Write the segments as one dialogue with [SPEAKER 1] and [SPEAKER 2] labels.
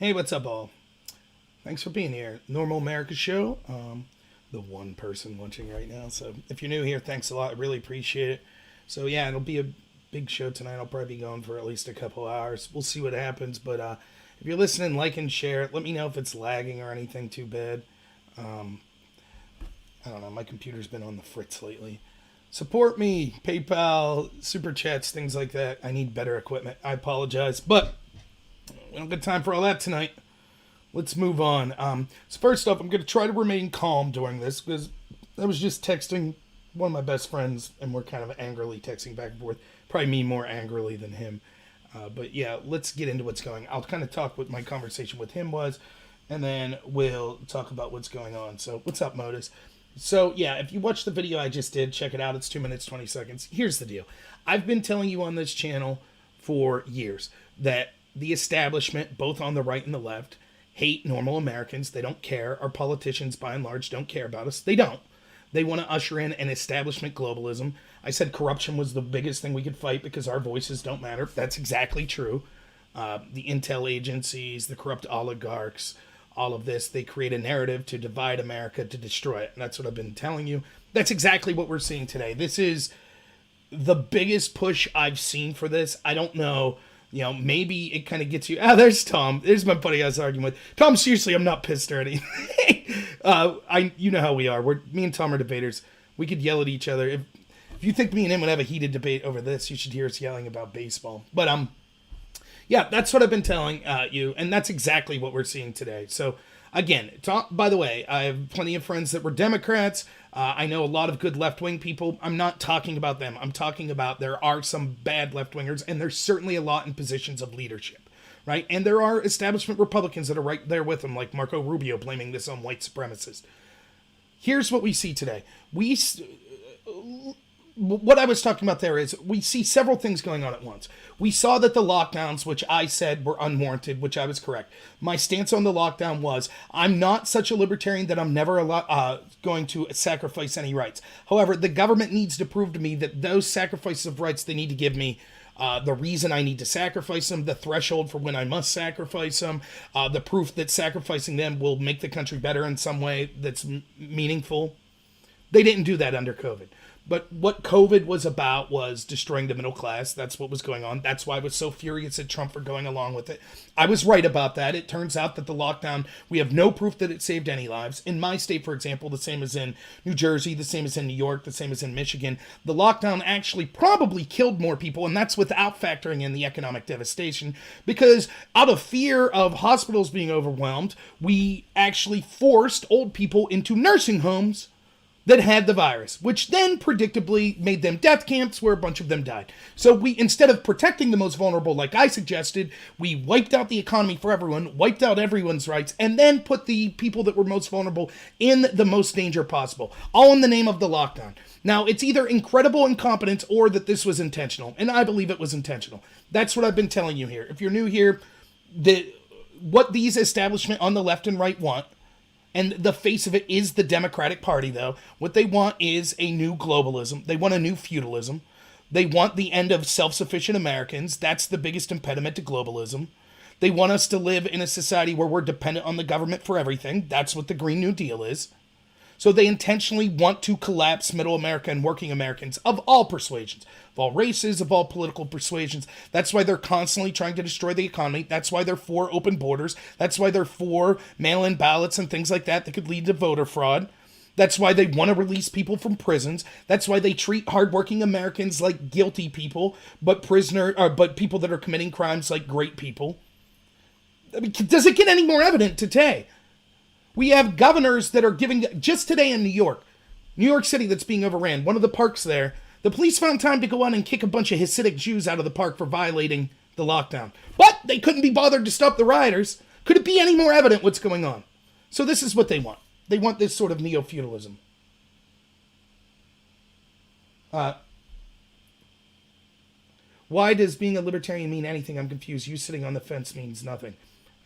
[SPEAKER 1] Hey, what's up, all? Thanks for being here. Normal America Show. The one person watching right now. So if you're new here, thanks a lot. I really appreciate it. So yeah, it'll be a big show tonight. I'll probably be going for at least a couple hours. We'll see what happens. But if you're listening, like and share. Let me know if it's lagging or anything too bad. Um, I don't know. My computer's been on the fritz lately. Support me, PayPal, super chats, things like that. I need better equipment. I apologize, but we don't got time for all that tonight. Let's move on. So first off, I'm going to try to remain calm during this because I was just texting one of my best friends and we're kind of angrily texting back and forth. Probably me more angrily than him. But yeah, let's get into what's going on. I'll kind of talk what my conversation with him was and then we'll talk about what's going on. So what's up, Modus? So yeah, if you watched the video I just did, check it out. It's 2 minutes, 20 seconds. Here's the deal. I've been telling you on this channel for years that the establishment, both on the right and the left, hate normal Americans. They don't care. Our politicians, by and large, don't care about us. They don't. They want to usher in an establishment globalism. I said corruption was the biggest thing we could fight because our voices don't matter. That's exactly true. The intel agencies, the corrupt oligarchs, all of this, they create a narrative to divide America, to destroy it. And that's what I've been telling you. That's exactly what we're seeing today. This is the biggest push I've seen for this. I don't know. Maybe it kind of gets you. There's Tom. There's my buddy I was arguing with. Tom, seriously, I'm not pissed or anything. You know how we are. Me and Tom are debaters. We could yell at each other. If you think me and him would have a heated debate over this, you should hear us yelling about baseball. But yeah, that's what I've been telling you, and that's exactly what we're seeing today. So again, by the way, I have plenty of friends that were Democrats. I know a lot of good left-wing people. I'm not talking about them. I'm talking about there are some bad left-wingers, and there's certainly a lot in positions of leadership, right? And there are establishment Republicans that are right there with them, like Marco Rubio blaming this on white supremacists. Here's what we see today. What I was talking about there is we see several things going on at once. We saw that the lockdowns, which I said were unwarranted, which I was correct. My stance on the lockdown was I'm not such a libertarian that I'm never going to sacrifice any rights. However, the government needs to prove to me that those sacrifices of rights, they need to give me the reason I need to sacrifice them, the threshold for when I must sacrifice them, the proof that sacrificing them will make the country better in some way that's meaningful. They didn't do that under COVID. But what COVID was about was destroying the middle class. That's what was going on. That's why I was so furious at Trump for going along with it. I was right about that. It turns out that the lockdown, we have no proof that it saved any lives. In my state, for example, the same as in New Jersey, the same as in New York, the same as in Michigan, the lockdown actually probably killed more people, and that's without factoring in the economic devastation, because out of fear of hospitals being overwhelmed, we actually forced old people into nursing homes that had the virus, which then predictably made them death camps where a bunch of them died. So we, instead of protecting the most vulnerable like I suggested, we wiped out the economy for everyone, wiped out everyone's rights, and then put the people that were most vulnerable in the most danger possible, all in the name of the lockdown. Now, it's either incredible incompetence or that this was intentional, and I believe it was intentional. That's what I've been telling you here. If you're new here, what these establishment on the left and right want, and the face of it is the Democratic Party, though. What they want is a new globalism. They want a new feudalism. They want the end of self-sufficient Americans. That's the biggest impediment to globalism. They want us to live in a society where we're dependent on the government for everything. That's what the Green New Deal is. So they intentionally want to collapse middle America and working Americans of all persuasions, of all races, of all political persuasions. That's why they're constantly trying to destroy the economy. That's why they're for open borders. That's why they're for mail-in ballots and things like that that could lead to voter fraud. That's why they want to release people from prisons. That's why they treat hardworking Americans like guilty people, but people that are committing crimes like great people. I mean, does it get any more evident today? We have governors that are giving, just today in New York City that's being overran, one of the parks there, the police found time to go out and kick a bunch of Hasidic Jews out of the park for violating the lockdown. But they couldn't be bothered to stop the rioters. Could it be any more evident what's going on? So this is what they want. They want this sort of neo-feudalism. Why does being a libertarian mean anything? I'm confused. You sitting on the fence means nothing.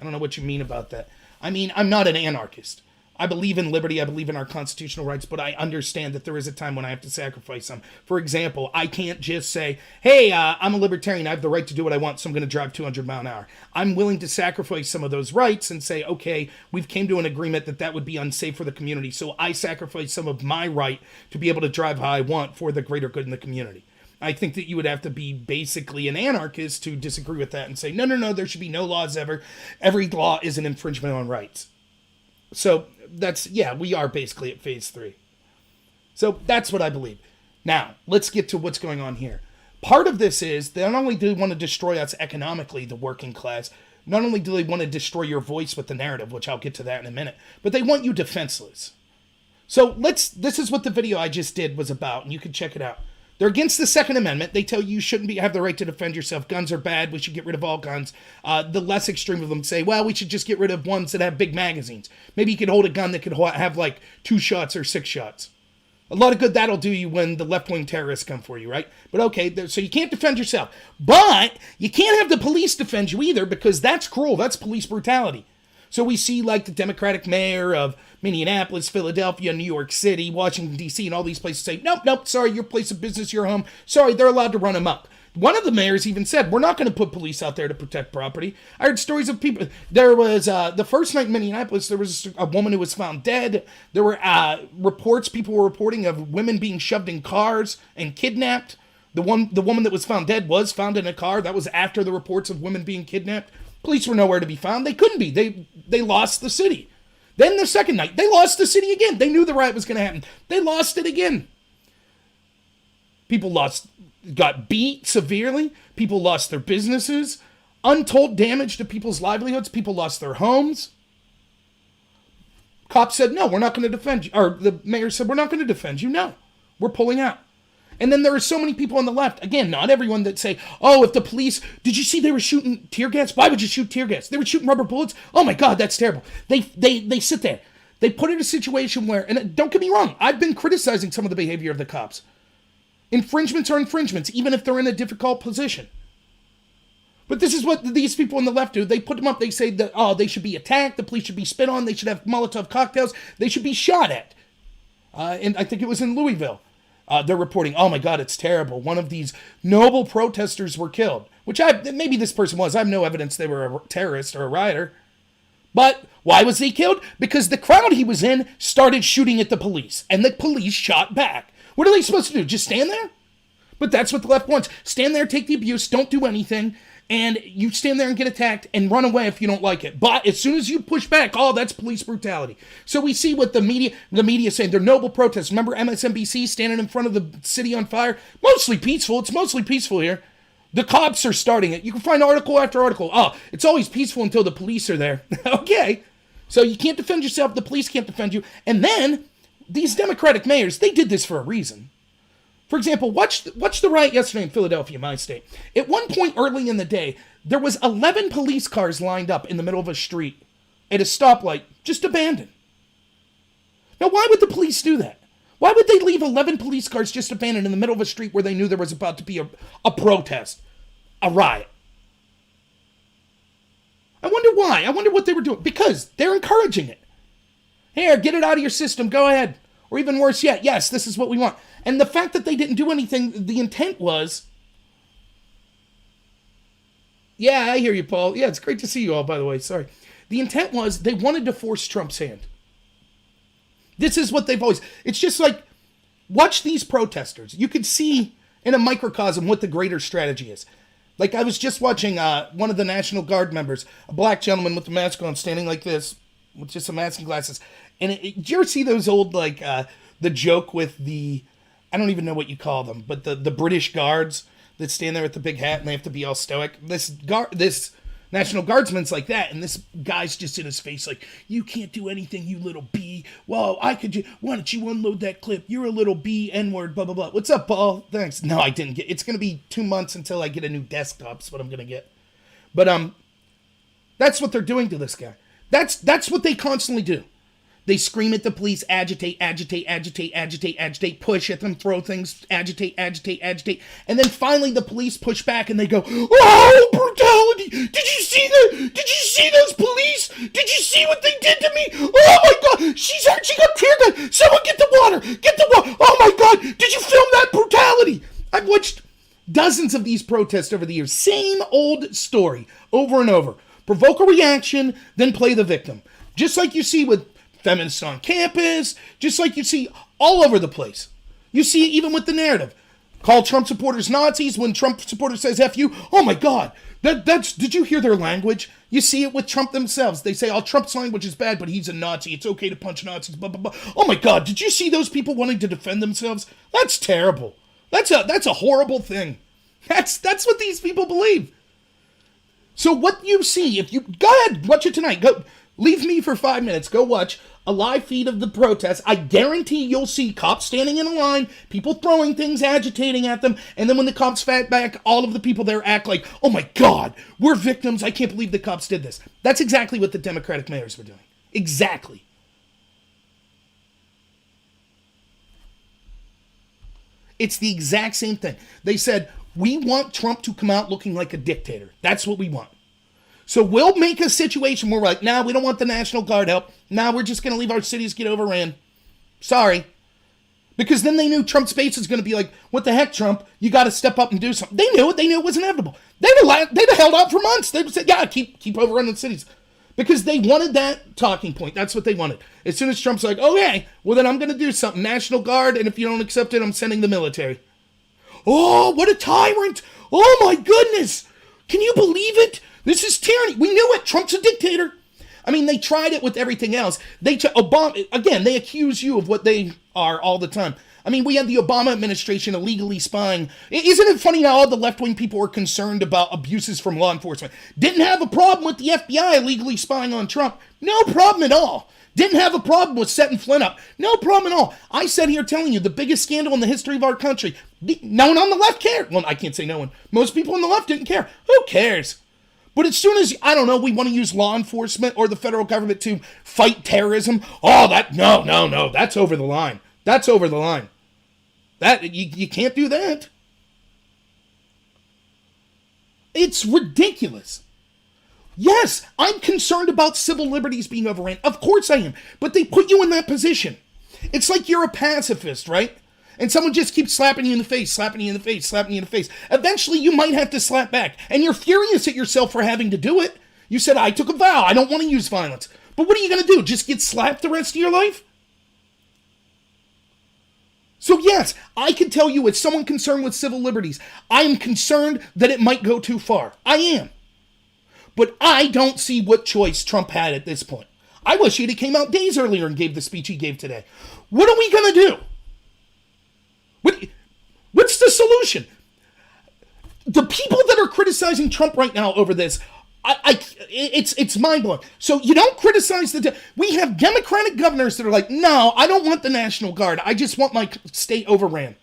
[SPEAKER 1] I don't know what you mean about that. I mean, I'm not an anarchist. I believe in liberty. I believe in our constitutional rights, but I understand that there is a time when I have to sacrifice some. For example, I can't just say, hey, I'm a libertarian. I have the right to do what I want, so I'm going to drive 200 mile an hour. I'm willing to sacrifice some of those rights and say, okay, we've came to an agreement that that would be unsafe for the community, so I sacrifice some of my right to be able to drive how I want for the greater good in the community. I think that you would have to be basically an anarchist to disagree with that and say, no, there should be no laws ever. Every law is an infringement on rights. So that's, yeah, we are basically at phase 3. So that's what I believe. Now, let's get to what's going on here. Part of this is, not only do they want to destroy us economically, the working class, not only do they want to destroy your voice with the narrative, which I'll get to that in a minute, but they want you defenseless. So this is what the video I just did was about, and you can check it out. They're against the Second Amendment. They tell you shouldn't have the right to defend yourself. Guns are bad. We should get rid of all guns. The less extreme of them say, well, we should just get rid of ones that have big magazines. Maybe you could hold a gun that could have like 2 shots or 6 shots. A lot of good that'll do you when the left-wing terrorists come for you, right? But okay, so you can't defend yourself. But you can't have the police defend you either, because that's cruel. That's police brutality. So we see like the Democratic mayor of Minneapolis, Philadelphia, New York City, Washington, D.C., and all these places say, nope, sorry, your place of business, your home. Sorry, they're allowed to run them up. One of the mayors even said, we're not going to put police out there to protect property. I heard stories of people. There was, the first night in Minneapolis, there was a woman who was found dead. There were reports, people were reporting of women being shoved in cars and kidnapped. The woman that was found dead was found in a car. That was after the reports of women being kidnapped. Police were nowhere to be found. They couldn't be. They lost the city. Then the second night, they lost the city again. They knew the riot was going to happen. They lost it again. People got beat severely. People lost their businesses. Untold damage to people's livelihoods. People lost their homes. Cops said, no, we're not going to defend you. Or the mayor said, we're not going to defend you. No, we're pulling out. And then there are so many people on the left, again, not everyone, that say, oh, if the police, did you see they were shooting tear gas? Why would you shoot tear gas? They were shooting rubber bullets? Oh my God, that's terrible. They sit there. They put it in a situation where, and don't get me wrong, I've been criticizing some of the behavior of the cops. Infringements are infringements, even if they're in a difficult position. But this is what these people on the left do. They put them up, they say that, oh, they should be attacked, the police should be spit on, they should have Molotov cocktails, they should be shot at. And I think it was in Louisville. They're reporting, oh my God, it's terrible. One of these noble protesters were killed, which maybe this person was. I have no evidence they were a terrorist or a rioter. But why was he killed? Because the crowd he was in started shooting at the police, and the police shot back. What are they supposed to do? Just stand there? But that's what the left wants. Stand there, take the abuse, don't do anything, and you stand there and get attacked and run away if you don't like it. But as soon as you push back, oh, that's police brutality. So we see what the media saying. They're noble protests. Remember MSNBC standing in front of the city on fire? Mostly peaceful. It's mostly peaceful here. The cops are starting it. You can find article after article. Oh, it's always peaceful until the police are there. Okay. So you can't defend yourself. The police can't defend you. And then these Democratic mayors, they did this for a reason. For example, watch the riot yesterday in Philadelphia, my state. At one point early in the day, there was 11 police cars lined up in the middle of a street at a stoplight, just abandoned. Now, why would the police do that? Why would they leave 11 police cars just abandoned in the middle of a street where they knew there was about to be a protest, a riot? I wonder why. I wonder what they were doing. Because they're encouraging it. Here, get it out of your system. Go ahead. Or even worse yet, yes, this is what we want. And the fact that they didn't do anything, the intent was... Yeah, I hear you, Paul. Yeah, it's great to see you all, by the way. Sorry. The intent was they wanted to force Trump's hand. This is what they've always... It's just like, watch these protesters. You could see in a microcosm what the greater strategy is. Like, I was just watching one of the National Guard members, a black gentleman with a mask on, standing like this, with just some mask and glasses. And did you ever see those old, like, the joke with the, I don't even know what you call them, but the British guards that stand there with the big hat and they have to be all stoic? This National Guardsman's like that, and this guy's just in his face like, you can't do anything, you little B. Well, why don't you unload that clip? You're a little B, N-word, blah, blah, blah. What's up, Paul? Thanks. No, I didn't get, it's going to be 2 months until I get a new desktop is what I'm going to get. But, that's what they're doing to this guy. That's what they constantly do. They scream at the police, agitate, agitate, agitate, agitate, agitate, push at them, throw things, agitate, agitate, agitate. And then finally the police push back and they go, oh, brutality. Did you see that? Did you see those police? Did you see what they did to me? Oh my God, she's hurt. She got tear gas. Someone get the water. Get the water. Oh my God, did you film that brutality? I've watched dozens of these protests over the years. Same old story over and over. Provoke a reaction, then play the victim. Just like you see with feminists on campus, just like you see all over the place. You see it even with the narrative. Call Trump supporters Nazis when Trump supporter says F you. Oh my God, did you hear their language? You see it with Trump themselves. They say, oh, Trump's language is bad, but he's a Nazi. It's okay to punch Nazis, blah, blah, blah. Oh my God, did you see those people wanting to defend themselves? That's terrible. That's a horrible thing. That's what these people believe. So what you see, if you, go ahead, watch it tonight. Go, leave me for 5 minutes. Go watch a live feed of the protests. I guarantee you'll see cops standing in a line, people throwing things, agitating at them, and then when the cops fight back, all of the people there act like, oh my God, we're victims. I can't believe the cops did this. That's exactly what the Democratic mayors were doing. Exactly. It's the exact same thing. They said, we want Trump to come out looking like a dictator. That's what we want. So we'll make a situation where we're like, nah, we don't want the National Guard help. Nah, we're just going to leave our cities get overran. Sorry. Because then they knew Trump's base is going to be like, what the heck, Trump? You got to step up and do something. They knew it. They knew it was inevitable. They'd have held out for months. They'd said, yeah, keep overrunning cities. Because they wanted that talking point. That's what they wanted. As soon as Trump's like, okay, well then I'm going to do something. National Guard, and if you don't accept it, I'm sending the military. Oh, what a tyrant. Oh my goodness. Can you believe it? This is tyranny. We knew it. Trump's a dictator. I mean, they tried it with everything else. Obama, again, they accuse you of what they are all the time. I mean, we had the Obama administration illegally spying. Isn't it funny how all the left-wing people were concerned about abuses from law enforcement? Didn't have a problem with the FBI illegally spying on Trump. No problem at all. Didn't have a problem with setting Flynn up. No problem at all. I sat here telling you the biggest scandal in the history of our country. No one on the left cared. Well, I can't say no one. Most people on the left didn't care. Who cares? But as soon as, I don't know, we want to use law enforcement or the federal government to fight terrorism, no, that's over the line. That's over the line. You can't do that. It's ridiculous. Yes, I'm concerned about civil liberties being overran. Of course I am. But they put you in that position. It's like you're a pacifist, right? And someone just keeps slapping you in the face, slapping you in the face, slapping you in the face. Eventually, you might have to slap back. And you're furious at yourself for having to do it. You said, I took a vow. I don't want to use violence. But what are you going to do? Just get slapped the rest of your life? So yes, I can tell you as someone concerned with civil liberties, I am concerned that it might go too far. I am. But I don't see what choice Trump had at this point. I wish he'd have came out days earlier and gave the speech he gave today. What are we going to do? What's the solution? The people that are criticizing Trump right now over this, it's mind-blowing. So you don't criticize we have Democratic governors that are like, no, I don't want the National Guard. I just want my state overran.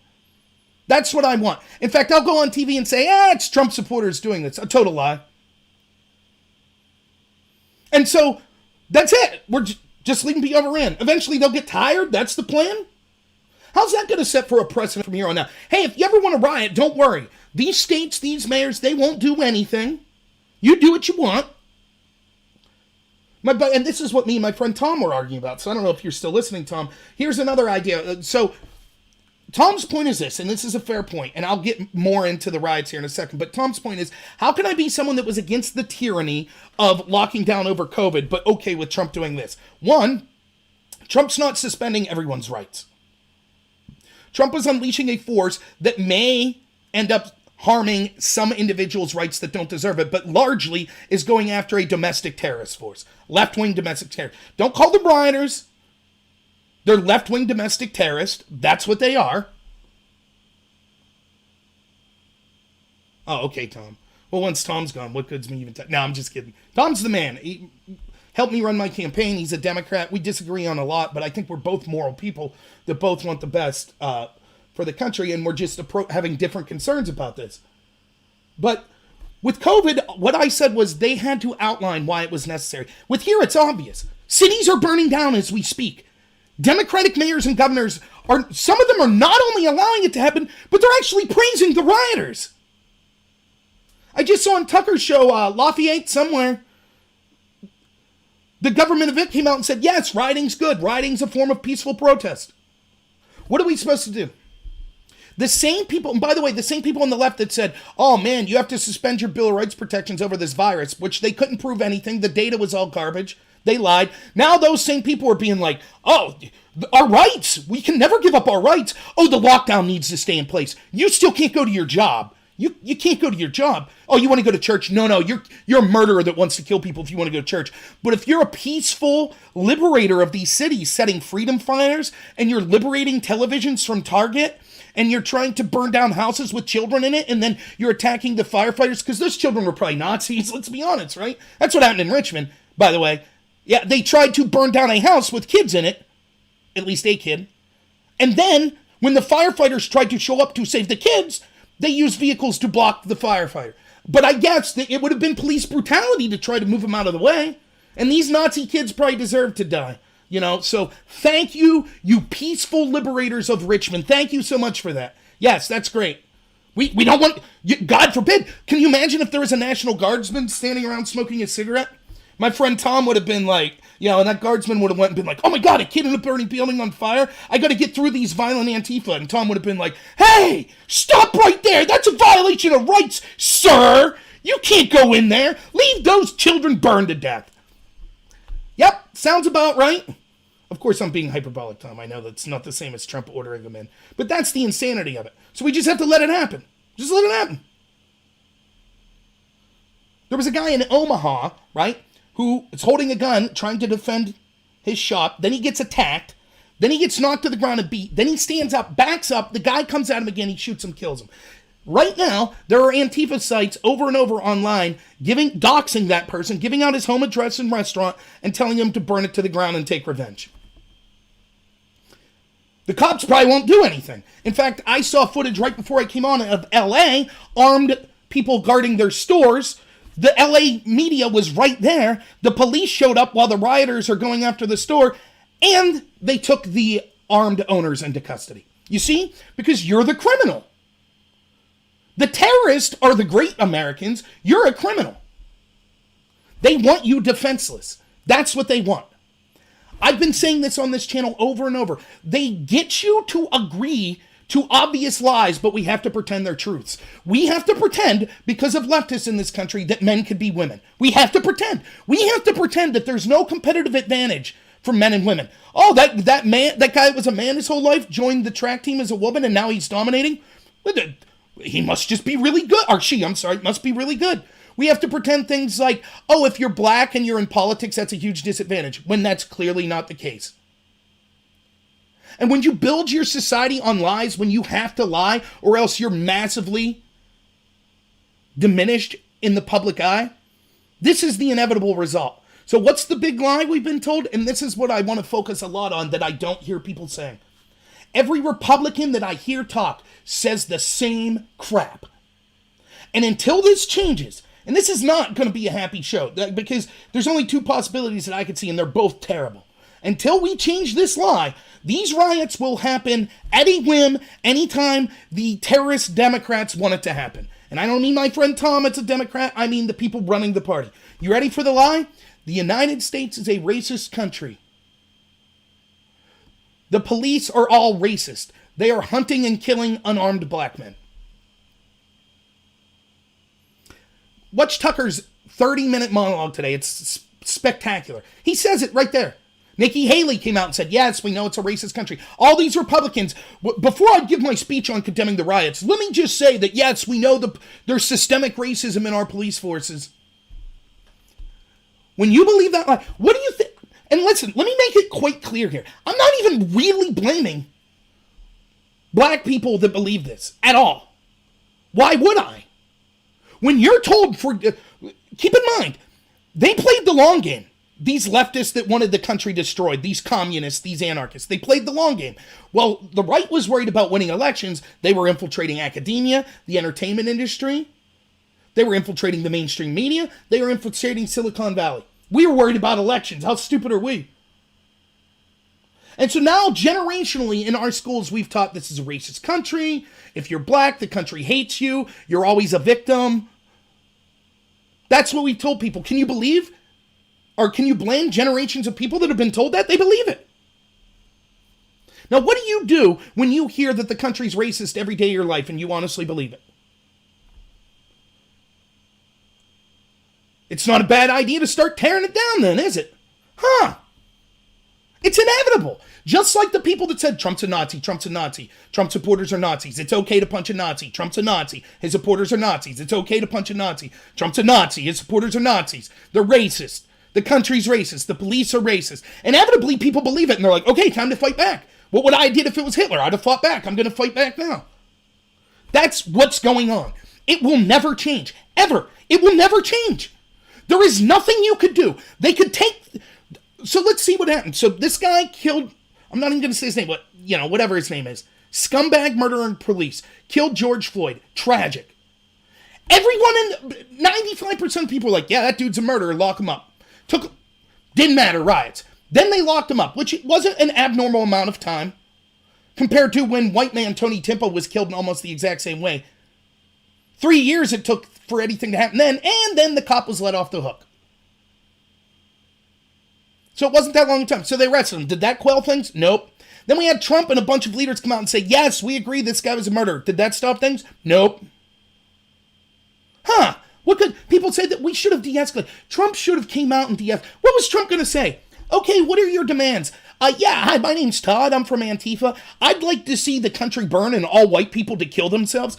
[SPEAKER 1] That's what I want. In fact, I'll go on TV and say, it's Trump supporters doing this. A total lie. And so that's it. We're just leaving people overran. Eventually they'll get tired. That's the plan. How's that going to set for a precedent from here on out? Hey, if you ever want to riot, don't worry. These states, these mayors, they won't do anything. You do what you want. And this is what me and my friend Tom were arguing about. So I don't know if you're still listening, Tom. Here's another idea. So Tom's point is this, and this is a fair point, and I'll get more into the riots here in a second, but Tom's point is, how can I be someone that was against the tyranny of locking down over COVID, but okay with Trump doing this? One, Trump's not suspending everyone's rights. Trump is unleashing a force that may end up harming some individuals' rights that don't deserve it, but largely is going after a domestic terrorist force. Left-wing domestic terrorists. Don't call them rioters. They're left-wing domestic terrorists. That's what they are. Oh, okay, Tom. Well, once Tom's gone, what good's me even... No, I'm just kidding. Tom's the man. He helped me run my campaign. He's a Democrat. We disagree on a lot, but I think we're both moral people that both want the best for the country, and we're just having different concerns about this. But with COVID, what I said was they had to outline why it was necessary. With here, it's obvious. Cities are burning down as we speak. Democratic mayors and governors some of them are not only allowing it to happen, but they're actually praising the rioters. I just saw on Tucker's show, Lafayette somewhere, the government of it came out and said, yes, rioting's good. Rioting's a form of peaceful protest. What are we supposed to do? The same people, and by the way, the same people on the left that said, oh man, you have to suspend your Bill of Rights protections over this virus, which they couldn't prove anything. The data was all garbage. They lied. Now those same people are being like, oh, our rights, we can never give up our rights. Oh, the lockdown needs to stay in place. You still can't go to your job. You can't go to your job. Oh, you want to go to church? No, you're a murderer that wants to kill people if you want to go to church. But if you're a peaceful liberator of these cities, setting freedom fires, and you're liberating televisions from Target, and you're trying to burn down houses with children in it, and then you're attacking the firefighters, because those children were probably Nazis, let's be honest, right? That's what happened in Richmond, by the way. Yeah, they tried to burn down a house with kids in it, at least a kid. And then, when the firefighters tried to show up to save the kids, they used vehicles to block the firefighter. But I guess that it would have been police brutality to try to move them out of the way. And these Nazi kids probably deserve to die. So thank you, you peaceful liberators of Richmond. Thank you so much for that. Yes, that's great. We don't want, God forbid, can you imagine if there was a National Guardsman standing around smoking a cigarette? My friend Tom would have been like, and that guardsman would have went and been like, oh my God, a kid in a burning building on fire. I got to get through these violent Antifa. And Tom would have been like, hey, stop right there. That's a violation of rights, sir. You can't go in there. Leave those children burn to death. Yep, sounds about right. Of course, I'm being hyperbolic, Tom. I know that's not the same as Trump ordering them in. But that's the insanity of it. So we just have to let it happen. Just let it happen. There was a guy in Omaha, right, who is holding a gun, trying to defend his shop. Then he gets attacked. Then he gets knocked to the ground and beat. Then he stands up, backs up. The guy comes at him again. He shoots him, kills him. Right now, there are Antifa sites over and over online doxing that person, giving out his home address and restaurant, and telling him to burn it to the ground and take revenge. The cops probably won't do anything. In fact, I saw footage right before I came on of LA, armed people guarding their stores. The LA media was right there. The police showed up while the rioters are going after the store, and they took the armed owners into custody. You see? Because you're the criminal. The terrorists are the great Americans. You're a criminal. They want you defenseless. That's what they want. I've been saying this on this channel over and over. They get you to agree to obvious lies, but we have to pretend they're truths. We have to pretend, because of leftists in this country, that men could be women. We have to pretend. We have to pretend that there's no competitive advantage for men and women. Oh, that guy was a man his whole life, joined the track team as a woman, and now he's dominating? He must just be really good. Or she, must be really good. We have to pretend things like, oh, if you're black and you're in politics, that's a huge disadvantage, when that's clearly not the case. And when you build your society on lies, when you have to lie, or else you're massively diminished in the public eye, this is the inevitable result. So what's the big lie we've been told? And this is what I want to focus a lot on that I don't hear people saying. Every Republican that I hear talk says the same crap. And until this changes, and this is not going to be a happy show, because there's only two possibilities that I could see, and they're both terrible. Until we change this lie, these riots will happen at a whim, anytime the terrorist Democrats want it to happen. And I don't mean my friend Tom, it's a Democrat. I mean the people running the party. You ready for the lie? The United States is a racist country. The police are all racist. They are hunting and killing unarmed black men. Watch Tucker's 30-minute monologue today. It's spectacular. He says it right there. Nikki Haley came out and said, yes, we know it's a racist country. All these Republicans, before I give my speech on condemning the riots, let me just say that, yes, we know there's systemic racism in our police forces. When you believe that lie, what do you think? And listen, let me make it quite clear here. I'm not even really blaming black people that believe this at all. Why would I? When you're told keep in mind, they played the long game. These leftists that wanted the country destroyed, these communists, these anarchists, they played the long game. Well, the right was worried about winning elections. They were infiltrating academia, the entertainment industry. They were infiltrating the mainstream media. They were infiltrating Silicon Valley. We were worried about elections. How stupid are we? And so now, generationally, in our schools, we've taught this is a racist country. If you're black, the country hates you. You're always a victim. That's what we've told people. Can you believe? Or can you blame generations of people that have been told that? They believe it. Now, what do you do when you hear that the country's racist every day of your life and you honestly believe it? It's not a bad idea to start tearing it down then, is it? Huh. It's inevitable. Just like the people that said Trump's a Nazi, Trump's a Nazi, Trump supporters are Nazis, it's okay to punch a Nazi, Trump's a Nazi, his supporters are Nazis, it's okay to punch a Nazi, Trump's a Nazi, his supporters are Nazis, they're racist, the country's racist, the police are racist. Inevitably, people believe it and they're like, okay, time to fight back. What would I have did if it was Hitler? I'd have fought back. I'm going to fight back now. That's what's going on. It will never change. Ever. It will never change. There is nothing you could do. They could take... So let's see what happens. So this guy killed... I'm not even going to say his name, but, whatever his name is. Scumbag murdering police. Killed George Floyd. Tragic. Everyone 95% of people are like, yeah, that dude's a murderer. Lock him up. Didn't matter, riots. Then they locked him up, which wasn't an abnormal amount of time compared to when white man Tony Timpa was killed in almost the exact same way. 3 years it took for anything to happen then, and then the cop was let off the hook. So it wasn't that long a time. So they arrested him. Did that quell things? Nope. Then we had Trump and a bunch of leaders come out and say, yes, we agree this guy was a murderer. Did that stop things? Nope. Huh. What could people say that we should have de-escalated? Trump should have came out and de-escalated. What was Trump going to say? Okay, what are your demands? Hi, my name's Todd. I'm from Antifa. I'd like to see the country burn and all white people to kill themselves.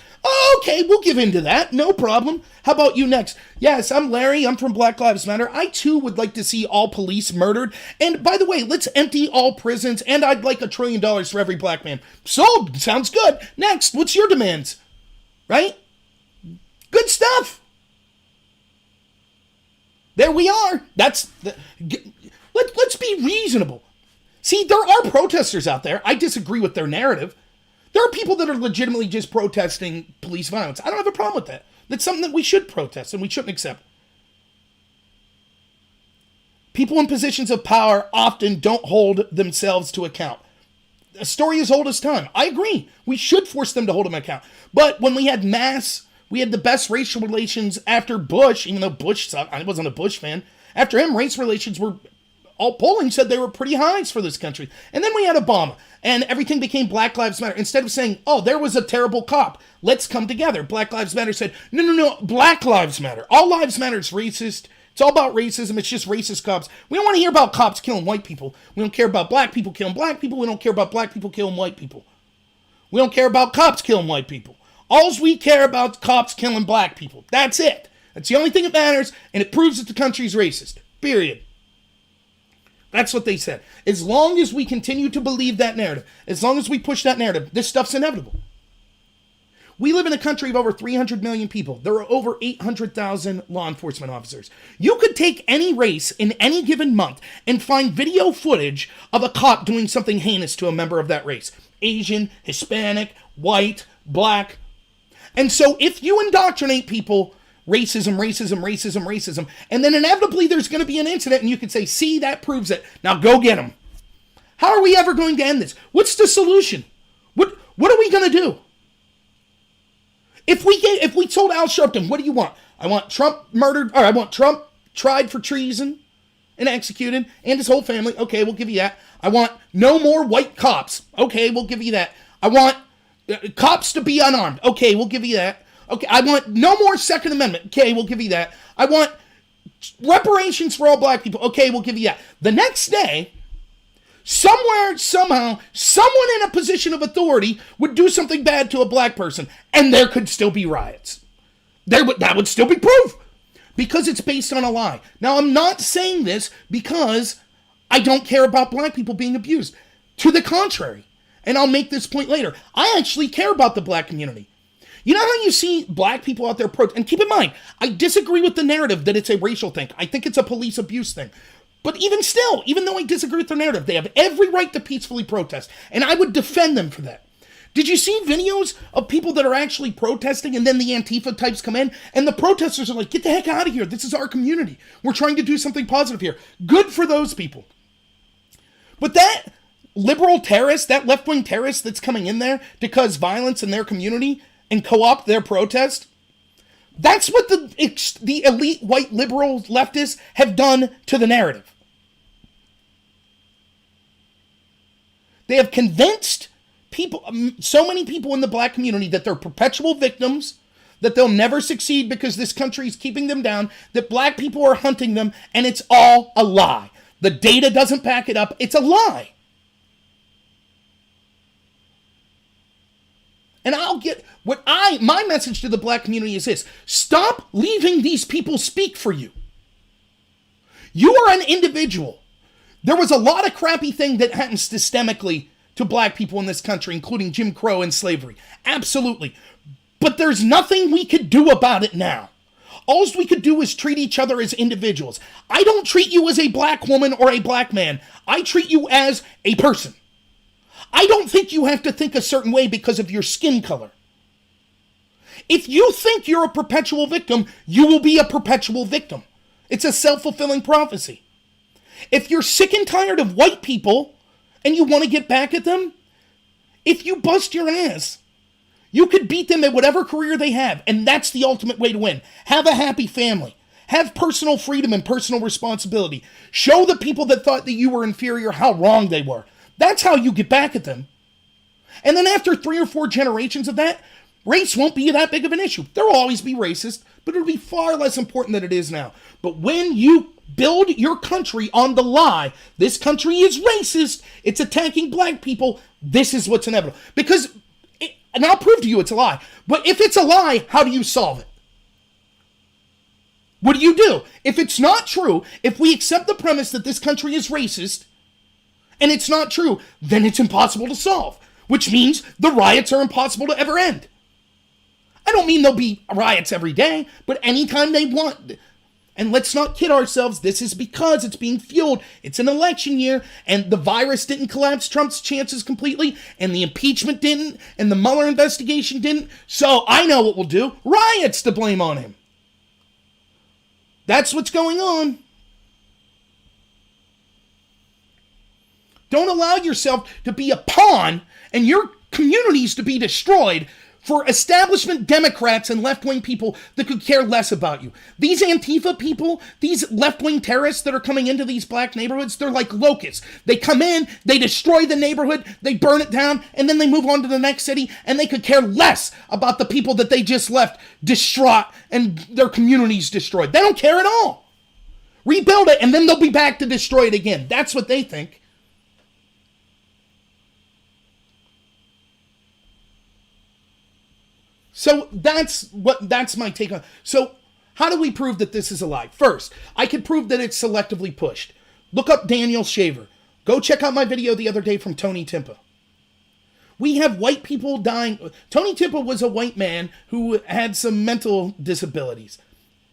[SPEAKER 1] Okay, we'll give in to that. No problem. How about you next? Yes, I'm Larry. I'm from Black Lives Matter. I, too, would like to see all police murdered. And, by the way, let's empty all prisons, and I'd like $1 trillion for every black man. Sold. Sounds good. Next, what's your demands? Right? Good stuff. There we are. Let's be reasonable. See, there are protesters out there. I disagree with their narrative. There are people that are legitimately just protesting police violence. I don't have a problem with that. That's something that we should protest and we shouldn't accept. People in positions of power often don't hold themselves to account. A story as old as time. I agree. We should force them to hold them account. But when we had the best racial relations after Bush, even though Bush sucked. I wasn't a Bush fan. After him, race relations were... All polling said they were pretty highs for this country. And then we had Obama, and everything became Black Lives Matter. Instead of saying, oh, there was a terrible cop, let's come together. Black Lives Matter said, no, Black Lives Matter. All lives matter is racist. It's all about racism. It's just racist cops. We don't want to hear about cops killing white people. We don't care about black people killing black people. We don't care about black people killing white people. We don't care about cops killing white people. All we care about is cops killing black people. That's it. That's the only thing that matters, and it proves that the country's racist. Period. That's what they said. As long as we continue to believe that narrative, as long as we push that narrative, this stuff's inevitable. We live in a country of over 300 million people. There are over 800,000 law enforcement officers. You could take any race in any given month and find video footage of a cop doing something heinous to a member of that race. Asian, Hispanic, white, black. And so if you indoctrinate people... racism, and then inevitably there's going to be an incident and you could say, see, that proves it. Now go get them. How are we ever going to end this? What's the solution? What are we going to do? If we told Al Sharpton, what do you want? I want Trump murdered, or I want Trump tried for treason and executed, and his whole family. Okay, we'll give you that. I want no more white cops. Okay, we'll give you that. I want cops to be unarmed. Okay, we'll give you that. Okay, I want no more Second Amendment. Okay, we'll give you that. I want reparations for all black people. Okay, we'll give you that. The next day, somewhere, somehow, someone in a position of authority would do something bad to a black person, and there could still be riots. That would still be proof, because it's based on a lie. Now, I'm not saying this because I don't care about black people being abused. To the contrary, and I'll make this point later, I actually care about the black community. You know how you see black people out there protest? And keep in mind, I disagree with the narrative that it's a racial thing. I think it's a police abuse thing. But even still, even though I disagree with the narrative, they have every right to peacefully protest. And I would defend them for that. Did you see videos of people that are actually protesting and then the Antifa types come in and the protesters are like, get the heck out of here. This is our community. We're trying to do something positive here. Good for those people. But that liberal terrorist, that left-wing terrorist that's coming in there to cause violence in their community and co-opt their protest, that's what the elite white liberal leftists have done to the narrative. They have convinced people, so many people in the black community, that they're perpetual victims, that they'll never succeed because this country is keeping them down, that black people are hunting them, and it's all a lie. The data doesn't back it up. It's a lie. And my message to the black community is this: stop leaving these people speak for you. You are an individual. There was a lot of crappy thing that happened systemically to black people in this country, including Jim Crow and slavery. Absolutely. But there's nothing we could do about it now. All we could do is treat each other as individuals. I don't treat you as a black woman or a black man. I treat you as a person. I don't think you have to think a certain way because of your skin color. If you think you're a perpetual victim, you will be a perpetual victim. It's a self-fulfilling prophecy. If you're sick and tired of white people and you want to get back at them, if you bust your ass, you could beat them at whatever career they have, and that's the ultimate way to win. Have a happy family. Have personal freedom and personal responsibility. Show the people that thought that you were inferior how wrong they were. That's how you get back at them. And then after 3 or 4 generations of that, race won't be that big of an issue. There will always be racist, but it'll be far less important than it is now. But when you build your country on the lie, this country is racist, it's attacking black people, this is what's inevitable. And I'll prove to you it's a lie. But if it's a lie, how do you solve it? What do? If it's not true, if we accept the premise that this country is racist, and it's not true, then it's impossible to solve. Which means the riots are impossible to ever end. I don't mean there'll be riots every day, but anytime they want. And let's not kid ourselves, this is because it's being fueled. It's an election year, and the virus didn't collapse Trump's chances completely, and the impeachment didn't, and the Mueller investigation didn't. So I know what we'll do. Riots to blame on him. That's what's going on. Don't allow yourself to be a pawn and your communities to be destroyed for establishment Democrats and left-wing people that could care less about you. These Antifa people, these left-wing terrorists that are coming into these black neighborhoods, they're like locusts. They come in, they destroy the neighborhood, they burn it down, and then they move on to the next city, and they could care less about the people that they just left distraught and their communities destroyed. They don't care at all. Rebuild it, and then they'll be back to destroy it again. That's what they think. So that's my take on. So how do we prove that this is a lie? First, I could prove that it's selectively pushed. Look up Daniel Shaver. Go check out my video the other day from Tony Timpa. We have white people dying. Tony Timpa was a white man who had some mental disabilities.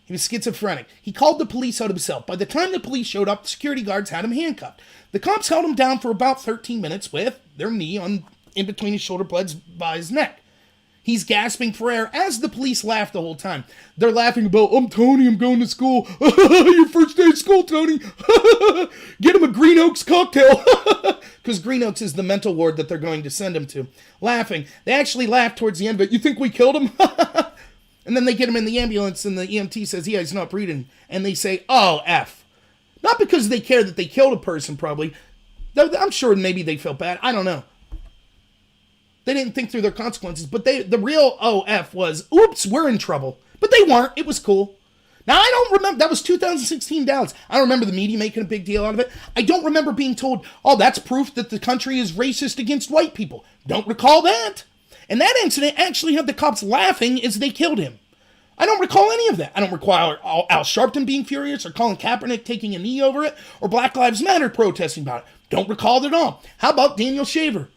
[SPEAKER 1] He was schizophrenic. He called the police out himself. By the time the police showed up, the security guards had him handcuffed. The cops held him down for about 13 minutes with their knee in between his shoulder blades by his neck. He's gasping for air as the police laugh the whole time. They're laughing about, I'm Tony, I'm going to school. Your first day of school, Tony. Get him a Green Oaks cocktail. Because Green Oaks is the mental ward that they're going to send him to. Laughing. They actually laugh towards the end of it. You think we killed him? And then they get him in the ambulance and the EMT says, yeah, he's not breathing. And they say, oh, F. Not because they care that they killed a person, probably. I'm sure maybe they felt bad. I don't know. They didn't think through their consequences, but the real OF was, oops, we're in trouble. But they weren't. It was cool. Now, I don't remember. That was 2016 Dallas. I don't remember the media making a big deal out of it. I don't remember being told, oh, that's proof that the country is racist against white people. Don't recall that. And that incident actually had the cops laughing as they killed him. I don't recall any of that. I don't recall Al Sharpton being furious or Colin Kaepernick taking a knee over it or Black Lives Matter protesting about it. Don't recall it at all. How about Daniel Shaver?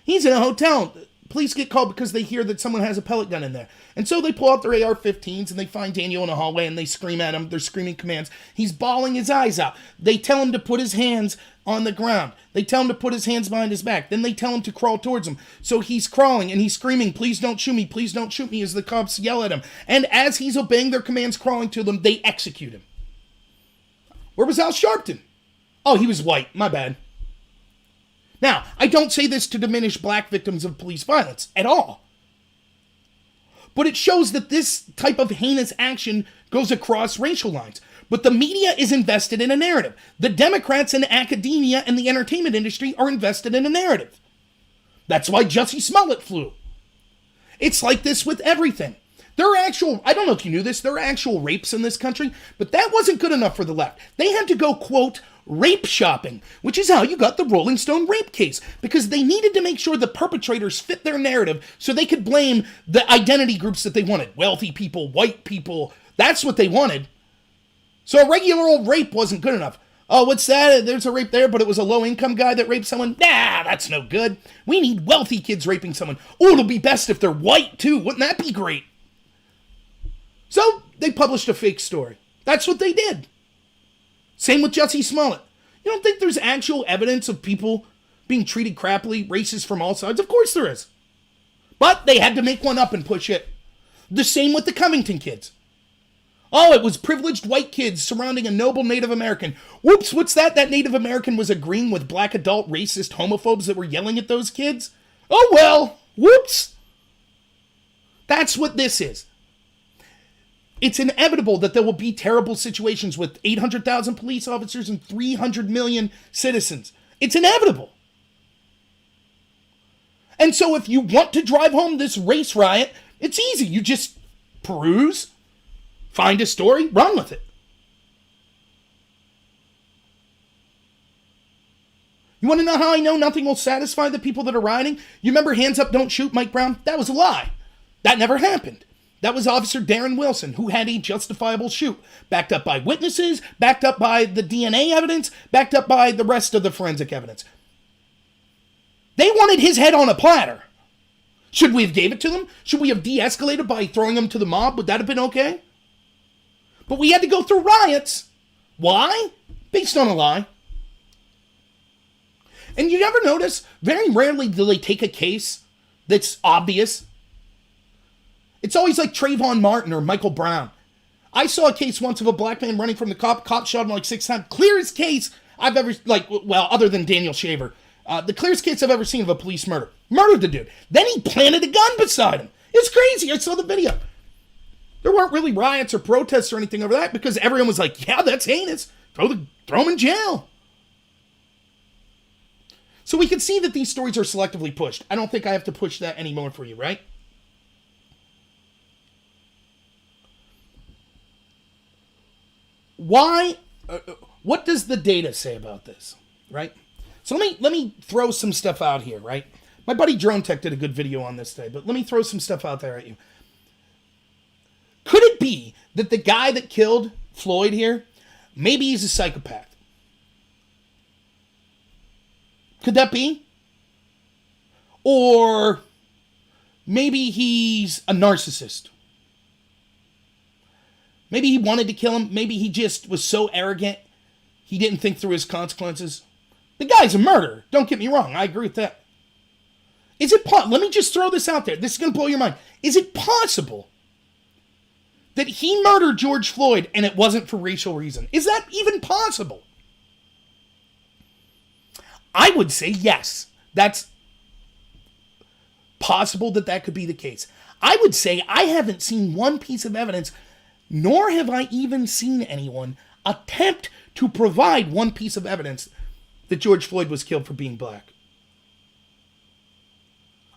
[SPEAKER 1] He's in a hotel Police get called because they hear that someone has a pellet gun in there. And so they pull out their AR-15s and they find Daniel in a hallway and they scream at him. They're screaming commands. He's bawling his eyes out. They tell him to put his hands on the ground. They tell him to put his hands behind his back. Then they tell him to crawl towards him. So he's crawling and he's screaming, please don't shoot me, please don't shoot me, as the cops yell at him. And as he's obeying their commands, crawling to them, they execute him. Where was Al Sharpton? Oh, he was white. My bad. Now, I don't say this to diminish black victims of police violence at all. But it shows that this type of heinous action goes across racial lines. But the media is invested in a narrative. The Democrats and academia and the entertainment industry are invested in a narrative. That's why Jussie Smollett flew. It's like this with everything. There are actual, I don't know if you knew this, there are actual rapes in this country, but that wasn't good enough for the left. They had to go, quote, rape shopping, which is how you got the Rolling Stone rape case, because they needed to make sure the perpetrators fit their narrative so they could blame the identity groups that they wanted. Wealthy people, white people, that's what they wanted. So a regular old rape wasn't good enough. Oh, what's that? There's a rape there, but it was a low-income guy that raped someone? Nah, that's no good. We need wealthy kids raping someone. Oh, it'll be best if they're white, too. Wouldn't that be great? So they published a fake story. That's what they did. Same with Jussie Smollett. You don't think there's actual evidence of people being treated crappily, racist from all sides? Of course there is. But they had to make one up and push it. The same with the Covington kids. Oh, it was privileged white kids surrounding a noble Native American. Whoops, what's that? That Native American was agreeing with black adult racist homophobes that were yelling at those kids? Oh well, whoops. That's what this is. It's inevitable that there will be terrible situations with 800,000 police officers and 300 million citizens. It's inevitable. And so if you want to drive home this race riot, it's easy. You just peruse, find a story, run with it. You want to know how I know nothing will satisfy the people that are rioting? You remember Hands Up, Don't Shoot, Mike Brown? That was a lie. That never happened. That was Officer Darren Wilson, who had a justifiable shoot, backed up by witnesses, backed up by the DNA evidence, backed up by the rest of the forensic evidence. They wanted his head on a platter. Should we have gave it to them? Should we have de-escalated by throwing him to the mob? Would that have been okay? But we had to go through riots. Why? Based on a lie. And you ever notice, very rarely do they take a case that's obvious. It's always like Trayvon Martin or Michael Brown. I saw a case once of a black man running from the cop. Cop shot him like 6 times. Clearest case I've ever, other than Daniel Shaver. The clearest case I've ever seen of a police murder. Murdered the dude. Then he planted a gun beside him. It's crazy. I saw the video. There weren't really riots or protests or anything over that because everyone was like, yeah, that's heinous. Throw him in jail. So we can see that these stories are selectively pushed. I don't think I have to push that anymore for you, right? Why? What does the data say about this, right? So let me throw some stuff out here, right? My buddy Drone Tech did a good video on this today, but let me throw some stuff out there at you. Could it be that the guy that killed Floyd here, maybe he's a psychopath? Could that be? Or maybe he's a narcissist. Maybe he wanted to kill him. Maybe he just was so arrogant, he didn't think through his consequences. The guy's a murderer. Don't get me wrong. I agree with that. Is it let me just throw this out there. This is going to blow your mind. Is it possible that he murdered George Floyd and it wasn't for racial reason? Is that even possible? I would say yes. That's possible that could be the case. I would say I haven't seen one piece of evidence, nor have I even seen anyone attempt to provide one piece of evidence that George Floyd was killed for being black.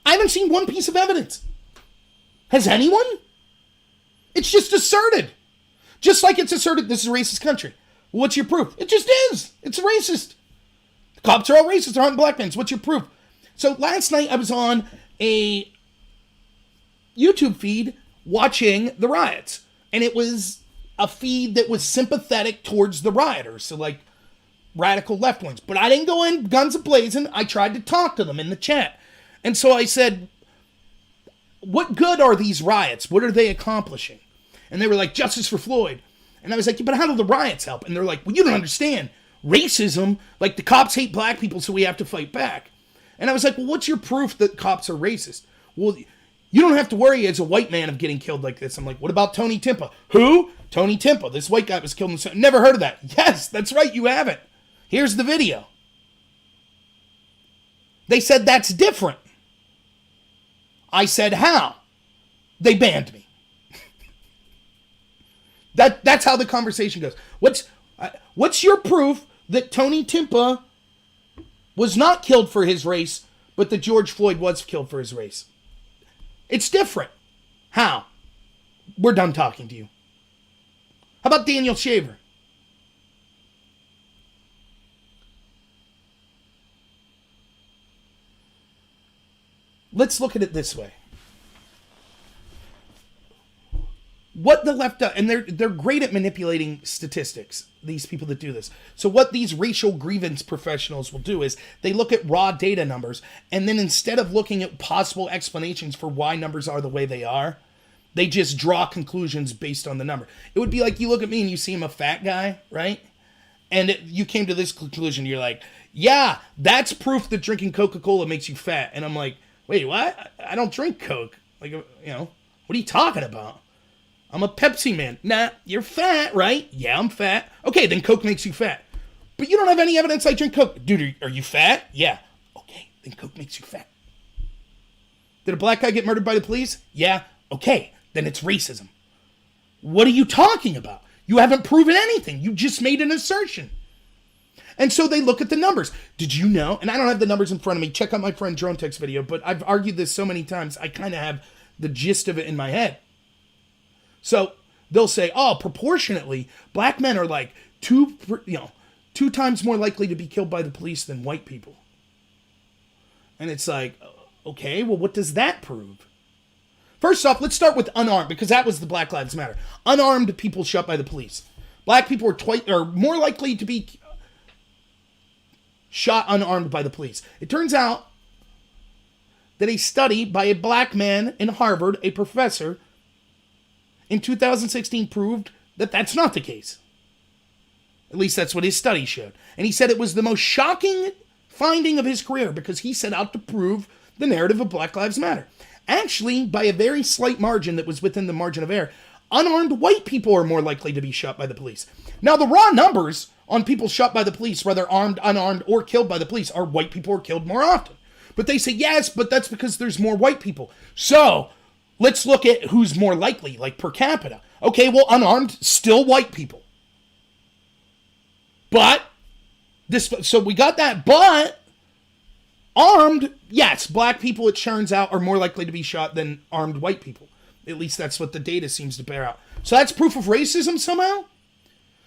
[SPEAKER 1] I haven't seen one piece of evidence. Has anyone? It's just asserted. Just like it's asserted this is a racist country. What's your proof? It just is. It's racist. The cops are all racist. They're hunting black men. What's your proof? So last night I was on a YouTube feed watching the riots. And it was a feed that was sympathetic towards the rioters. So like radical left wings. But I didn't go in guns a-blazing. I tried to talk to them in the chat. And so I said, what good are these riots? What are they accomplishing? And they were like, justice for Floyd. And I was like, but how do the riots help? And they're like, well, you don't understand. Racism, like the cops hate black people, so we have to fight back. And I was like, well, what's your proof that cops are racist? Well, you don't have to worry as a white man of getting killed like this. I'm like, what about Tony Timpa? Who? Tony Timpa. This white guy was killed in the... Never heard of that. Yes, that's right, you haven't. Here's the video. They said that's different. I said, how? They banned me. That's how the conversation goes. What's your proof that Tony Timpa was not killed for his race, but that George Floyd was killed for his race? It's different. How? We're done talking to you. How about Daniel Shaver? Let's look at it this way. What the left does, and they're great at manipulating statistics, these people that do this. So what these racial grievance professionals will do is they look at raw data numbers, and then instead of looking at possible explanations for why numbers are the way they are, they just draw conclusions based on the number. It would be like you look at me and you see I'm a fat guy, right? And you came to this conclusion. You're like, yeah, that's proof that drinking Coca-Cola makes you fat. And I'm like, wait, what? I don't drink Coke. Like, what are you talking about? I'm a Pepsi man. Nah, you're fat, right? Yeah, I'm fat. Okay, then Coke makes you fat. But you don't have any evidence I drink Coke. Dude, are you fat? Yeah. Okay, then Coke makes you fat. Did a black guy get murdered by the police? Yeah. Okay, then it's racism. What are you talking about? You haven't proven anything. You just made an assertion. And so they look at the numbers. Did you know? And I don't have the numbers in front of me. Check out my friend Drone Tech's video. But I've argued this so many times, I kind of have the gist of it in my head. So they'll say, oh, proportionately, black men are like two times more likely to be killed by the police than white people. And it's like, okay, well, what does that prove? First off, let's start with unarmed, because that was the Black Lives Matter. Unarmed people shot by the police. Black people are more likely to be shot unarmed by the police. It turns out that a study by a black man in Harvard, a professor, in 2016 proved that that's not the case. At least that's what his study showed. And he said it was the most shocking finding of his career because he set out to prove the narrative of Black Lives Matter. Actually, by a very slight margin that was within the margin of error, unarmed white people are more likely to be shot by the police. Now, the raw numbers on people shot by the police, whether armed, unarmed, or killed by the police, are white people are killed more often. But they say, yes, but that's because there's more white people. So let's look at who's more likely, like per capita. Okay, well, unarmed, still white people. But, so we got that, but armed, yes, black people, it turns out, are more likely to be shot than armed white people. At least that's what the data seems to bear out. So that's proof of racism somehow?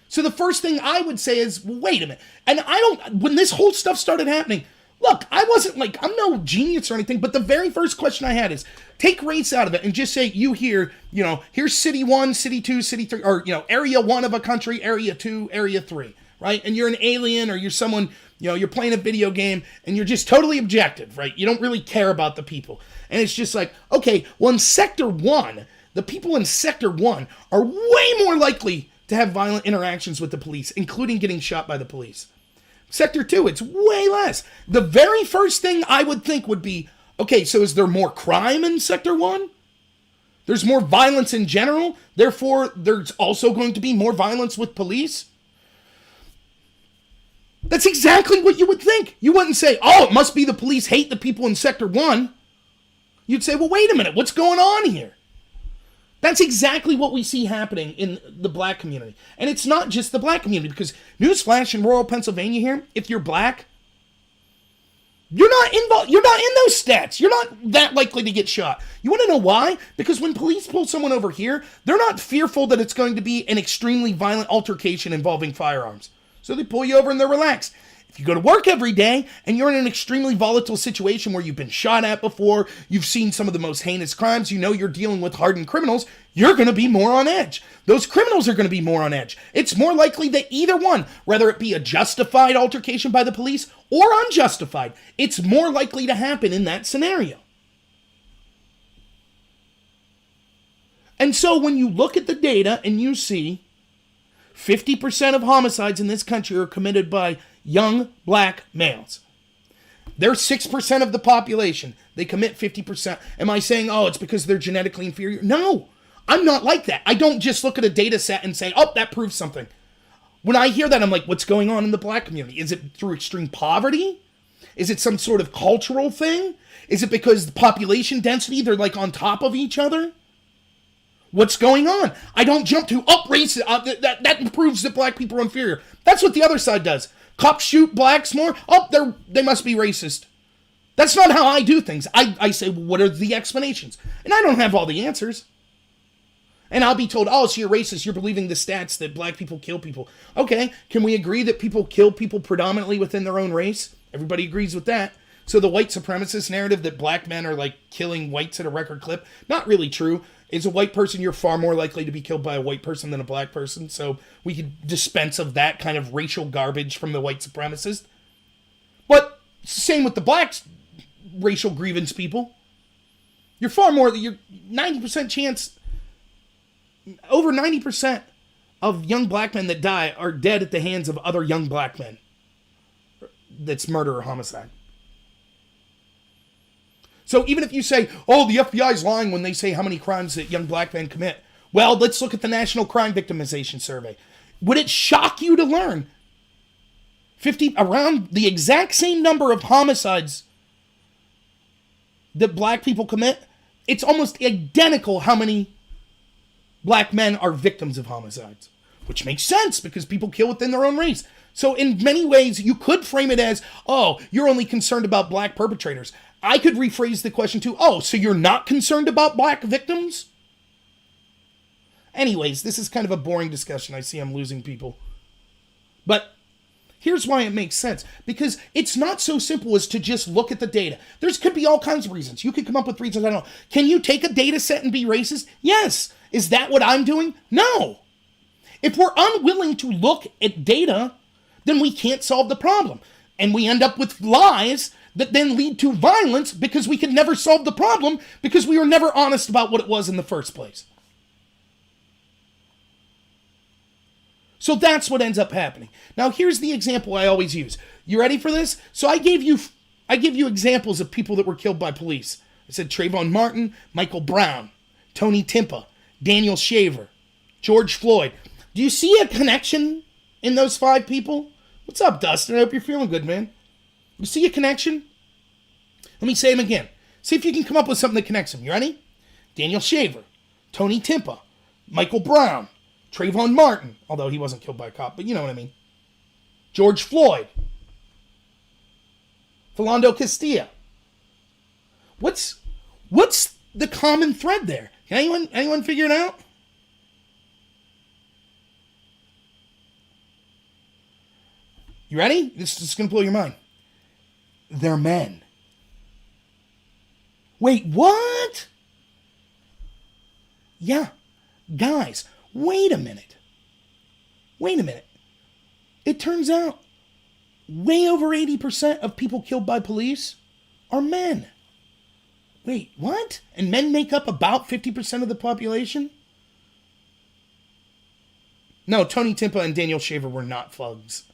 [SPEAKER 1] So the first thing I would say is, well, wait a minute. And when this whole stuff started happening, look, I wasn't like, I'm no genius or anything, but the very first question I had is, take race out of it and just say you hear, here's city 1, city 2, city 3, or, area 1 of a country, area 2, area 3, right? And you're an alien or you're someone, you're playing a video game and you're just totally objective, right? You don't really care about the people. And it's just like, okay, well, in Sector 1, the people in Sector 1 are way more likely to have violent interactions with the police, including getting shot by the police. Sector 2, it's way less. The very first thing I would think would be, okay, so is there more crime in Sector 1? There's more violence in general, therefore there's also going to be more violence with police? That's exactly what you would think. You wouldn't say, oh, it must be the police hate the people in Sector 1. You'd say, well, wait a minute, what's going on here? That's exactly what we see happening in the black community. And it's not just the black community, because newsflash, in rural Pennsylvania here, if you're black, you're not involved. You're not in those stats. You're not that likely to get shot. You want to know why? Because when police pull someone over here, they're not fearful that it's going to be an extremely violent altercation involving firearms. So they pull you over and they're relaxed. If you go to work every day and you're in an extremely volatile situation where you've been shot at before, you've seen some of the most heinous crimes, you're dealing with hardened criminals, you're going to be more on edge. Those criminals are going to be more on edge. It's more likely that either one, whether it be a justified altercation by the police or unjustified, it's more likely to happen in that scenario. And so when you look at the data and you see 50% of homicides in this country are committed by young black males. They're 6% of the population. They commit 50%. Am I saying, oh, it's because they're genetically inferior? No, I'm not like that. I don't just look at a data set and say, oh, that proves something. When I hear that, I'm like, what's going on in the black community? Is it through extreme poverty? Is it some sort of cultural thing? Is it because the population density, they're like on top of each other? What's going on? I don't jump to, race, that proves that black people are inferior. That's what the other side does. Cops shoot blacks more. Oh, they must be racist. That's not how I do things. I say, well, what are the explanations? And I don't have all the answers. And I'll be told, oh, so you're racist. You're believing the stats that black people kill people. Okay, can we agree that people kill people predominantly within their own race? Everybody agrees with that. So the white supremacist narrative that black men are like killing whites at a record clip, not really true. As a white person, you're far more likely to be killed by a white person than a black person. So we could dispense of that kind of racial garbage from the white supremacist. But same with the black racial grievance people. You're 90% chance, over 90% of young black men that die are dead at the hands of other young black men. That's murder or homicide. So even if you say, oh, the FBI's lying when they say how many crimes that young black men commit. Well, let's look at the National Crime Victimization Survey. Would it shock you to learn around the exact same number of homicides that black people commit? It's almost identical how many black men are victims of homicides, which makes sense because people kill within their own race. So in many ways, you could frame it as, oh, you're only concerned about black perpetrators. I could rephrase the question to, oh, so you're not concerned about black victims? Anyways, this is kind of a boring discussion. I see I'm losing people. But here's why it makes sense. Because it's not so simple as to just look at the data. There could be all kinds of reasons. You could come up with reasons, I don't know. Can you take a data set and be racist? Yes. Is that what I'm doing? No. If we're unwilling to look at data, then we can't solve the problem. And we end up with lies that then lead to violence because we can never solve the problem because we were never honest about what it was in the first place. So that's what ends up happening. Now here's the example I always use. You ready for this? So I give you examples of people that were killed by police. I said Trayvon Martin, Michael Brown, Tony Timpa, Daniel Shaver, George Floyd. Do you see a connection in those 5 people? What's up, Dustin? I hope you're feeling good, man. You see a connection? Let me say them again. See if you can come up with something that connects them. You ready? Daniel Shaver, Tony Timpa, Michael Brown, Trayvon Martin, although he wasn't killed by a cop, but you know what I mean. George Floyd, Philando Castilla. What's the common thread there? Can anyone figure it out? You ready? This is going to blow your mind. They're men. Wait, what? Yeah, guys, wait a minute. It turns out way over 80% of people killed by police are men. Wait, what? And men make up about 50% of the population? No, Tony Timpa and Daniel Shaver were not thugs,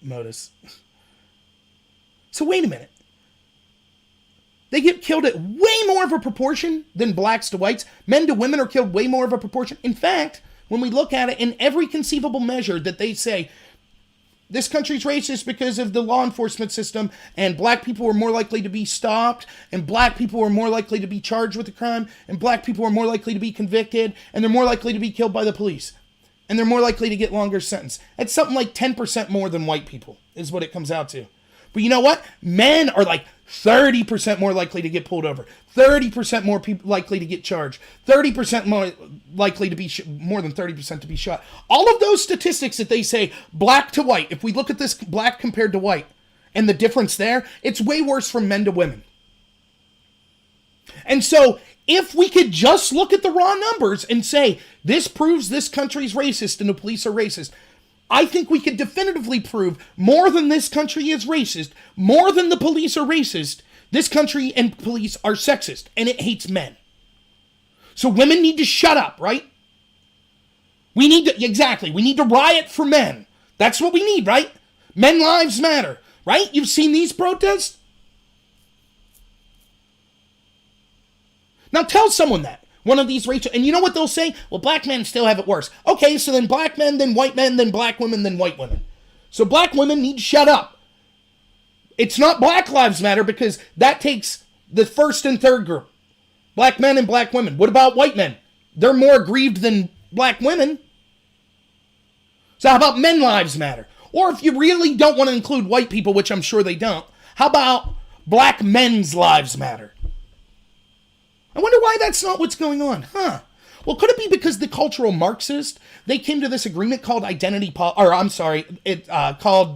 [SPEAKER 1] Modus. So wait a minute. They get killed at way more of a proportion than blacks to whites. Men to women are killed way more of a proportion. In fact, when we look at it in every conceivable measure that they say, this country's racist because of the law enforcement system, and black people are more likely to be stopped, and black people are more likely to be charged with a crime, and black people are more likely to be convicted, and they're more likely to be killed by the police, and they're more likely to get longer sentence. It's something like 10% more than white people is what it comes out to. But you know what? Men are like 30% more likely to get pulled over, 30% more likely to get charged, 30% more likely to be more than 30% to be shot. All of those statistics that they say black to white, if we look at this black compared to white and the difference there, it's way worse from men to women. And so if we could just look at the raw numbers and say this proves this country's racist and the police are racist, I think we could definitively prove more than this country is racist, more than the police are racist, this country and police are sexist, and it hates men. So women need to shut up, right? We need to riot for men. That's what we need, right? Men lives matter, right? You've seen these protests? Now tell someone that. One of these racial, and you know what they'll say? Well, black men still have it worse. Okay, so then black men, then white men, then black women, then white women. So black women need to shut up. It's not Black Lives Matter because that takes the first and third group. Black men and black women. What about white men? They're more aggrieved than black women. So how about men lives matter? Or if you really don't want to include white people, which I'm sure they don't, how about black men's lives matter? I wonder why that's not what's going on, huh? Well, could it be because the cultural Marxist, they came to this agreement called called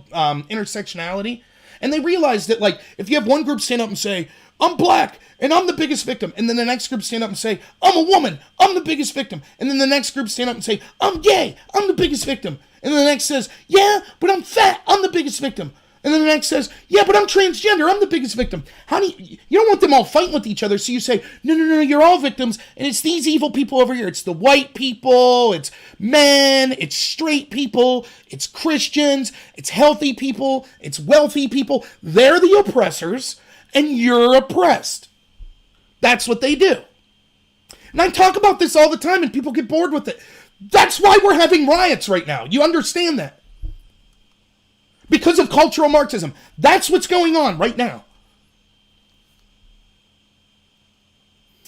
[SPEAKER 1] intersectionality, and they realized that, like, if you have one group stand up and say, I'm black, and I'm the biggot victim, and then the next group stand up and say, I'm a woman, I'm the biggest victim, and then the next group stand up and say, I'm gay, I'm the biggest victim, and then the next says, yeah, but I'm fat, I'm the biggest victim. And then the next says, yeah, but I'm transgender, I'm the biggest victim. How do you don't want them all fighting with each other, so you say, no, you're all victims, and it's these evil people over here. It's the white people, it's men, it's straight people, it's Christians, it's healthy people, it's wealthy people. They're the oppressors, and you're oppressed. That's what they do. And I talk about this all the time, and people get bored with it. That's why we're having riots right now. You understand that? Because of cultural Marxism. That's what's going on right now.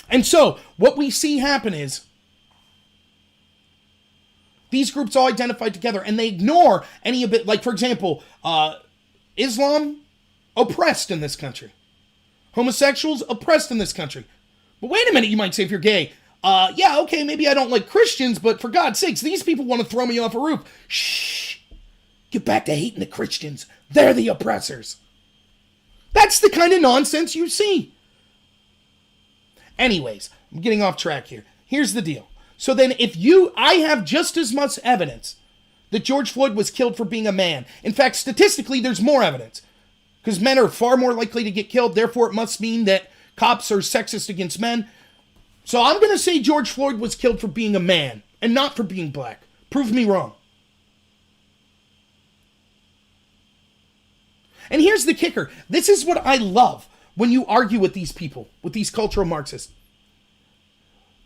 [SPEAKER 1] And so, what we see happen is, these groups all identify together, and they ignore any of it. Like, for example, Islam, oppressed in this country. Homosexuals, oppressed in this country. But wait a minute, you might say, if you're gay, yeah, okay, maybe I don't like Christians, but for God's sakes, these people want to throw me off a roof. Shh. Get back to hating the Christians. They're the oppressors. That's the kind of nonsense you see. Anyways, I'm getting off track here. Here's the deal. So then I have just as much evidence that George Floyd was killed for being a man. In fact, statistically, there's more evidence. Because men are far more likely to get killed. Therefore, it must mean that cops are sexist against men. So I'm going to say George Floyd was killed for being a man and not for being black. Prove me wrong. And here's the kicker. This is what I love when you argue with these people, with these cultural Marxists.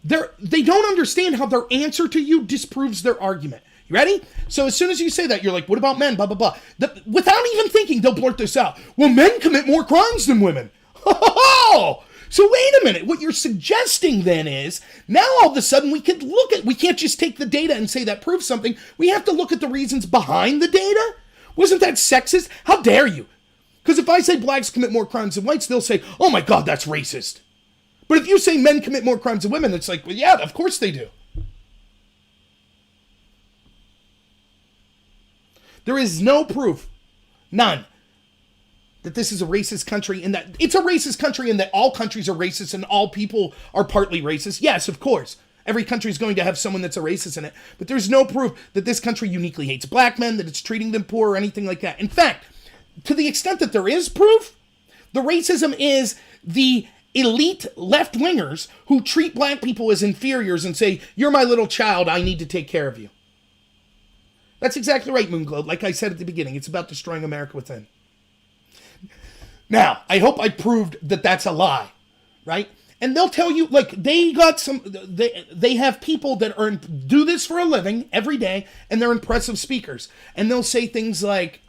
[SPEAKER 1] They don't understand how their answer to you disproves their argument. You ready? So as soon as you say that, you're like, what about men? Blah, blah, blah. Without even thinking, they'll blurt this out. Well, men commit more crimes than women. So wait a minute. What you're suggesting then is, now all of a sudden we can't just take the data and say that proves something. We have to look at the reasons behind the data. Wasn't that sexist? How dare you? Because if I say blacks commit more crimes than whites, they'll say, oh my God, that's racist. But if you say men commit more crimes than women, it's like, well, yeah, of course they do. There is no proof, none, that this is a racist country and that it's a racist country and that all countries are racist and all people are partly racist. Yes, of course. Every country is going to have someone that's a racist in it. But there's no proof that this country uniquely hates black men, that it's treating them poor or anything like that. In fact, to the extent that there is proof, the racism is the elite left-wingers who treat black people as inferiors and say, you're my little child, I need to take care of you. That's exactly right, Moonglow. Like I said at the beginning, it's about destroying America within. Now, I hope I proved that that's a lie, right? And they'll tell you, like, they have people that do this for a living every day, and they're impressive speakers. And they'll say things like,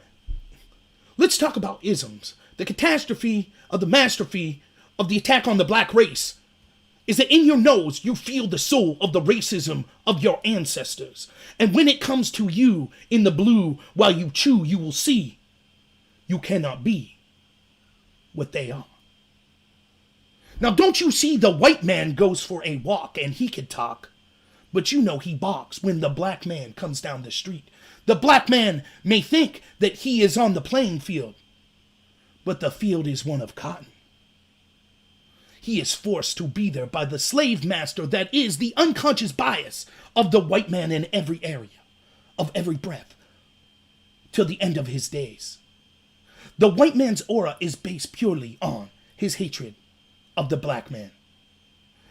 [SPEAKER 1] let's talk about isms. The catastrophe of the masterphy of the attack on the black race is that in your nose, you feel the soul of the racism of your ancestors. And when it comes to you in the blue, while you chew, you will see you cannot be what they are. Now, don't you see the white man goes for a walk and he can talk, but you know he balks when the black man comes down the street. The black man may think that he is on the playing field, but the field is one of cotton. He is forced to be there by the slave master that is the unconscious bias of the white man in every area, of every breath, till the end of his days. The white man's aura is based purely on his hatred of the black man.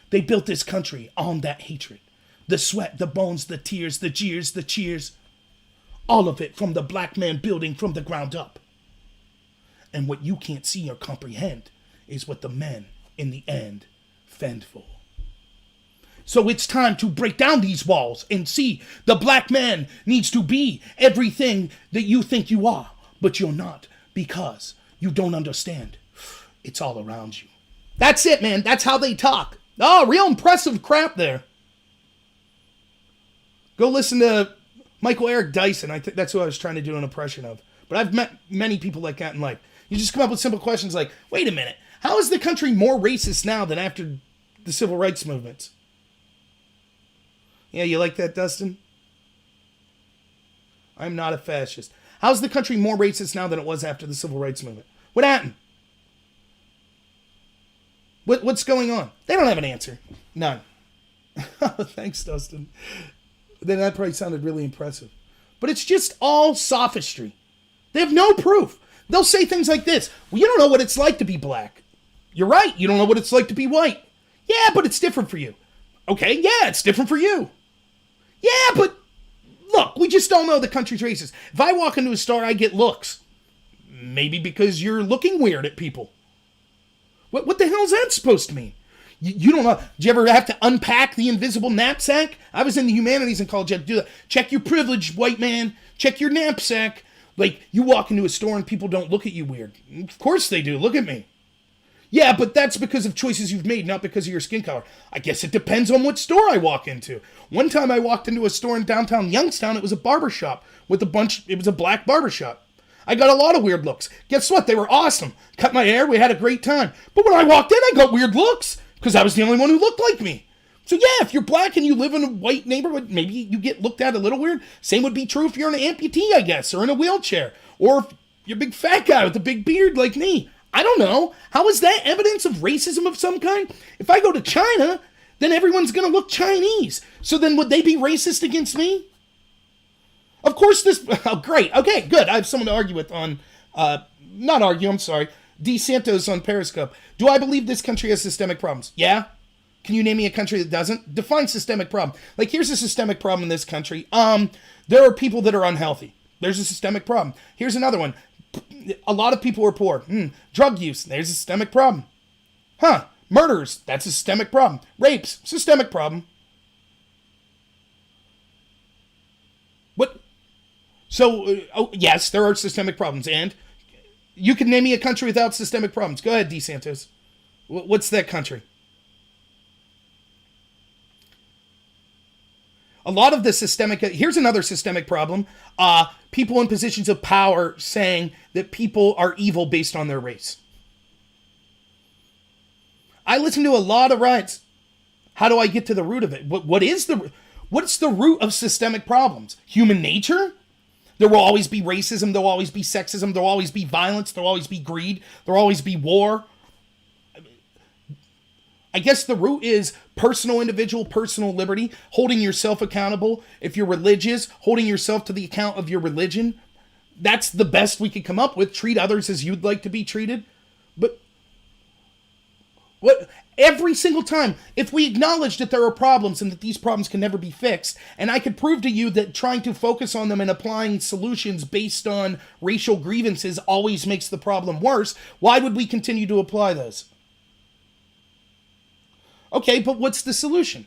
[SPEAKER 1] They built this country on that hatred. The sweat, the bones, the tears, the jeers, the cheers. All of it from the black man building from the ground up. And what you can't see or comprehend is what the men in the end fend for. So it's time to break down these walls and see the black man needs to be everything that you think you are, but you're not because you don't understand. It's all around you. That's it, man. That's how they talk. Oh, real impressive crap there. Go listen to Michael Eric Dyson. I think that's who I was trying to do an impression of. But I've met many people like that in life. You just come up with simple questions like, wait a minute, how is the country more racist now than after the civil rights movements? Yeah, you like that, Dustin? I'm not a fascist. How's the country more racist now than it was after the civil rights movement? What happened? What's going on? They don't have an answer. None. Thanks, Dustin. Then that probably sounded really impressive. But it's just all sophistry. They have no proof. They'll say things like this. Well, you don't know what it's like to be black. You're right. You don't know what it's like to be white. Yeah, but it's different for you. Okay, yeah, it's different for you. Yeah, but look, we just don't know the country's racist. If I walk into a store, I get looks. Maybe because you're looking weird at people. What the hell is that supposed to mean? You don't know. Did you ever have to unpack the invisible knapsack? I was in the humanities in college. You had to do that. Check your privilege, white man. Check your knapsack. Like, you walk into a store and people don't look at you weird. Of course they do. Look at me. Yeah, but that's because of choices you've made, not because of your skin color. I guess it depends on what store I walk into. One time I walked into a store in downtown Youngstown. It was a barbershop with it was a black barbershop. I got a lot of weird looks. Guess what? They were awesome. Cut my hair. We had a great time. But when I walked in, I got weird looks because I was the only one who looked like me. So yeah, if you're black and you live in a white neighborhood, maybe you get looked at a little weird. Same would be true if you're an amputee, I guess, or in a wheelchair. Or if you're a big fat guy with a big beard like me. I don't know. How is that evidence of racism of some kind? If I go to China, then everyone's going to look Chinese. So then would they be racist against me? Of course oh, great. Okay, good. I have someone to argue with on, DeSantos on Periscope. Do I believe this country has systemic problems? Yeah. Can you name me a country that doesn't? Define systemic problem. Like, here's a systemic problem in this country. There are people that are unhealthy. There's a systemic problem. Here's another one. A lot of people are poor. Drug use. There's a systemic problem. Murders. That's a systemic problem. Rapes. Systemic problem. What? So, yes, there are systemic problems. And you can name me a country without systemic problems. Go ahead, DeSantos. What's that country? A lot of the here's another systemic problem. People in positions of power saying that people are evil based on their race. I listen to a lot of riots. How do I get to the root of it? What's the root of systemic problems? Human nature? There will always be racism. There will always be sexism. There will always be violence. There will always be greed. There will always be war. I guess the root is personal liberty, holding yourself accountable. If you're religious, holding yourself to the account of your religion. That's the best we could come up with. Treat others as you'd like to be treated. But every single time, if we acknowledge that there are problems and that these problems can never be fixed, and I could prove to you that trying to focus on them and applying solutions based on racial grievances always makes the problem worse, why would we continue to apply those? Okay, but what's the solution?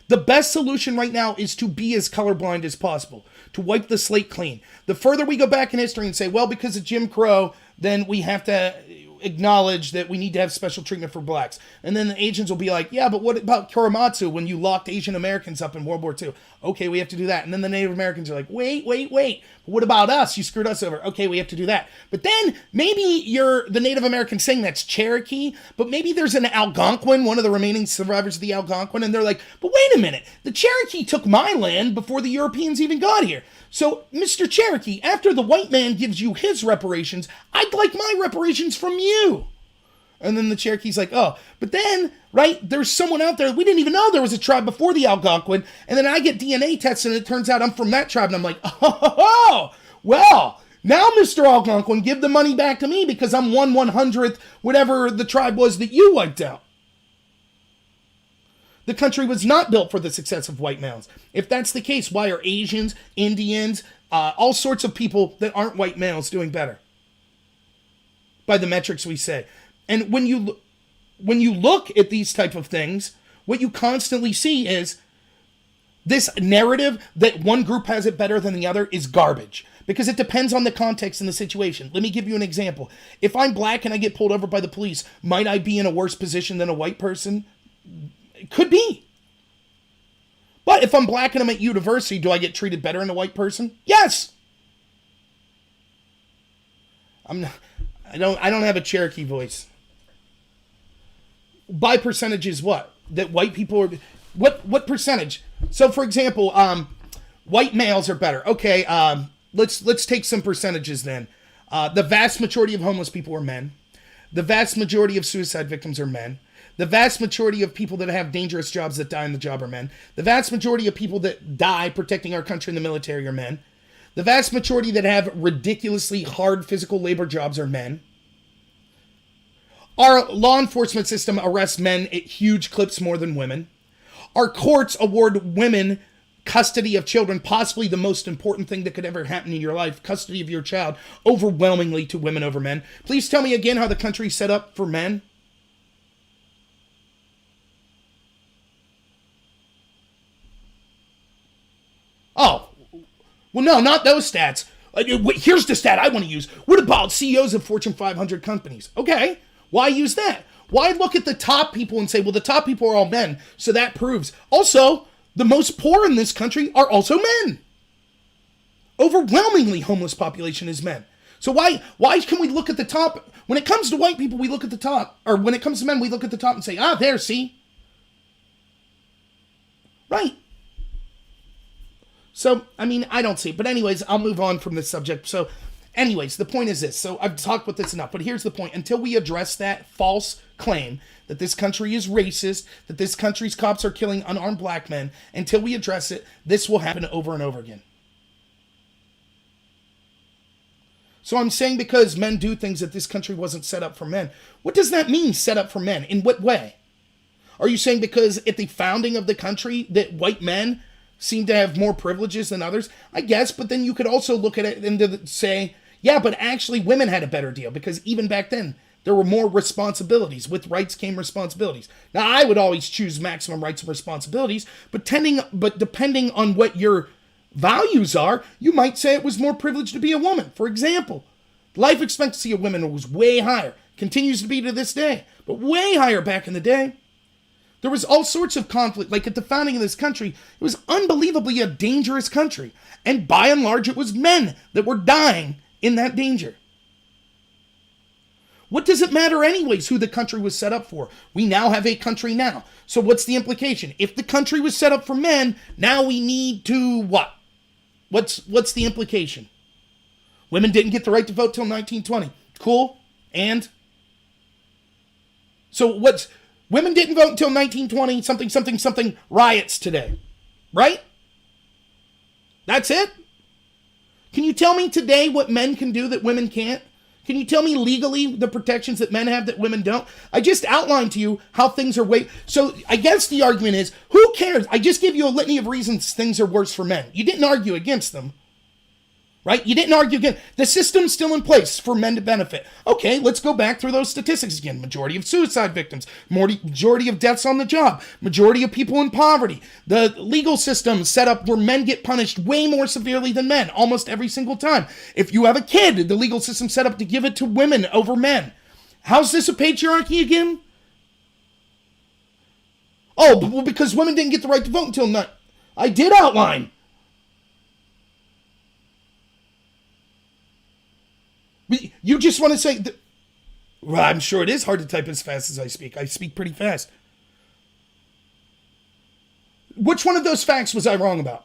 [SPEAKER 1] The best solution right now is to be as colorblind as possible, to wipe the slate clean. The further we go back in history and say, well, because of Jim Crow, then we have to acknowledge that we need to have special treatment for blacks. And then the Asians will be like, yeah, but what about Korematsu when you locked Asian Americans up in World War II? Okay, we have to do that. And then the Native Americans are like, wait. But what about us? You screwed us over. Okay, we have to do that. But then maybe you're the Native American saying that's Cherokee, but maybe there's an Algonquin, one of the remaining survivors of the Algonquin, and they're like, but wait a minute, the Cherokee took my land before the Europeans even got here. So, Mr. Cherokee, after the white man gives you his reparations, I'd like my reparations from you. And then the Cherokee's like, oh, but then, right, there's someone out there, we didn't even know there was a tribe before the Algonquin, and then I get DNA tests and it turns out I'm from that tribe, and I'm like, oh, well, now Mr. Algonquin, give the money back to me because I'm 1/100th, whatever the tribe was that you wiped out. The country was not built for the success of white males. If that's the case, why are Asians, Indians, all sorts of people that aren't white males doing better? By the metrics we say. And when you look at these type of things, what you constantly see is this narrative that one group has it better than the other is garbage. Because it depends on the context and the situation. Let me give you an example. If I'm black and I get pulled over by the police, might I be in a worse position than a white person? It could be. But if I'm black and I'm at university, do I get treated better than a white person? Yes. I don't have a Cherokee voice. By percentages, what? That white people are... What percentage? So, for example, white males are better. Okay, let's take some percentages then. The vast majority of homeless people are men. The vast majority of suicide victims are men. The vast majority of people that have dangerous jobs that die in the job are men. The vast majority of people that die protecting our country in the military are men. The vast majority that have ridiculously hard physical labor jobs are men. Our law enforcement system arrests men at huge clips more than women. Our courts award women custody of children, possibly the most important thing that could ever happen in your life, custody of your child, overwhelmingly to women over men. Please tell me again how the country's set up for men. Oh, well, no, not those stats. Here's the stat I want to use. What about CEOs of Fortune 500 companies? Okay, why use that? Why look at the top people and say, well, the top people are all men, so that proves. Also, the most poor in this country are also men. Overwhelmingly homeless population is men. So why can we look at the top? When it comes to white people, we look at the top. Or when it comes to men, we look at the top and say, there, see? Right. So, I mean, I don't see it. But anyways, I'll move on from this subject. So, anyways, the point is this. So, I've talked about this enough. But here's the point. Until we address that false claim that this country is racist, that this country's cops are killing unarmed black men, until we address it, this will happen over and over again. So I'm saying because men do things that this country wasn't set up for men. What does that mean, set up for men? In what way? Are you saying because at the founding of the country that white men seem to have more privileges than others? I guess, but then you could also look at it and say, yeah, but actually women had a better deal because even back then, there were more responsibilities. With rights came responsibilities. Now, I would always choose maximum rights and responsibilities, but depending on what your values are, you might say it was more privileged to be a woman. For example, life expectancy of women was way higher. Continues to be to this day, but way higher back in the day. There was all sorts of conflict. Like at the founding of this country, it was unbelievably a dangerous country. And by and large, it was men that were dying in that danger. What does it matter anyways who the country was set up for? We now have a country now. So what's the implication? If the country was set up for men, now we need to what? What's the implication? Women didn't get the right to vote till 1920. Cool. And? So women didn't vote until 1920, something, riots today. Right? That's it? Can you tell me today what men can do that women can't? Can you tell me legally the protections that men have that women don't? I just outlined to you how things are So I guess the argument is, who cares? I just gave you a litany of reasons things are worse for men. You didn't argue against them. Right? You didn't argue again. The system's still in place for men to benefit. Okay, let's go back through those statistics again. Majority of suicide victims, majority of deaths on the job, majority of people in poverty. The legal system set up where men get punished way more severely than men, almost every single time. If you have a kid, the legal system set up to give it to women over men. How's this a patriarchy again? Oh, well, because women didn't get the right to vote until not. I did outline. You just want to say, well, I'm sure it is hard to type as fast as I speak. I speak pretty fast. Which one of those facts was I wrong about?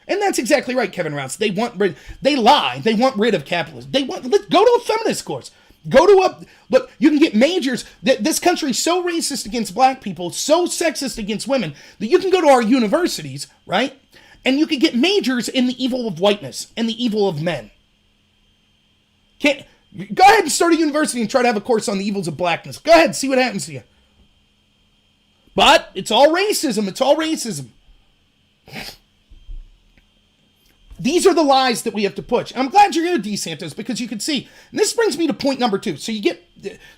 [SPEAKER 1] And that's exactly right, Kevin Rouse. They lie. They want rid of capitalism. Let's go to a feminist course. Look, you can get majors. This country's so racist against black people, so sexist against women, that you can go to our universities, right? And you can get majors in the evil of whiteness and the evil of men. Go ahead and start a university and try to have a course on the evils of blackness. Go ahead, see what happens to you. But it's all racism. It's all racism. These are the lies that we have to push. I'm glad you're here, DeSantos, because you can see. And this brings me to point number 2.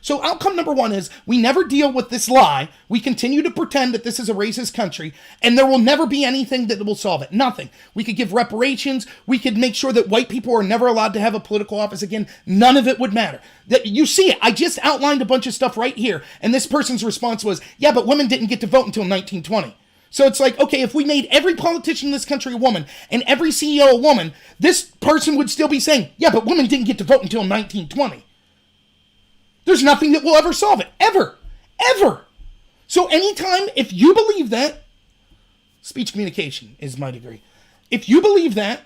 [SPEAKER 1] So outcome number 1 is we never deal with this lie. We continue to pretend that this is a racist country, and there will never be anything that will solve it. Nothing. We could give reparations. We could make sure that white people are never allowed to have a political office again. None of it would matter. You see it. I just outlined a bunch of stuff right here, and this person's response was, yeah, but women didn't get to vote until 1920. So it's like, okay, if we made every politician in this country a woman and every CEO a woman, this person would still be saying, yeah, but women didn't get to vote until 1920. There's nothing that will ever solve it. Ever. Ever. So anytime, if you believe that, speech communication is my degree. If you believe that,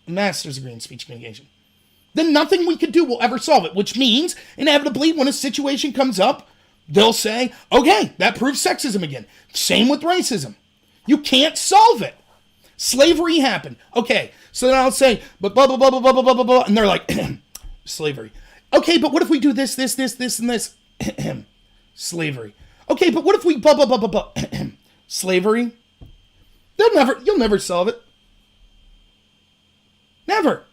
[SPEAKER 1] master's degree in speech communication, then nothing we could do will ever solve it, which means, inevitably, when a situation comes up, they'll say, okay, that proves sexism again. Same with racism. You can't solve it. Slavery happened. Okay, so then I'll say, but blah, blah, blah, blah, blah, blah, blah, blah, and they're like, slavery. Okay, but what if we do this, this, this, this, and this? Slavery. Okay, but what if we blah, blah, blah, blah, blah? Slavery. You'll never solve it. Never.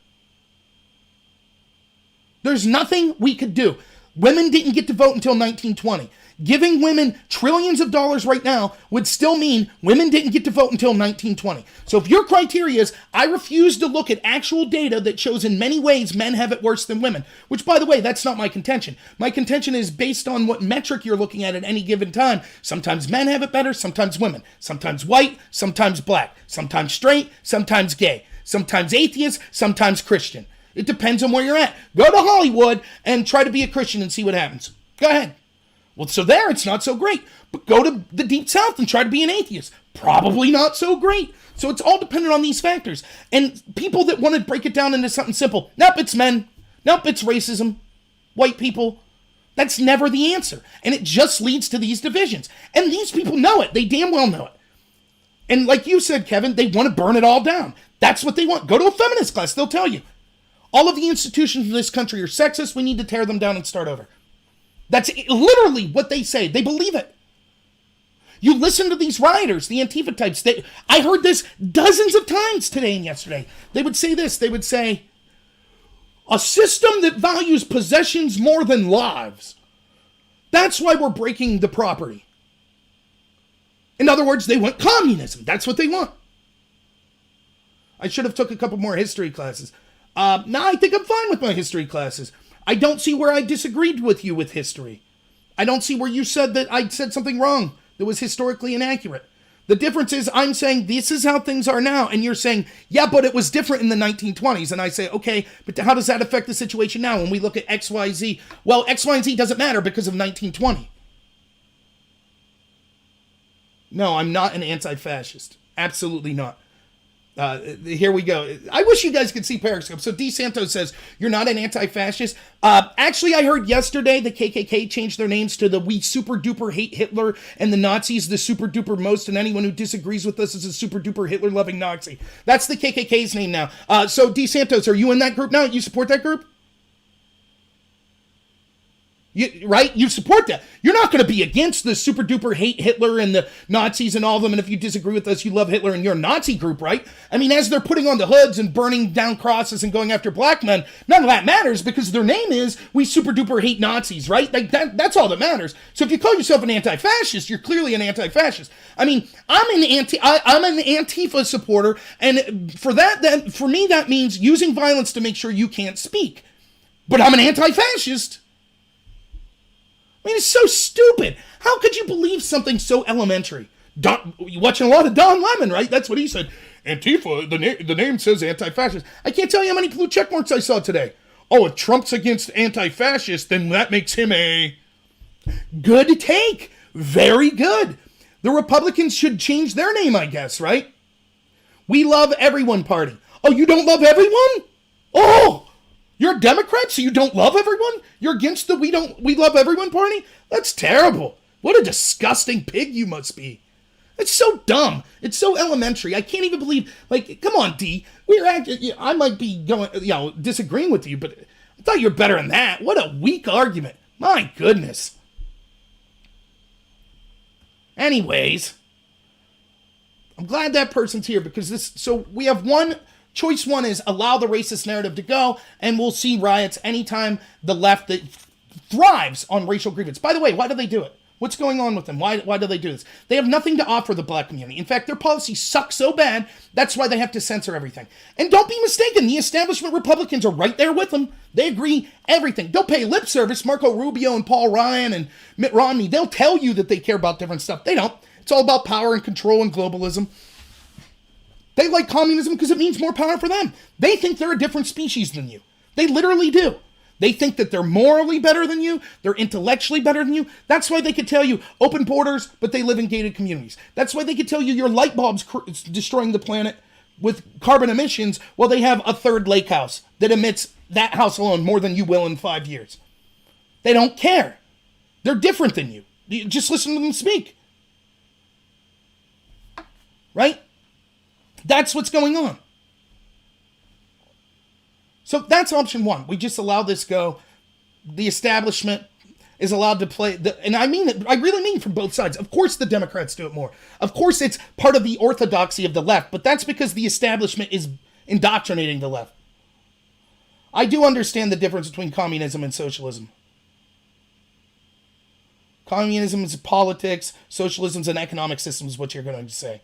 [SPEAKER 1] There's nothing we could do. Women didn't get to vote until 1920. Giving women trillions of dollars right now would still mean women didn't get to vote until 1920. So if your criteria is, I refuse to look at actual data that shows in many ways men have it worse than women, which, by the way, that's not my contention. My contention is based on what metric you're looking at any given time. Sometimes men have it better, sometimes women. Sometimes white, sometimes black. Sometimes straight, sometimes gay. Sometimes atheist, sometimes Christian. It depends on where you're at. Go to Hollywood and try to be a Christian and see what happens. Go ahead. Well, so there, it's not so great. But go to the Deep South and try to be an atheist. Probably not so great. So it's all dependent on these factors. And people that want to break it down into something simple, nope, it's men. Nope, it's racism. White people. That's never the answer. And it just leads to these divisions. And these people know it. They damn well know it. And like you said, Kevin, they want to burn it all down. That's what they want. Go to a feminist class. They'll tell you. All of the institutions of this country are sexist. We need to tear them down and start over. That's literally what they say. They believe it. You listen to these rioters, the Antifa types. I heard this dozens of times today and yesterday. They would say this. They would say, a system that values possessions more than lives. That's why we're breaking the property. In other words, they want communism. That's what they want. I should have took a couple more history classes. No, I think I'm fine with my history classes. I don't see where I disagreed with you with history. I don't see where you said that I said something wrong that was historically inaccurate. The difference is I'm saying this is how things are now, and you're saying, yeah, but it was different in the 1920s. And I say, okay, but how does that affect the situation now when we look at X, Y, Z? Well, X, Y, and Z doesn't matter because of 1920. No, I'm not an anti-fascist. Absolutely not. Here we go. I wish you guys could see Periscope. So DeSantos says, you're not an anti-fascist. Actually, I heard yesterday the KKK changed their names to the We Super Duper Hate Hitler and the Nazis the Super Duper Most, and anyone who disagrees with us is a Super Duper Hitler loving Nazi. That's the KKK's name now. So DeSantos, are you in that group now? You support that group? Right? You support that. You're not going to be against the super duper hate Hitler and the Nazis and all of them. And if you disagree with us, you love Hitler and you're a Nazi group, right? I mean, as they're putting on the hoods and burning down crosses and going after black men, none of that matters because their name is We Super Duper Hate Nazis, right? Like that's all that matters. So if you call yourself an anti-fascist, you're clearly an anti-fascist. I mean, I'm an Antifa supporter. And for me, that means using violence to make sure you can't speak. But I'm an anti-fascist. I mean, it's so stupid. How could you believe something so elementary? You're watching a lot of Don Lemon, right? That's what he said. Antifa, the name says anti-fascist. I can't tell you how many blue check marks I saw today. Oh, if Trump's against anti-fascist, then that makes him a good take. Very good. The Republicans should change their name, I guess, right? We Love Everyone Party. Oh, you don't love everyone? Oh! You're a Democrat, so you don't love everyone? You're against the We Love Everyone party? That's terrible. What a disgusting pig you must be. It's so dumb. It's so elementary. I can't even believe, like, come on, D. I might be disagreeing with you, but I thought you were better than that. What a weak argument. My goodness. Anyways, I'm glad that person's here because so we have choice one is allow the racist narrative to go, and we'll see riots anytime the left that thrives on racial grievance. By the way, why do they do it? What's going on with them? Why do they do this? They have nothing to offer the black community. In fact, their policies suck so bad, that's why they have to censor everything. And don't be mistaken, the establishment Republicans are right there with them. They agree everything. They'll pay lip service. Marco Rubio and Paul Ryan and Mitt Romney, they'll tell you that they care about different stuff. They don't. It's all about power and control and globalism. They like communism because it means more power for them. They think they're a different species than you. They literally do. They think that they're morally better than you. They're intellectually better than you. That's why they could tell you open borders, but they live in gated communities. That's why they could tell you your light bulb's destroying the planet with carbon emissions while they have a third lake house that emits that house alone more than you will in 5 years. They don't care. They're different than you. Just listen to them speak. Right? That's what's going on. So that's option one. We just allow this go. The establishment is allowed to play, and I mean it, I really mean from both sides. Of course the Democrats do it more. Of course it's part of the orthodoxy of the left, but that's because the establishment is indoctrinating the left. I do understand the difference between communism and socialism. Communism is politics, socialism is an economic system is what you're going to say.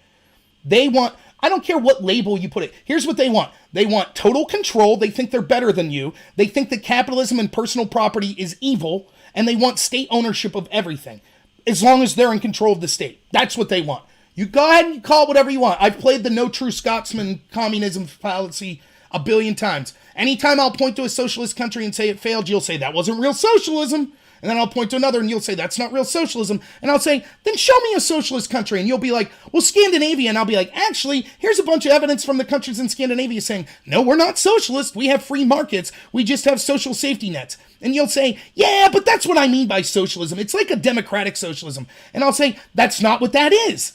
[SPEAKER 1] They want, I don't care what label you put it. Here's what they want. They want total control. They think they're better than you. They think that capitalism and personal property is evil, and they want state ownership of everything, as long as they're in control of the state. That's what they want. You go ahead and call it whatever you want. I've played the no true Scotsman communism fallacy a billion times. Anytime I'll point to a socialist country and say it failed, you'll say that wasn't real socialism. And then I'll point to another and you'll say, that's not real socialism. And I'll say, then show me a socialist country. And you'll be like, well, Scandinavia. And I'll be like, actually, here's a bunch of evidence from the countries in Scandinavia saying, no, we're not socialist. We have free markets. We just have social safety nets. And you'll say, yeah, but that's what I mean by socialism. It's like a democratic socialism. And I'll say, that's not what that is.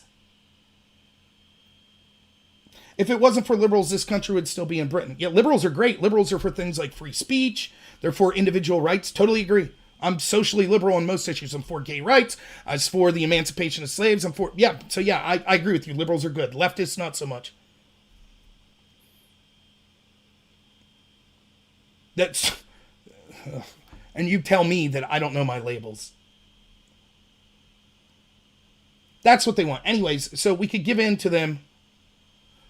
[SPEAKER 1] If it wasn't for liberals, this country would still be in Britain. Yeah, liberals are great. Liberals are for things like free speech. They're for individual rights. Totally agree. I'm socially liberal on most issues. I'm for gay rights. As for the emancipation of slaves, I'm for, yeah. So yeah, I agree with you. Liberals are good. Leftists, not so much. That's, and you tell me that I don't know my labels. That's what they want. Anyways, so we could give in to them.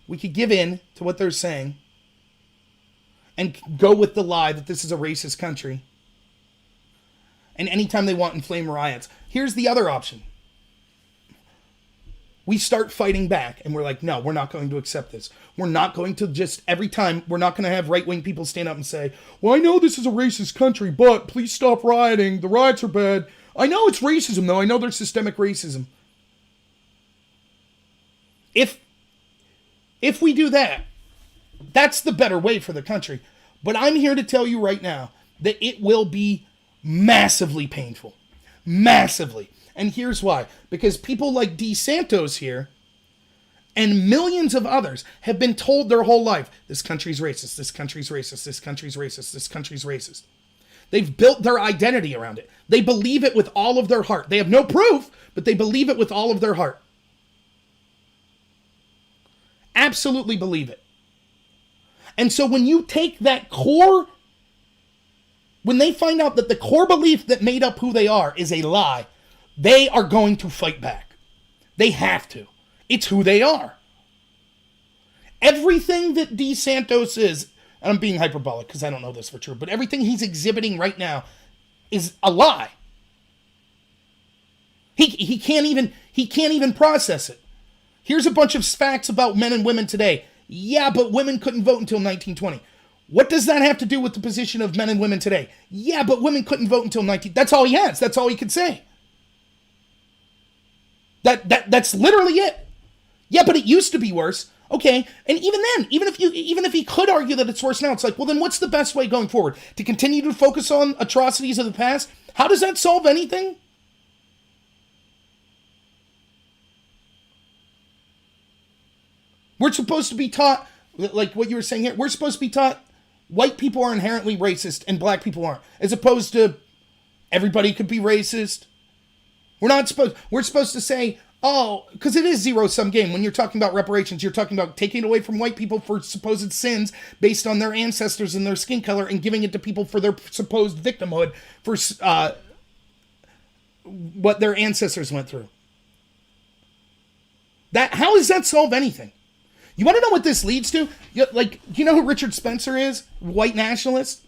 [SPEAKER 1] We could give in to what they're saying and go with the lie that this is a racist country. And anytime they want, inflame riots. Here's the other option. We start fighting back and we're like, no, we're not going to accept this. We're not going to just, every time, we're not going to have right-wing people stand up and say, well, I know this is a racist country, but please stop rioting. The riots are bad. I know it's racism, though. I know there's systemic racism. If we do that, that's the better way for the country. But I'm here to tell you right now that it will be massively painful. Massively. And here's why. Because people like DeSantos here and millions of others have been told their whole life, this country's racist, this country's racist, this country's racist, this country's racist. They've built their identity around it. They believe it with all of their heart. They have no proof, but they believe it with all of their heart. Absolutely believe it. And so when you take that core, when they find out that the core belief that made up who they are is a lie, they are going to fight back. They have to. It's who they are. Everything that DeSantos is, and I'm being hyperbolic because I don't know this for sure, but everything he's exhibiting right now is a lie. He can't even process it. Here's a bunch of facts about men and women today. Yeah, but women couldn't vote until 1920. What does that have to do with the position of men and women today? Yeah, but women couldn't vote until 19... That's all he has. That's all he could say. That's literally it. Yeah, but it used to be worse. Okay, and even then, even if he could argue that it's worse now, it's like, well, then what's the best way going forward? To continue to focus on atrocities of the past? How does that solve anything? We're supposed to be taught, like what you were saying here, we're supposed to be taught white people are inherently racist and black people aren't, as opposed to everybody could be racist. We're supposed to say, Oh, because it is zero-sum game. When you're talking about reparations, you're talking about taking it away from white people for supposed sins based on their ancestors and their skin color and giving it to people for their supposed victimhood for what their ancestors went through. How does that solve anything? You want to know what this leads to? You know who Richard Spencer is? White nationalist?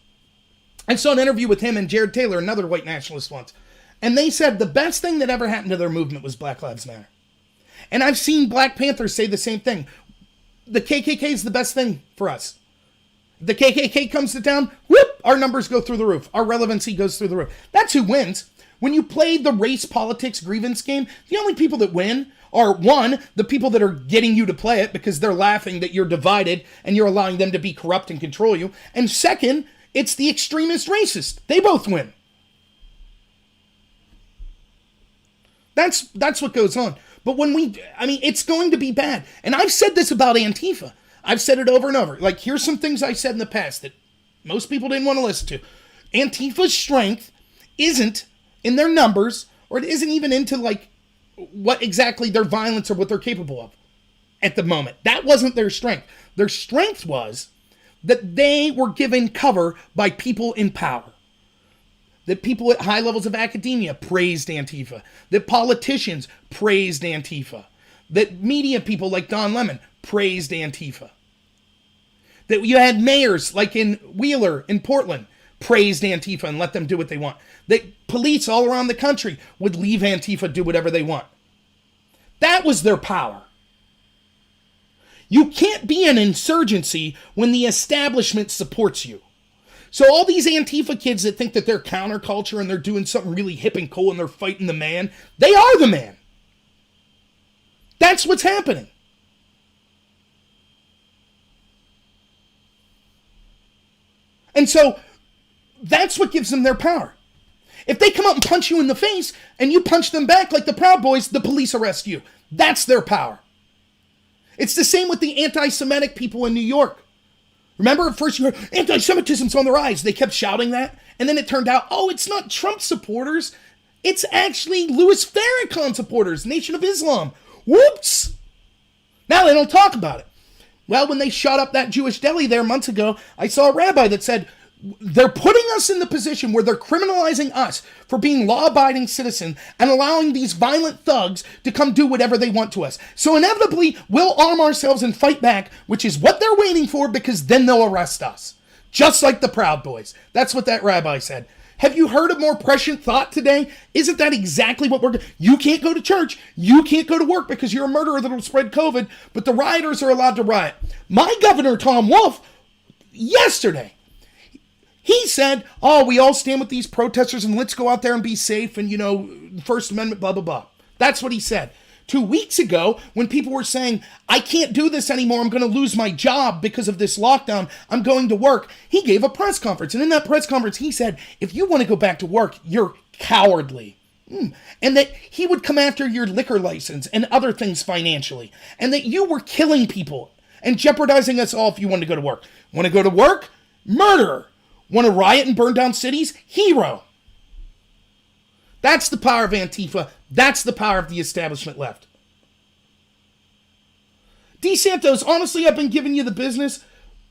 [SPEAKER 1] I saw an interview with him and Jared Taylor, another white nationalist once. And they said the best thing that ever happened to their movement was Black Lives Matter. And I've seen Black Panthers say the same thing. The KKK is the best thing for us. The KKK comes to town, whoop, our numbers go through the roof. Our relevancy goes through the roof. That's who wins. When you play the race politics grievance game, the only people that win are, one, the people that are getting you to play it because they're laughing that you're divided and you're allowing them to be corrupt and control you. And second, it's the extremist racist. They both win. That's what goes on. But it's going to be bad. And I've said this about Antifa. I've said it over and over. Like, here's some things I said in the past that most people didn't want to listen to. Antifa's strength isn't in their numbers, or it isn't even into, like, what exactly their violence or what they're capable of at the moment. That wasn't their strength. Their strength was that they were given cover by people in power. That people at high levels of academia praised Antifa. That politicians praised Antifa. That media people like Don Lemon praised Antifa. That you had mayors like in Wheeler in Portland praised Antifa and let them do what they want. That police all around the country would leave Antifa do whatever they want. That was their power. You can't be an insurgency when the establishment supports you. So all these Antifa kids that think that they're counterculture and they're doing something really hip and cool and they're fighting the man, they are the man. That's what's happening. And so that's what gives them their power. If they come up and punch you in the face and you punch them back like the Proud Boys, the police arrest you. That's their power. It's the same with the anti-Semitic people in New York. Remember, at first you heard, anti-Semitism's on the rise. They kept shouting that. And then it turned out, it's not Trump supporters. It's actually Louis Farrakhan supporters, Nation of Islam. Whoops! Now they don't talk about it. Well, when they shot up that Jewish deli there months ago, I saw a rabbi that said, they're putting us in the position where they're criminalizing us for being law-abiding citizens and allowing these violent thugs to come do whatever they want to us. So inevitably, we'll arm ourselves and fight back, which is what they're waiting for because then they'll arrest us. Just like the Proud Boys. That's what that rabbi said. Have you heard a more prescient thought today? Isn't that exactly what we're doing? You can't go to church. You can't go to work because you're a murderer that'll spread COVID, but the rioters are allowed to riot. My governor, Tom Wolf, yesterday, he said, we all stand with these protesters and let's go out there and be safe and, First Amendment, blah, blah, blah. That's what he said. 2 weeks ago, when people were saying, I can't do this anymore, I'm going to lose my job because of this lockdown, I'm going to work, he gave a press conference. And in that press conference, he said, if you want to go back to work, you're cowardly. And that he would come after your liquor license and other things financially. And that you were killing people and jeopardizing us all if you wanted to go to work. Want to go to work? Murderer. Want to riot and burn down cities? Hero. That's the power of Antifa. That's the power of the establishment left. DeSantos, honestly, I've been giving you the business.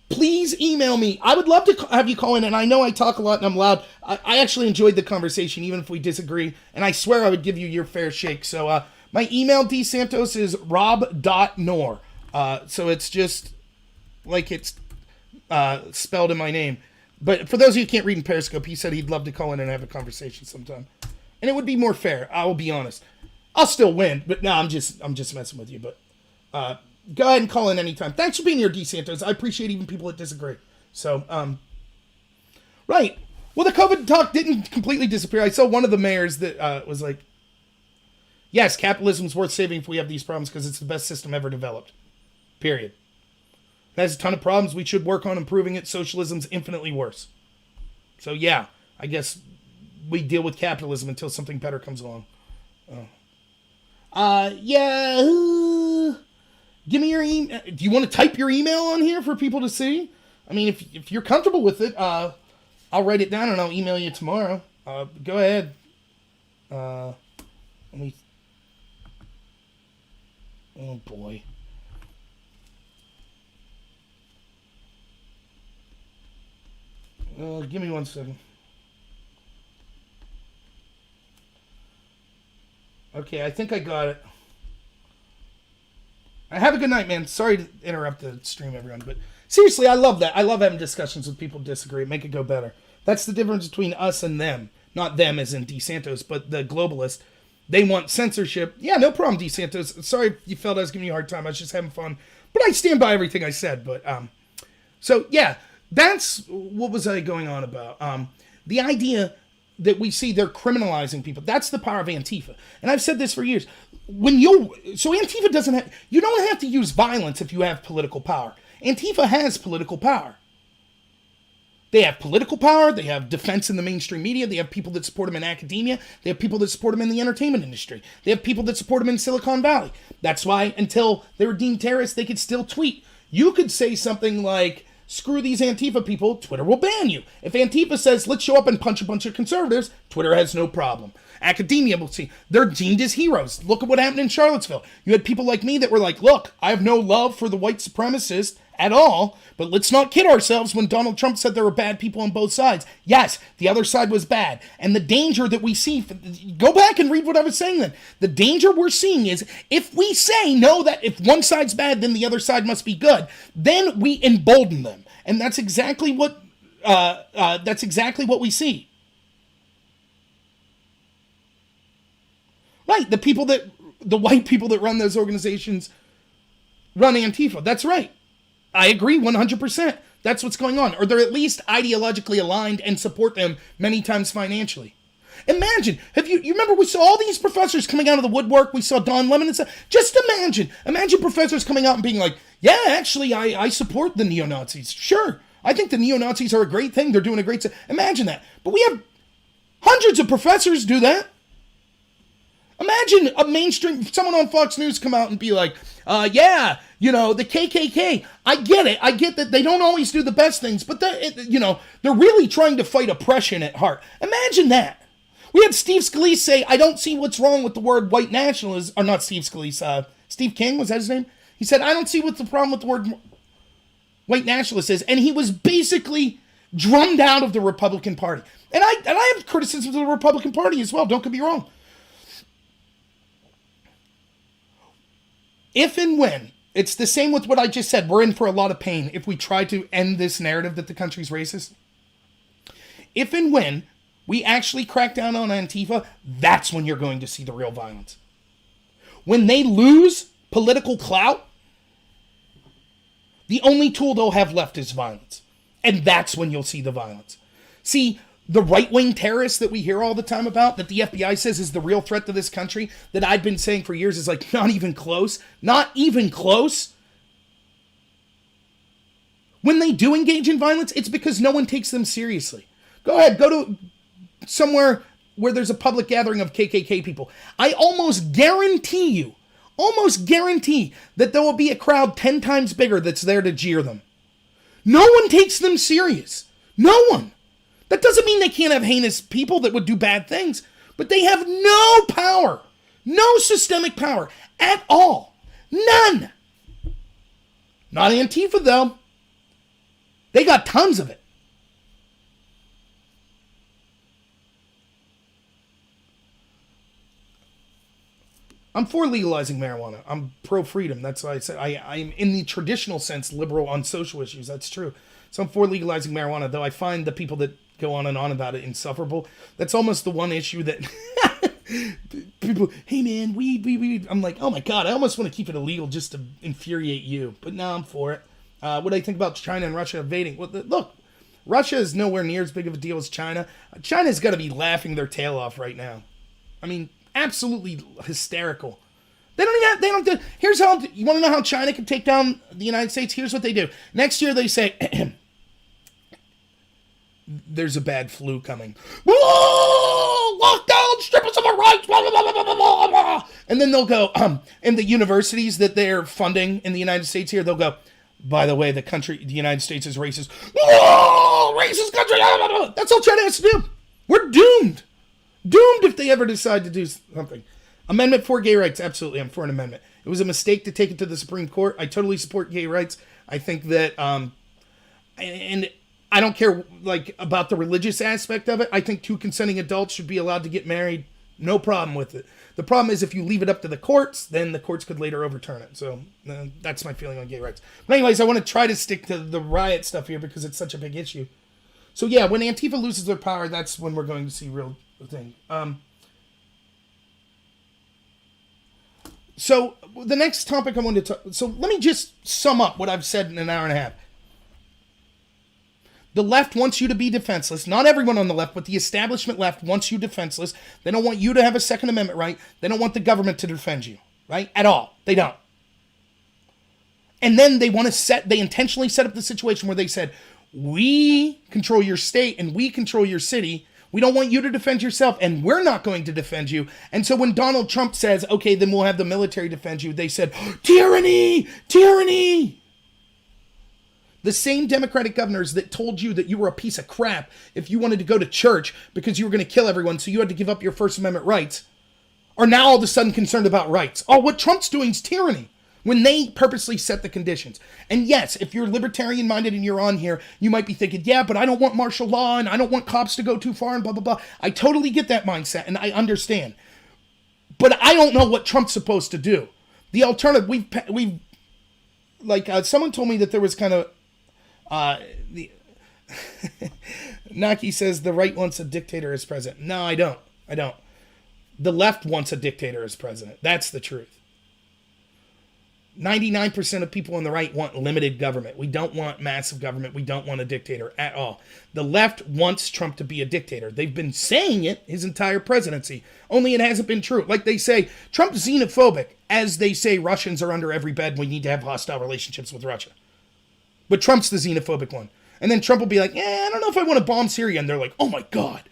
[SPEAKER 1] Please email me. I would love to have you call in, and I know I talk a lot and I'm loud. I actually enjoyed the conversation, even if we disagree, and I swear I would give you your fair shake. So my email, DeSantos, is rob.nor. So it's just like it's spelled in my name. But for those of you who can't read in Periscope, he said he'd love to call in and have a conversation sometime. And it would be more fair, I will be honest. I'll still win, but no, I'm just messing with you. But go ahead and call in anytime. Thanks for being here, DeSantos. I appreciate even people that disagree. So, right. Well, the COVID talk didn't completely disappear. I saw one of the mayors that was like, yes, capitalism's worth saving if we have these problems because it's the best system ever developed. Period. It has a ton of problems. We should work on improving it. Socialism's infinitely worse. So, yeah, I guess we deal with capitalism until something better comes along. Give me your email. Do you want to type your email on here for people to see? I mean, if you're comfortable with it, I'll write it down and I'll email you tomorrow. Go ahead. Let me. Oh, boy. Give me 1 second. Okay, I think I got it. Have a good night, man. Sorry to interrupt the stream, everyone, but seriously, I love that. I love having discussions with people who disagree. Make it go better. That's the difference between us and them. Not them as in DeSantos, but the globalists. They want censorship. Yeah, no problem, DeSantos. Sorry if you felt I was giving you a hard time. I was just having fun. But I stand by everything I said. But so, yeah, that's what was I going on about. The idea that we see they're criminalizing people. That's the power of Antifa. And I've said this for years. So Antifa doesn't have, you don't have to use violence if you have political power. Antifa has political power. They have political power. They have defense in the mainstream media. They have people that support them in academia. They have people that support them in the entertainment industry. They have people that support them in Silicon Valley. That's why until they were deemed terrorists, they could still tweet. You could say something like, screw these Antifa people, Twitter will ban you. If Antifa says, let's show up and punch a bunch of conservatives, Twitter has no problem. Academia will see. They're deemed as heroes. Look at what happened in Charlottesville. You had people like me that were like, look, I have no love for the white supremacists at all, but let's not kid ourselves when Donald Trump said there were bad people on both sides. Yes, the other side was bad. And the danger that we see, go back and read what I was saying then. The danger we're seeing is if we say, no, that if one side's bad, then the other side must be good, then we embolden them. And that's exactly what we see. Right, the white people that run those organizations run Antifa. That's right. I agree 100%. That's what's going on. Or they're at least ideologically aligned and support them many times financially. Imagine, you remember we saw all these professors coming out of the woodwork. We saw Don Lemon and stuff. Just imagine professors coming out and being like, yeah, actually, I support the neo-Nazis. Sure, I think the neo-Nazis are a great thing. They're doing a great thing. Imagine that. But we have hundreds of professors do that. Imagine a mainstream, someone on Fox News come out and be like, yeah, the KKK, I get it. I get that they don't always do the best things, but they're really trying to fight oppression at heart. Imagine that. We had Steve Scalise say, I don't see what's wrong with the word white nationalism, or not Steve Scalise, Steve King, was that his name? He said, I don't see what the problem with the word white nationalist is, and he was basically drummed out of the Republican Party. And I have criticisms of the Republican Party as well, don't get me wrong. If and when, it's the same with what I just said, we're in for a lot of pain if we try to end this narrative that the country's racist. If and when we actually crack down on Antifa, that's when you're going to see the real violence. When they lose political clout, the only tool they'll have left is violence. And that's when you'll see the violence. See, the right-wing terrorists that we hear all the time about, that the FBI says is the real threat to this country, that I've been saying for years is like, not even close. Not even close. When they do engage in violence, it's because no one takes them seriously. Go ahead, go to somewhere where there's a public gathering of KKK people. I almost guarantee that there will be a crowd 10 times bigger that's there to jeer them. No one takes them serious. No one. That doesn't mean they can't have heinous people that would do bad things, but they have no power, no systemic power at all. None. Not Antifa, though. They got tons of it. I'm for legalizing marijuana. I'm pro-freedom. That's why I said I'm in the traditional sense liberal on social issues. That's true. So I'm for legalizing marijuana, though I find the people that go on and on about it insufferable. That's almost the one issue that people, hey man, we. I'm like, oh my God, I almost want to keep it illegal just to infuriate you. But now I'm for it. What do I think about China and Russia invading? Well, look, Russia is nowhere near as big of a deal as China. China's got to be laughing their tail off right now. I mean, absolutely hysterical. Here's how, you want to know how China can take down the United States? Here's what they do. Next year they say, there's a bad flu coming. Whoa! Lockdown, strip us of our rights, blah, blah, blah, blah, blah, blah. And then they'll go, in the universities that they're funding in the United States here, they'll go, by the way, the United States is racist. Whoa! Racist country, blah, blah, blah. That's all China has to do. We're doomed. Doomed if they ever decide to do something. Amendment for gay rights. Absolutely. I'm for an amendment. It was a mistake to take it to the Supreme Court. I totally support gay rights. I think that, and I don't care like about the religious aspect of it. I think two consenting adults should be allowed to get married. No problem with it. The problem is if you leave it up to the courts, then the courts could later overturn it. So that's my feeling on gay rights. But anyways, I want to try to stick to the riot stuff here because it's such a big issue. So yeah, when Antifa loses their power, that's when we're going to see real thing. So the next topic I wanted to talk... So let me just sum up what I've said in an hour and a half. The left wants you to be defenseless. Not everyone on the left, but the establishment left wants you defenseless. They don't want you to have a Second Amendment right. They don't want the government to defend you, right? At all. They don't. And then they intentionally set up the situation where they said, we control your state and we control your city. We don't want you to defend yourself, and we're not going to defend you. And so when Donald Trump says, okay, then we'll have the military defend you, they said, tyranny, tyranny. The same Democratic governors that told you that you were a piece of crap if you wanted to go to church because you were going to kill everyone, so you had to give up your First Amendment rights, are now all of a sudden concerned about rights. Oh, what Trump's doing is tyranny. When they purposely set the conditions. And yes, if you're libertarian-minded and you're on here, you might be thinking, yeah, but I don't want martial law and I don't want cops to go too far and blah, blah, blah. I totally get that mindset and I understand. But I don't know what Trump's supposed to do. The alternative, we've someone told me that there was kind of, Naki says the right wants a dictator as president. No, I don't. The left wants a dictator as president. That's the truth. 99% of people on the right want limited government. We don't want massive government. We don't want a dictator at all. The left wants Trump to be a dictator. They've been saying it his entire presidency, only it hasn't been true. Like they say, Trump's xenophobic, as they say Russians are under every bed. We need to have hostile relationships with Russia. But Trump's the xenophobic one. And then Trump will be like, I don't know if I want to bomb Syria. And they're like, oh my God,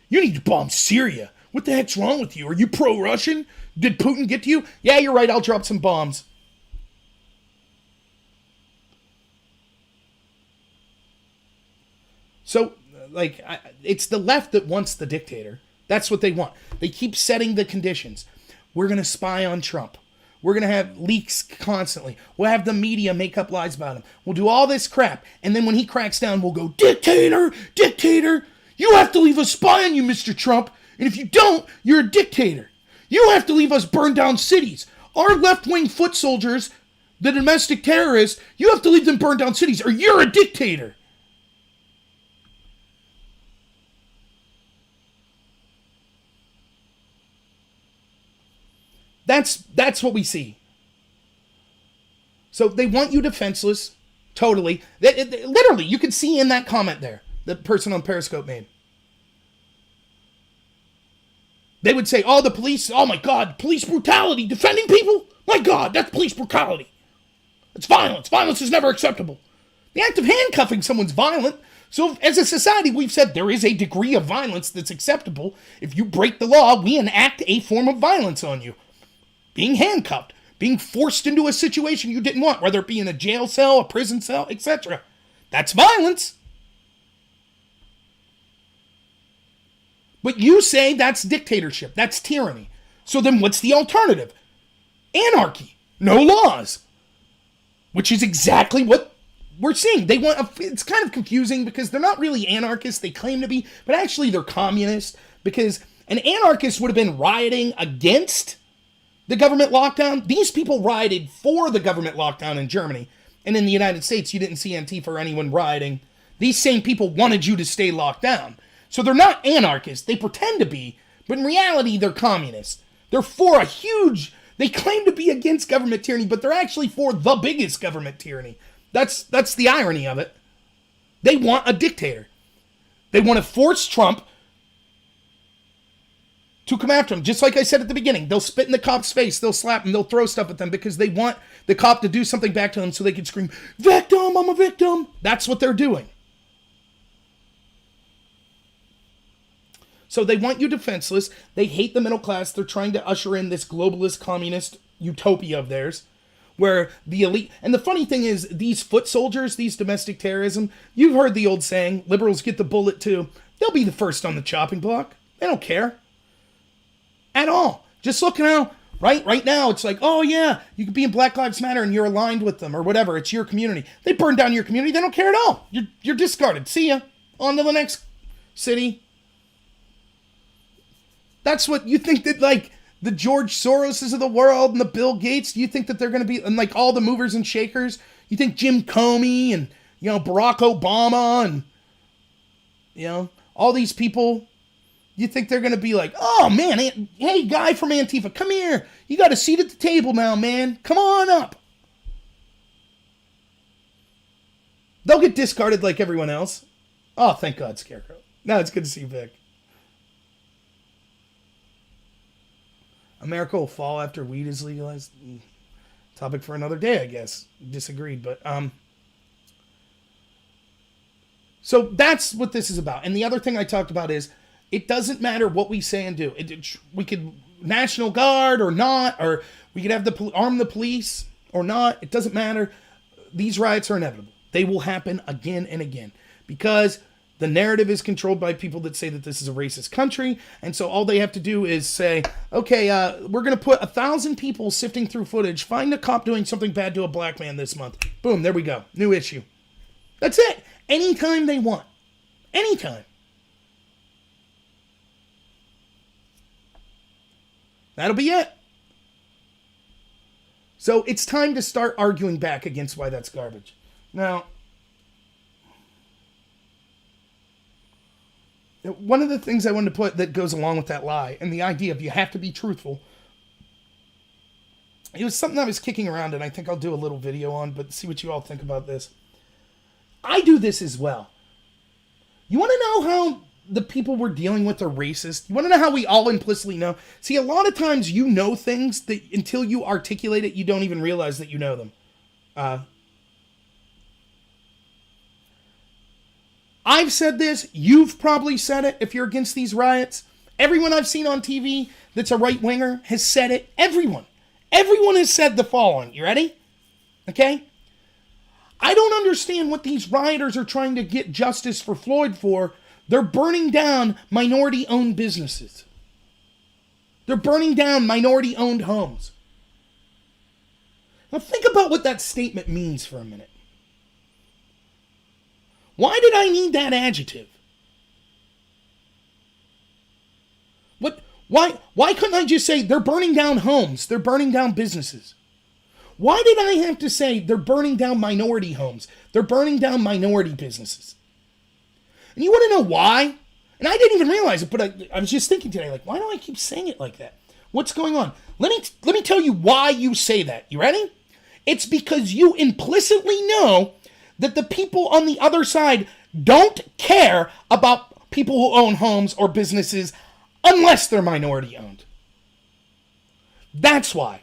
[SPEAKER 1] you need to bomb Syria. What the heck's wrong with you? Are you pro-Russian? Did Putin get to you? Yeah, you're right. I'll drop some bombs. So, it's the left that wants the dictator. That's what they want. They keep setting the conditions. We're going to spy on Trump. We're going to have leaks constantly. We'll have the media make up lies about him. We'll do all this crap. And then when he cracks down, we'll go, dictator, dictator. You have to leave a spy on you, Mr. Trump. And if you don't, you're a dictator. You have to leave us burn down cities. Our left-wing foot soldiers, the domestic terrorists, you have to leave them burn down cities or you're a dictator. That's what we see. So they want you defenseless, totally. Literally, you can see in that comment there, the person on Periscope made. They would say, oh, the police, oh my God, police brutality, defending people? My God, that's police brutality. It's violence. Violence is never acceptable. The act of handcuffing someone's violent. So as a society, we've said there is a degree of violence that's acceptable. If you break the law, we enact a form of violence on you. Being handcuffed, being forced into a situation you didn't want, whether it be in a jail cell, a prison cell, etc. That's violence. But you say that's dictatorship, that's tyranny. So then what's the alternative? Anarchy, no laws. Which is exactly what we're seeing. It's kind of confusing because they're not really anarchists, they claim to be, but actually they're communists because an anarchist would have been rioting against the government lockdown. These people rioted for the government lockdown in Germany. And in the United States, you didn't see Antifa or anyone rioting. These same people wanted you to stay locked down. So they're not anarchists. They pretend to be, but in reality, they're communists. They're for they claim to be against government tyranny, but they're actually for the biggest government tyranny. That's the irony of it. They want a dictator. They want to force Trump to come after him. Just like I said at the beginning, they'll spit in the cop's face, they'll slap him, they'll throw stuff at them because they want the cop to do something back to them so they can scream, victim, I'm a victim. That's what they're doing. So they want you defenseless. They hate the middle class. They're trying to usher in this globalist communist utopia of theirs where the elite... And the funny thing is, these foot soldiers, these domestic terrorism, you've heard the old saying, liberals get the bullet too. They'll be the first on the chopping block. They don't care. At all. Just look now, right now, it's like, oh yeah, you could be in Black Lives Matter and you're aligned with them or whatever. It's your community. They burn down your community. They don't care at all. You're discarded. See ya. On to the next city. That's what you think that, like, the George Soroses of the world and the Bill Gates, do you think that they're going to be, and like all the movers and shakers? You think Jim Comey and, Barack Obama and, all these people, you think they're going to be like, oh man, hey, guy from Antifa, come here. You got a seat at the table now, man. Come on up. They'll get discarded like everyone else. Oh, thank God, Scarecrow. Now it's good to see you back. America will fall after weed is legalized. Topic for another day, I guess. Disagreed, but so that's what this is about. And the other thing I talked about is it doesn't matter what we say and do. We could National Guard or not, or we could have arm the police or not. It doesn't matter. These riots are inevitable. They will happen again and again because the narrative is controlled by people that say that this is a racist country. And so all they have to do is say, okay, we're going to put 1,000 people sifting through footage. Find a cop doing something bad to a black man this month. Boom, there we go. New issue. That's it. Anytime they want. Anytime. That'll be it. So it's time to start arguing back against why that's garbage. Now, one of the things I wanted to put that goes along with that lie and the idea of you have to be truthful, it was something I was kicking around and I think I'll do a little video on, but see what you all think about this. I do this as well. You want to know how the people we're dealing with are racist? You want to know how we all implicitly know? See, a lot of times you know things that until you articulate it, you don't even realize that you know them. I've said this. You've probably said it if you're against these riots. Everyone I've seen on TV that's a right-winger has said it. Everyone. Everyone has said the following. You ready? Okay? I don't understand what these rioters are trying to get justice for Floyd for. They're burning down minority-owned businesses. They're burning down minority-owned homes. Now think about what that statement means for a minute. Why did I need that adjective? Why couldn't I just say they're burning down homes, they're burning down businesses? Why did I have to say they're burning down minority homes, they're burning down minority businesses? And you want to know why? And I didn't even realize it, but I was just thinking today, like, why do I keep saying it like that? What's going on? Let me tell you why you say that. You ready? It's because you implicitly know that the people on the other side don't care about people who own homes or businesses unless they're minority owned. That's why.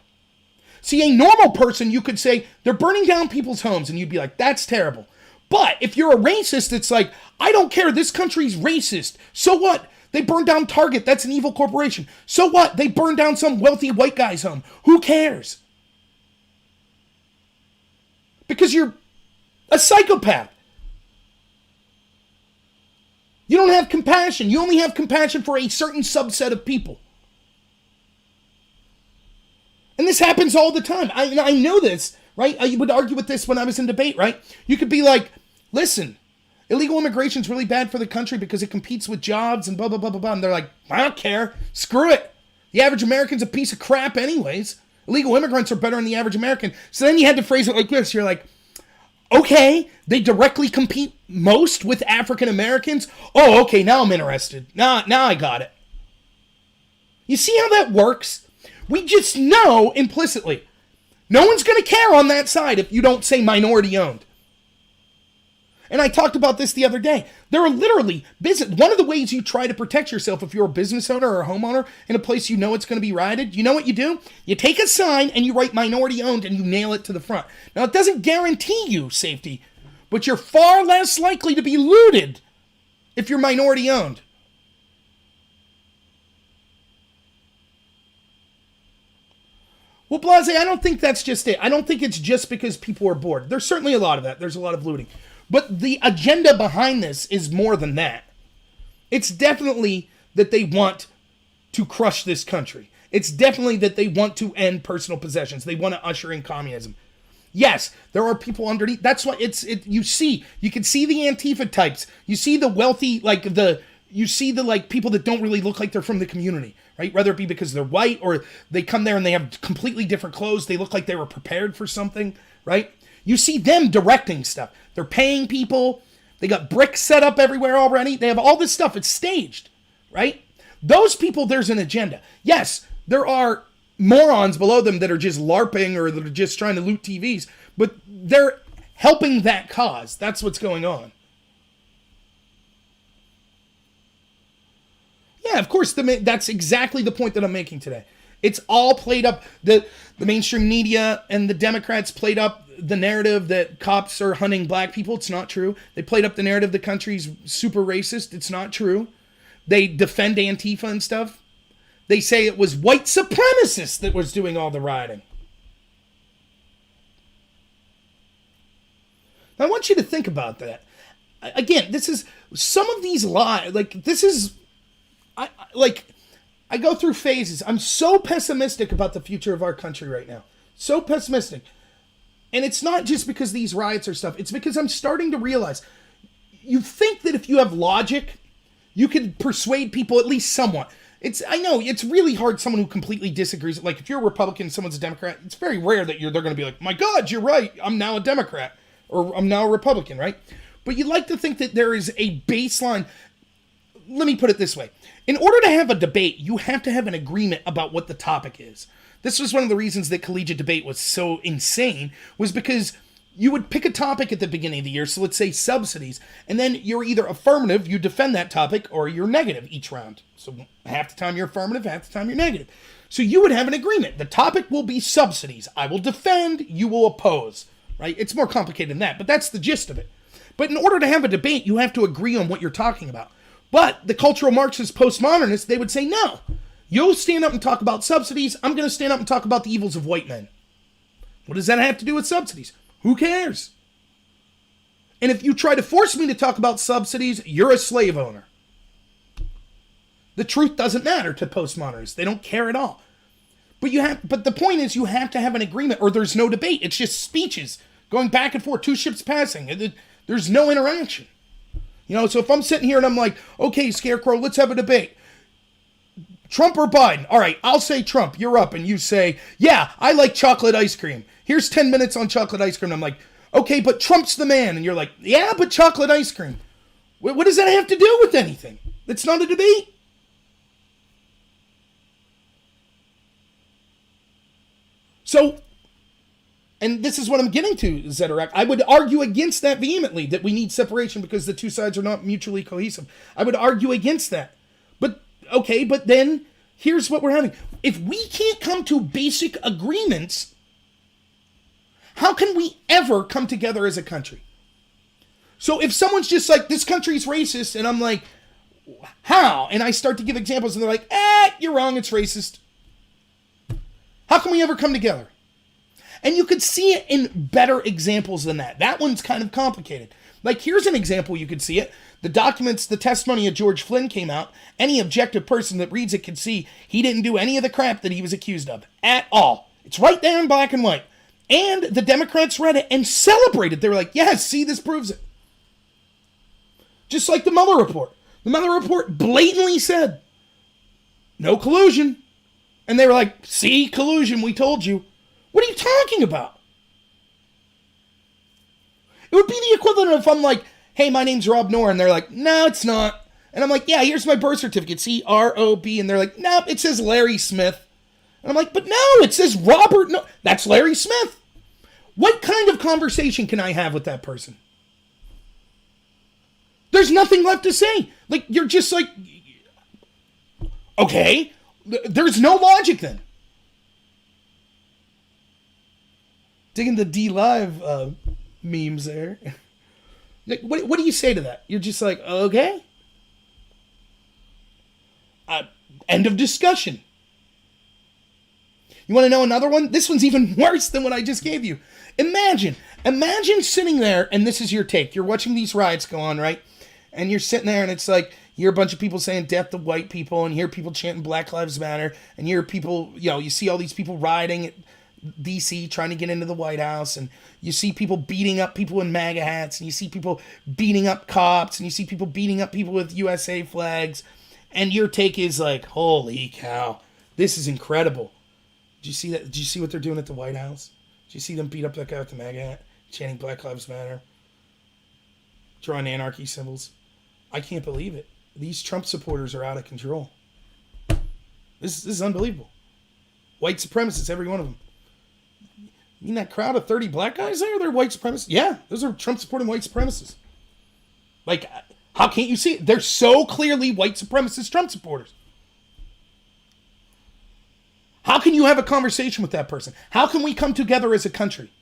[SPEAKER 1] See, a normal person, you could say, they're burning down people's homes, and you'd be like, that's terrible. But if you're a racist, it's like, I don't care, this country's racist. So what? They burned down Target, that's an evil corporation. So what? They burned down some wealthy white guy's home. Who cares? Because you're a psychopath. You don't have compassion. You only have compassion for a certain subset of people. And this happens all the time. I know this, right? I would argue with this when I was in debate, right? You could be like, listen, illegal immigration is really bad for the country because it competes with jobs and blah, blah, blah, blah, blah. And they're like, I don't care. Screw it. The average American's a piece of crap anyways. Illegal immigrants are better than the average American. So then you had to phrase it like this. You're like, okay, they directly compete most with African Americans. Oh, okay, now I'm interested. Now I got it. You see how that works? We just know implicitly. No one's going to care on that side if you don't say minority owned. And I talked about this the other day. There are literally one of the ways you try to protect yourself if you're a business owner or a homeowner in a place you know it's going to be rioted. You know what you do? You take a sign and you write minority owned and you nail it to the front. Now, it doesn't guarantee you safety, but you're far less likely to be looted if you're minority owned. Well, Blase, I don't think that's just it. I don't think it's just because people are bored. There's certainly a lot of that. There's a lot of looting. But the agenda behind this is more than that. It's definitely that they want to crush this country. It's definitely that they want to end personal possessions. They want to usher in communism. Yes, there are people underneath. That's why you can see the Antifa types. You see the wealthy, you see the people that don't really look like they're from the community, right? Whether it be because they're white or they come there and they have completely different clothes. They look like they were prepared for something, right? You see them directing stuff. They're paying people. They got bricks set up everywhere already. They have all this stuff. It's staged, right? Those people, there's an agenda. Yes, there are morons below them that are just LARPing or that are just trying to loot TVs, but they're helping that cause. That's what's going on. Yeah, of course, that's exactly the point that I'm making today. It's all played up. The mainstream media and the Democrats played up the narrative that cops are hunting black people. It's not true. They played up the narrative the country's super racist. It's not true. They defend Antifa and stuff. They say it was white supremacists that was doing all the rioting. Now, I want you to think about that. Again, this is some of these lies. I go through phases. I'm so pessimistic about the future of our country right now. So pessimistic. And it's not just because these riots are stuff. It's because I'm starting to realize you think that if you have logic, you can persuade people at least somewhat. I know it's really hard. Someone who completely disagrees. Like if you're a Republican, someone's a Democrat. It's very rare that they're going to be like, "My God, you're right. I'm now a Democrat," or "I'm now a Republican," right? But you like to think that there is a baseline. Let me put it this way: in order to have a debate, you have to have an agreement about what the topic is. This was one of the reasons that collegiate debate was so insane, was because you would pick a topic at the beginning of the year. So let's say subsidies. And then you're either affirmative, you defend that topic, or you're negative each round. So half the time you're affirmative, half the time you're negative. So you would have an agreement. The topic will be subsidies. I will defend, you will oppose, right? It's more complicated than that, but that's the gist of it. But in order to have a debate, you have to agree on what you're talking about. But the cultural Marxist postmodernists, they would say, no, you'll stand up and talk about subsidies. I'm going to stand up and talk about the evils of white men. What does that have to do with subsidies? Who cares? And if you try to force me to talk about subsidies, you're a slave owner. The truth doesn't matter to postmodernists. They don't care at all. But the point is you have to have an agreement or there's no debate. It's just speeches going back and forth, two ships passing. There's no interaction. So if I'm sitting here and I'm like, okay, Scarecrow, let's have a debate. Trump or Biden? All right, I'll say Trump. You're up. And you say, yeah, I like chocolate ice cream. Here's 10 minutes on chocolate ice cream. And I'm like, okay, but Trump's the man. And you're like, yeah, but chocolate ice cream. What does that have to do with anything? It's not a debate. So, and this is what I'm getting to, Zedarak. I would argue against that vehemently, that we need separation because the two sides are not mutually cohesive. I would argue against that. But, okay, but then here's what we're having. If we can't come to basic agreements, how can we ever come together as a country? So if someone's just like, this country's racist, and I'm like, how? And I start to give examples, and they're like, you're wrong, it's racist. How can we ever come together? And you could see it in better examples than that. That one's kind of complicated. Like, here's an example you could see it. The documents, the testimony of George Flynn came out. Any objective person that reads it can see he didn't do any of the crap that he was accused of at all. It's right there in black and white. And the Democrats read it and celebrated. They were like, yes, see, this proves it. Just like the Mueller report. The Mueller report blatantly said, no collusion. And they were like, see, collusion, we told you. What are you talking about? It would be the equivalent of if I'm like, hey, my name's Rob Noor, and they're like, no, it's not. And I'm like, yeah, here's my birth certificate, see, R-O-B, and they're like, nope, it says Larry Smith. And I'm like, but no, it says Robert, no, that's Larry Smith. What kind of conversation can I have with that person? There's nothing left to say. Like, you're just like, okay, there's no logic then. Digging the DLive memes there. Like, what do you say to that? You're just like, okay. End of discussion. You want to know another one? This one's even worse than what I just gave you. Imagine sitting there, and this is your take. You're watching these riots go on, right? And you're sitting there, and it's like, hear a bunch of people saying death to white people, and hear people chanting Black Lives Matter, and hear people, you see all these people rioting at D.C. trying to get into the White House, and you see people beating up people in MAGA hats, and you see people beating up cops, and you see people beating up people with USA flags, and your take is like, holy cow, this is incredible. Did you see that? Did you see what they're doing at the White House? Did you see them beat up that guy with the MAGA hat, chanting Black Lives Matter, drawing anarchy symbols? I can't believe it. These Trump supporters are out of control. This is unbelievable. White supremacists, every one of them. You mean that crowd of 30 black guys there? They're white supremacists? Yeah, those are Trump supporting white supremacists. Like, how can't you see it? They're so clearly white supremacist Trump supporters. How can you have a conversation with that person? How can we come together as a country?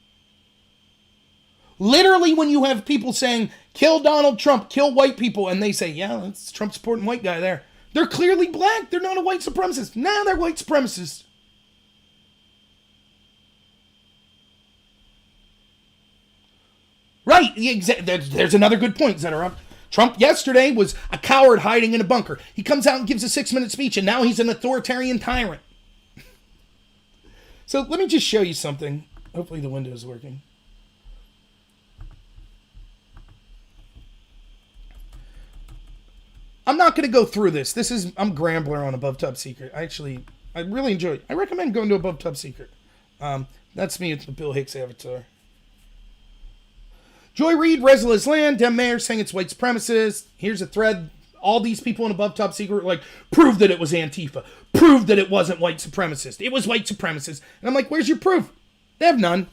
[SPEAKER 1] Literally, when you have people saying, kill Donald Trump, kill white people, and they say, yeah, that's Trump supporting white guy there. They're clearly black. They're not a white supremacist. Now they're white supremacists. Right. There's another good point, Zetterock. Trump yesterday was a coward hiding in a bunker. He comes out and gives a 6-minute speech, and now he's an authoritarian tyrant. So let me just show you something. Hopefully the window is working. I'm not going to go through this. I'm Grambler on Above Top Secret. I really enjoy it. I recommend going to Above Top Secret. That's me with the Bill Hicks avatar. Joy Reid, Resla's Land, Dem Mayor saying it's white supremacist. Here's a thread. All these people in Above Top Secret were like, prove that it was Antifa. Prove that it wasn't white supremacist. It was white supremacist. And I'm like, where's your proof? They have none.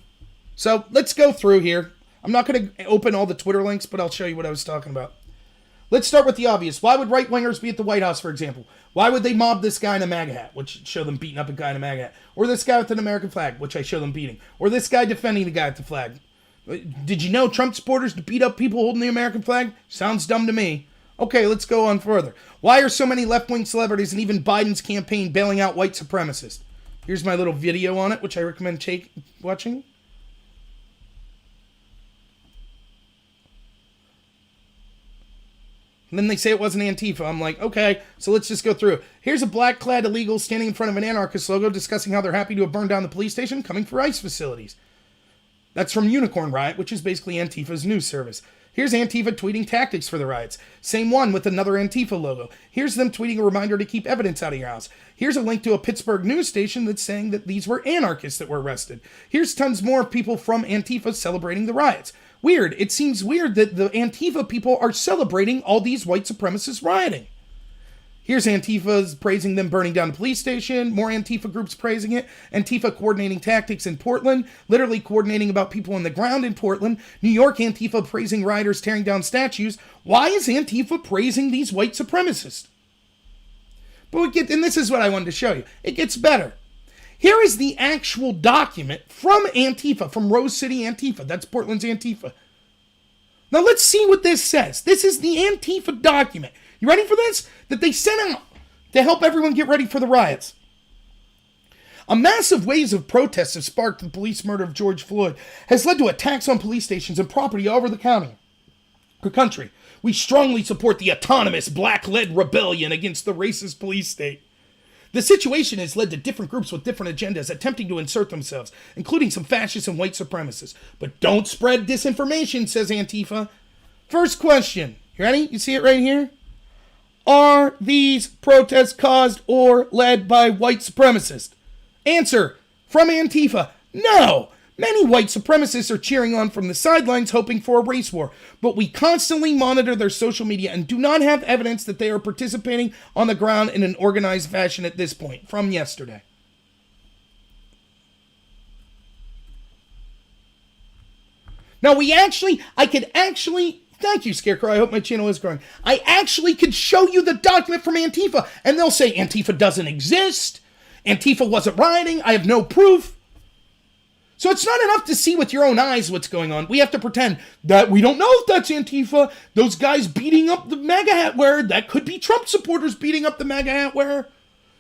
[SPEAKER 1] So let's go through here. I'm not going to open all the Twitter links, but I'll show you what I was talking about. Let's start with the obvious. Why would right-wingers be at the White House, for example? Why would they mob this guy in a MAGA hat, which show them beating up a guy in a MAGA hat? Or this guy with an American flag, which I show them beating? Or this guy defending the guy with the flag? Did you know Trump supporters beat up people holding the American flag? Sounds dumb to me. Okay, let's go on further. Why are so many left-wing celebrities and even Biden's campaign bailing out white supremacists? Here's my little video on it, which I recommend watching. And then they say it wasn't Antifa. I'm like, okay, so let's just go through it. Here's a black-clad illegal standing in front of an anarchist logo discussing how they're happy to have burned down the police station coming for ICE facilities. That's from Unicorn Riot, which is basically Antifa's news service. Here's Antifa tweeting tactics for the riots. Same one with another Antifa logo. Here's them tweeting a reminder to keep evidence out of your house. Here's a link to a Pittsburgh news station that's saying that these were anarchists that were arrested. Here's tons more people from Antifa celebrating the riots. Weird. It seems weird that the Antifa people are celebrating all these white supremacists rioting. Here's Antifa's praising them burning down the police station. More Antifa groups praising it. Antifa coordinating tactics in Portland. Literally coordinating about people on the ground in Portland. New York Antifa praising rioters tearing down statues. Why is Antifa praising these white supremacists? But and this is what I wanted to show you. It gets better. Here is the actual document from Antifa, from Rose City Antifa. That's Portland's Antifa. Now let's see what this says. This is the Antifa document. You ready for this? That they sent out to help everyone get ready for the riots. A massive wave of protests have sparked the police murder of George Floyd, has led to attacks on police stations and property all over the country. We strongly support the autonomous black-led rebellion against the racist police state. The situation has led to different groups with different agendas attempting to insert themselves, including some fascists and white supremacists. But don't spread disinformation, says Antifa. First question. You ready? You see it right here? Are these protests caused or led by white supremacists? Answer from Antifa, no. Many white supremacists are cheering on from the sidelines hoping for a race war, but we constantly monitor their social media and do not have evidence that they are participating on the ground in an organized fashion at this point, from yesterday. Now thank you, Scarecrow. I hope my channel is growing. I actually could show you the document from Antifa, and they'll say Antifa doesn't exist. Antifa wasn't rioting. I have no proof. So it's not enough to see with your own eyes what's going on. We have to pretend that we don't know if that's Antifa. Those guys beating up the MAGA hat wearer, that could be Trump supporters beating up the MAGA hat wearer.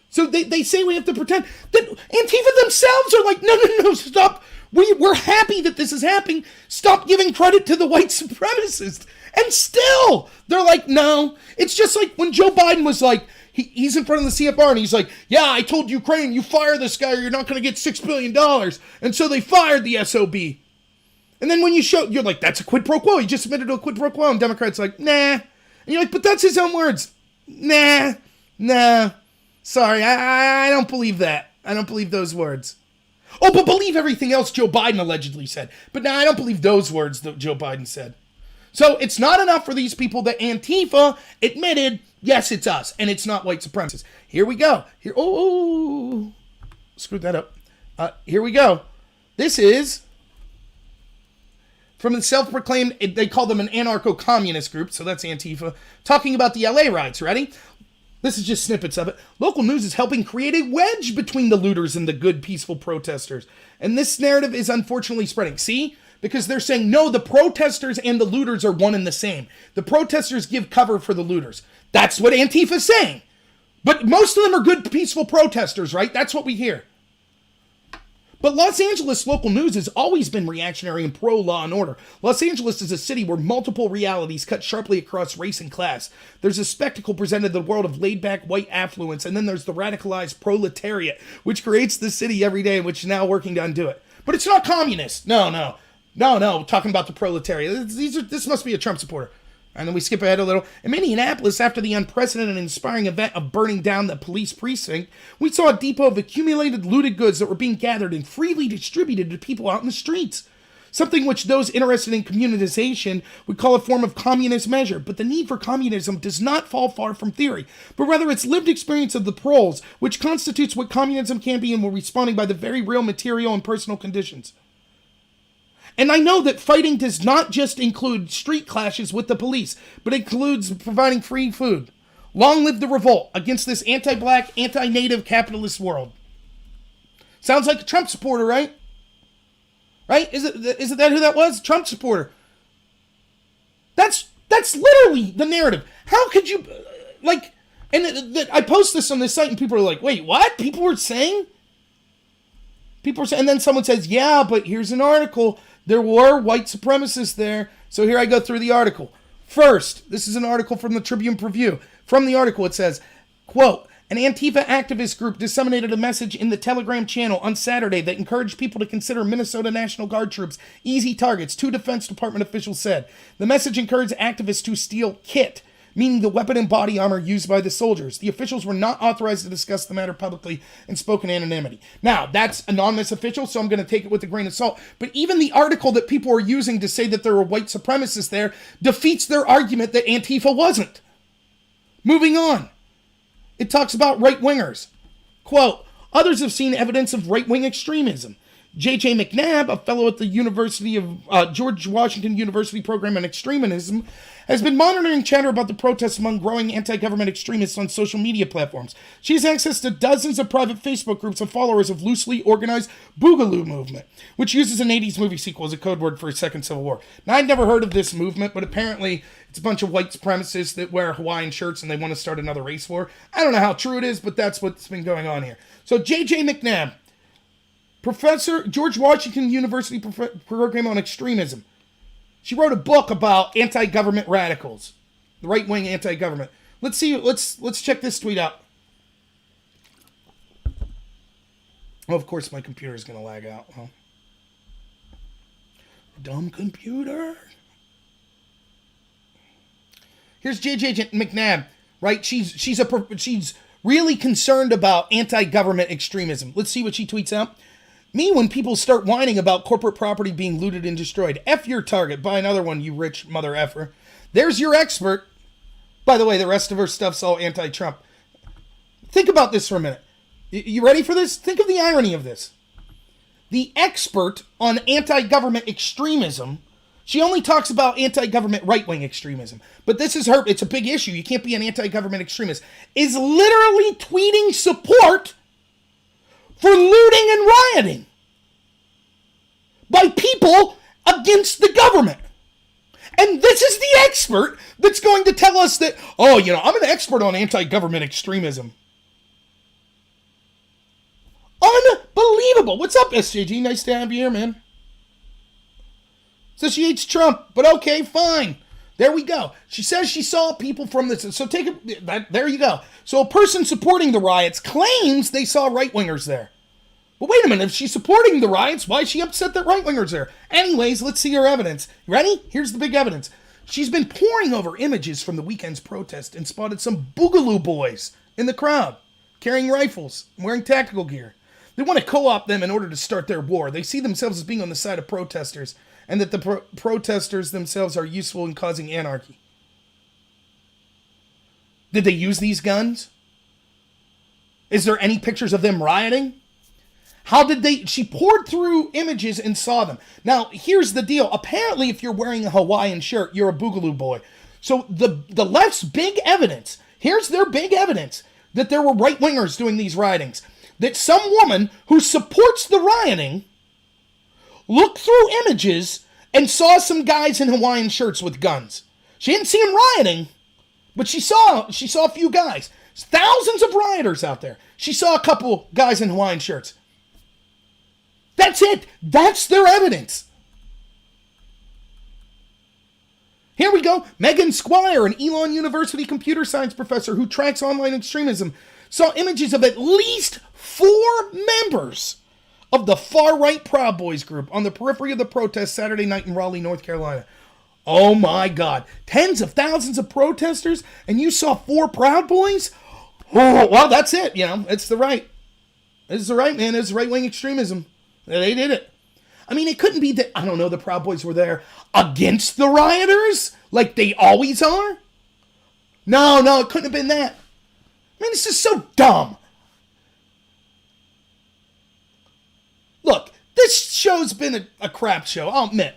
[SPEAKER 1] So they say we have to pretend that Antifa themselves are like, no, stop. We're happy that this is happening. Stop giving credit to the white supremacists. And still, they're like, no. It's just like when Joe Biden was like, he's in front of the CFR and he's like, yeah, I told Ukraine, you fire this guy or you're not going to get $6 billion. And so they fired the SOB. And then when you're like, that's a quid pro quo. He just submitted to a quid pro quo. And Democrats like, nah. And you're like, but that's his own words. Nah. Sorry, I don't believe that. I don't believe those words. Oh, but believe everything else Joe Biden allegedly said. But now I don't believe those words that Joe Biden said. So it's not enough for these people that Antifa admitted, yes, it's us, and it's not white supremacists. Here we go. Screwed that up. Here we go. This is from the self-proclaimed, they call them an anarcho-communist group, so that's Antifa, talking about the LA riots. Ready? This is just snippets of it. Local news is helping create a wedge between the looters and the good, peaceful protesters. And this narrative is unfortunately spreading. See? Because they're saying, no, the protesters and the looters are one and the same. The protesters give cover for the looters. That's what Antifa's saying. But most of them are good, peaceful protesters, right? That's what we hear. But Los Angeles local news has always been reactionary and pro-law and order. Los Angeles is a city where multiple realities cut sharply across race and class. There's a spectacle presented to the world of laid-back white affluence, and then there's the radicalized proletariat, which creates the city every day, which is now working to undo it. But it's not communist. No, talking about the proletariat. This must be a Trump supporter. And then we skip ahead a little. In Minneapolis, after the unprecedented and inspiring event of burning down the police precinct, we saw a depot of accumulated looted goods that were being gathered and freely distributed to people out in the streets. Something which those interested in communitization would call a form of communist measure. But the need for communism does not fall far from theory, but rather its lived experience of the proles, which constitutes what communism can be, and we're responding by the very real material and personal conditions. And I know that fighting does not just include street clashes with the police, but includes providing free food. Long live the revolt against this anti-black, anti-native capitalist world. Sounds like a Trump supporter, right? Right? Is it that who that was? Trump supporter. That's literally the narrative. How could you, I post this on this site and people are like, wait, what? People were saying, and then someone says, yeah, but here's an article. There were white supremacists there. So here I go through the article. First, this is an article from the Tribune Review. From the article, it says, quote, an Antifa activist group disseminated a message in the Telegram channel on Saturday that encouraged people to consider Minnesota National Guard troops easy targets, two Defense Department officials said. The message encouraged activists to steal kit, meaning the weapon and body armor used by the soldiers. The officials were not authorized to discuss the matter publicly and spoke in anonymity. Now, that's anonymous official, so I'm going to take it with a grain of salt. But even the article that people are using to say that there were white supremacists there defeats their argument that Antifa wasn't. Moving on. It talks about right-wingers. Quote, others have seen evidence of right-wing extremism. J.J. McNabb, a fellow at the University of George Washington University Program on Extremism, has been monitoring chatter about the protests among growing anti-government extremists on social media platforms. She has access to dozens of private Facebook groups of followers of loosely organized Boogaloo movement, which uses an 80s movie sequel as a code word for a second civil war. Now, I'd never heard of this movement, but apparently it's a bunch of white supremacists that wear Hawaiian shirts and they want to start another race war. I don't know how true it is, but that's what's been going on here. So J.J. McNabb, Professor, George Washington University Program on Extremism. She wrote a book about anti-government radicals, the right-wing anti-government. Let's check this tweet out. Oh, of course my computer is going to lag out. Huh? Dumb computer. Here's JJ McNabb, right? She's really concerned about anti-government extremism. Let's see what she tweets out. Me, when people start whining about corporate property being looted and destroyed. F your target. Buy another one, you rich mother effer. There's your expert. By the way, the rest of her stuff's all anti-Trump. Think about this for a minute. You ready for this? Think of the irony of this. The expert on anti-government extremism, she only talks about anti-government right-wing extremism. But this is it's a big issue. You can't be an anti-government extremist. Is literally tweeting support for looting and rioting by people against the government. And this is the expert that's going to tell us that, oh, I'm an expert on anti-government extremism. Unbelievable. What's up, SJG? Nice to have you here, man. So she hates Trump, but okay, fine. There we go. She says she saw people from this. So there you go. So a person supporting the riots claims they saw right-wingers there. But wait a minute, if she's supporting the riots, why is she upset that right-wingers are there? Anyways, let's see her evidence. Ready? Here's the big evidence. She's been poring over images from the weekend's protest and spotted some boogaloo boys in the crowd, carrying rifles, wearing tactical gear. They want to co-opt them in order to start their war. They see themselves as being on the side of protesters, and that the protesters themselves are useful in causing anarchy. Did they use these guns? Is there any pictures of them rioting? How did they... She poured through images and saw them. Now, here's the deal. Apparently, if you're wearing a Hawaiian shirt, you're a boogaloo boy. So the left's big evidence, here's their big evidence, that there were right-wingers doing these riotings. That some woman who supports the rioting looked through images and saw some guys in Hawaiian shirts with guns. She didn't see them rioting, but she saw a few guys. Thousands of rioters out there. She saw a couple guys in Hawaiian shirts. That's it. That's their evidence. Here we go. Megan Squire, an Elon University computer science professor who tracks online extremism, saw images of at least 4 members of the far-right Proud Boys group on the periphery of the protest Saturday night in Raleigh, North Carolina. Oh my God. Tens of thousands of protesters, and you saw 4 Proud Boys? Oh, well, that's it. It's the right. It's the right, man. It's right-wing extremism. They did it. I mean, it couldn't be that, I don't know, the Proud Boys were there against the rioters like they always are. No, it couldn't have been that. I mean, this is so dumb. Look, this show's been a crap show, I'll admit.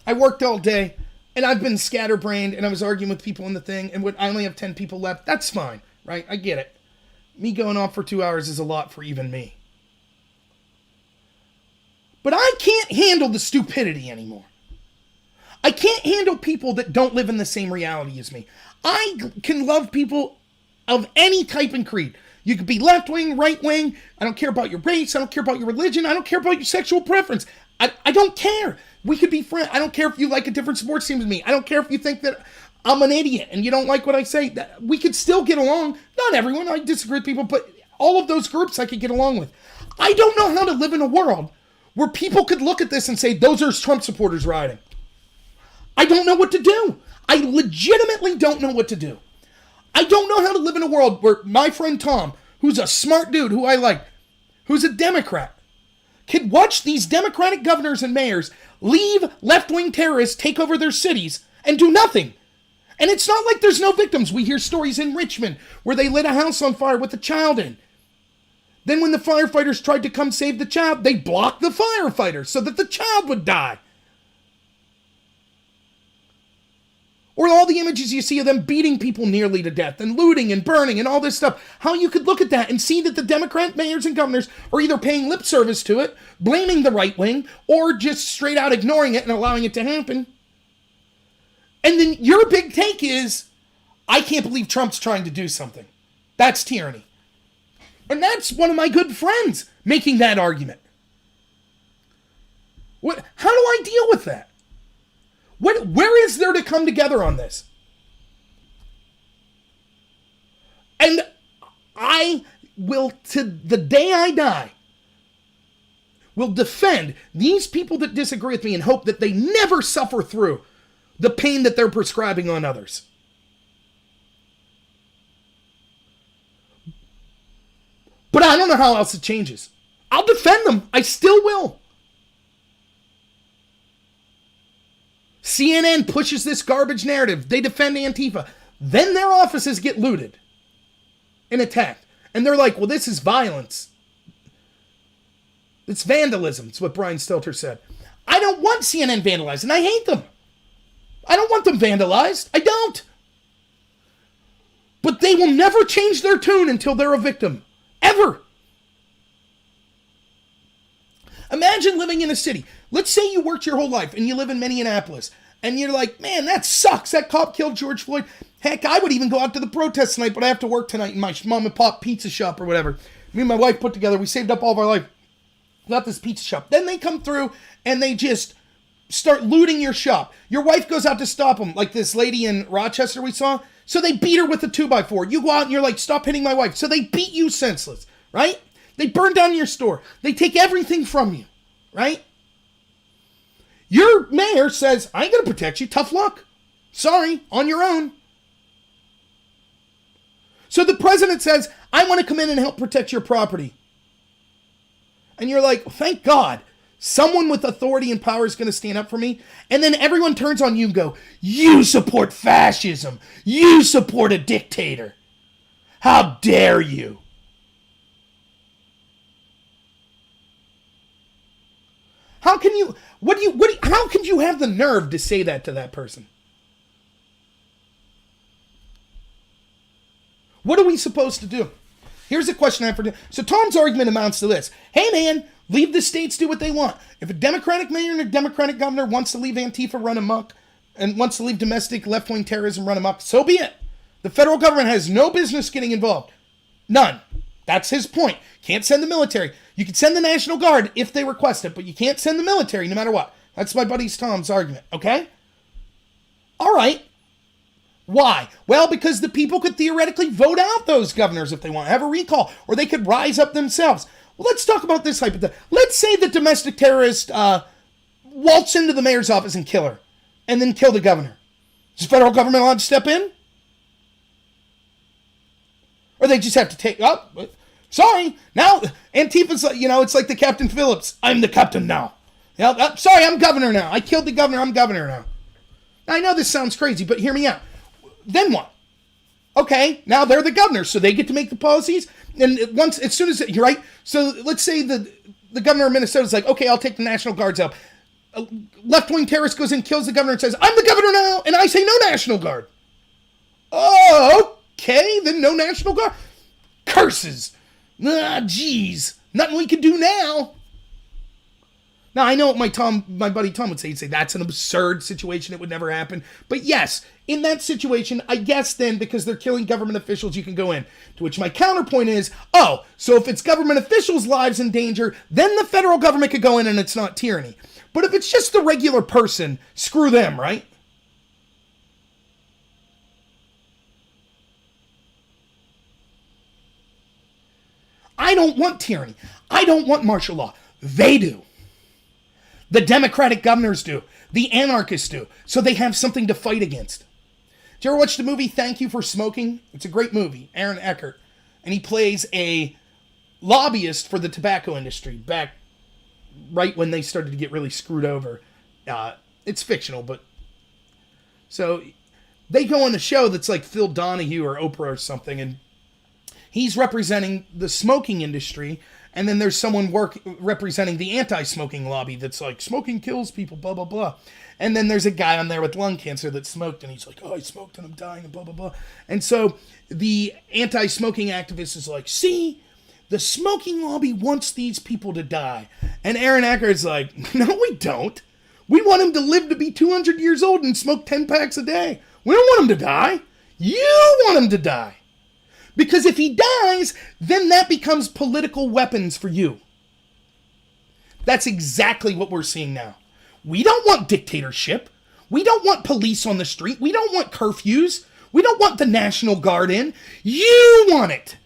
[SPEAKER 1] I worked all day, and I've been scatterbrained, and I was arguing with people in the thing, and I only have 10 people left. That's fine, right? I get it. Me going on for 2 hours is a lot for even me. But I can't handle the stupidity anymore. I can't handle people that don't live in the same reality as me. I can love people of any type and creed. You could be left-wing, right-wing. I don't care about your race. I don't care about your religion. I don't care about your sexual preference. I don't care. We could be friends. I don't care if you like a different sports team than me. I don't care if you think that I'm an idiot and you don't like what I say. We could still get along. Not everyone. I disagree with people, but all of those groups I could get along with. I don't know how to live in a world where people could look at this and say, those are Trump supporters rioting. I don't know what to do. I legitimately don't know what to do. I don't know how to live in a world where my friend Tom, who's a smart dude who I like, who's a Democrat, could watch these Democratic governors and mayors leave left-wing terrorists take over their cities and do nothing. And it's not like there's no victims. We hear stories in Richmond where they lit a house on fire with a child in. Then when the firefighters tried to come save the child, they blocked the firefighters so that the child would die. Or all the images you see of them beating people nearly to death and looting and burning and all this stuff. How you could look at that and see that the Democrat mayors and governors are either paying lip service to it, blaming the right wing, or just straight out ignoring it and allowing it to happen. And then your big take is, I can't believe Trump's trying to do something. That's tyranny. And that's one of my good friends making that argument. How do I deal with that? Where is there to come together on this? And I will, to the day I die, will defend these people that disagree with me and hope that they never suffer through the pain that they're prescribing on others. But I don't know how else it changes. I'll defend them. I still will. CNN pushes this garbage narrative. They defend Antifa. Then their offices get looted and attacked. And they're like, well, this is violence. It's vandalism. It's what Brian Stelter said. I don't want CNN vandalized, and I hate them. I don't want them vandalized. I don't. But they will never change their tune until they're a victim. Ever. Imagine living in a city. Let's say you worked your whole life and you live in Minneapolis and you're like, man, that sucks. That cop killed George Floyd. Heck, I would even go out to the protest tonight, but I have to work tonight in my mom and pop pizza shop or whatever. Me and my wife put together, we saved up all of our life. Got this pizza shop. Then they come through and they just start looting your shop. Your wife goes out to stop them, like this lady in Rochester we saw. So they beat her with a 2x4. You go out and you're like, stop hitting my wife. So they beat you senseless, right? They burn down your store. They take everything from you, right? Your mayor says, I ain't going to protect you. Tough luck. Sorry, on your own. So the president says, I want to come in and help protect your property. And you're like, thank God. Someone with authority and power is going to stand up for me. And then everyone turns on you and go, you support fascism. You support a dictator. How dare you? How can you, how can you have the nerve to say that to that person? What are we supposed to do? Here's a question I have for you. So Tom's argument amounts to this. Hey man, leave the states do what they want. If a Democratic mayor and a Democratic governor wants to leave Antifa run amok and wants to leave domestic left-wing terrorism run amok, so be it. The federal government has no business getting involved. None. That's his point. Can't send the military. You can send the National Guard if they request it, but you can't send the military no matter what. That's my buddy Tom's argument, okay? All right. Why? Well, because the people could theoretically vote out those governors if they want, have a recall, or they could rise up themselves. Well, let's talk about this hypothetical. Let's say the domestic terrorist waltz into the mayor's office and kill her, and then kill the governor. Is the federal government allowed to step in? Or they just have to take up? Sorry, now Antifa's, it's like the Captain Phillips. I'm the captain now. Sorry, I'm governor now. I killed the governor. I'm governor now. I know this sounds crazy, but hear me out. Then what? Okay, now they're the governor, so they get to make the policies. And as soon as you're right. So let's say the governor of Minnesota is like, okay, I'll take the National Guards out. A left-wing terrorist goes in, kills the governor, and says, I'm the governor now, and I say no National Guard. Oh, okay, then no National Guard. Curses. Jeez. Nothing we can do now. Now, I know what my buddy Tom would say. He'd say, that's an absurd situation. It would never happen. But yes, in that situation, I guess then, because they're killing government officials, you can go in. To which my counterpoint is, oh, so if it's government officials' lives in danger, then the federal government could go in and it's not tyranny. But if it's just the regular person, screw them, right? I don't want tyranny. I don't want martial law. They do. The Democratic governors do. The anarchists do. So they have something to fight against. Did you ever watch the movie Thank You for Smoking? It's a great movie. Aaron Eckhart. And he plays a lobbyist for the tobacco industry back right when they started to get really screwed over. It's fictional, but... So they go on a show that's like Phil Donahue or Oprah or something, and he's representing the smoking industry, and then there's someone representing the anti-smoking lobby that's like, smoking kills people, blah, blah, blah. And then there's a guy on there with lung cancer that smoked, and he's like, oh, I smoked and I'm dying, and blah, blah, blah. And so the anti-smoking activist is like, see, the smoking lobby wants these people to die. And Aaron Eckhart's like, no, we don't. We want him to live to be 200 years old and smoke 10 packs a day. We don't want him to die. You want him to die. Because if he dies, then that becomes political weapons for you. That's exactly what we're seeing now. We don't want dictatorship. We don't want police on the street. We don't want curfews. We don't want the National Guard in. You want it.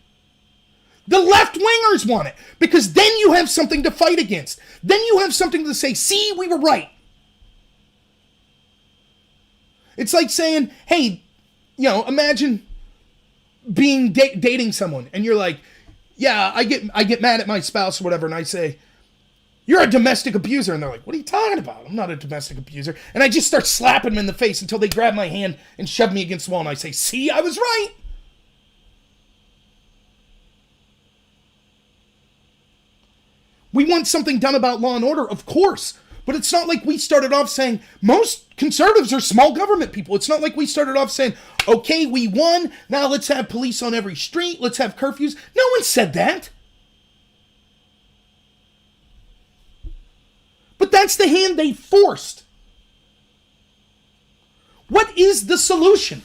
[SPEAKER 1] The left-wingers want it. Because then you have something to fight against. Then you have something to say, see, we were right. It's like saying, hey, imagine being dating someone, and you're like, yeah, I get mad at my spouse or whatever, and I say, you're a domestic abuser, and they're like, what are you talking about? I'm not a domestic abuser. And I just start slapping them in the face until they grab my hand and shove me against the wall, and I say, see, I was right. We want something done about law and order, of course. But it's not like we started off saying, most conservatives are small government people. It's not like we started off saying, okay, we won, now let's have police on every street, let's have curfews. No one said that. But that's the hand they forced. What is the solution?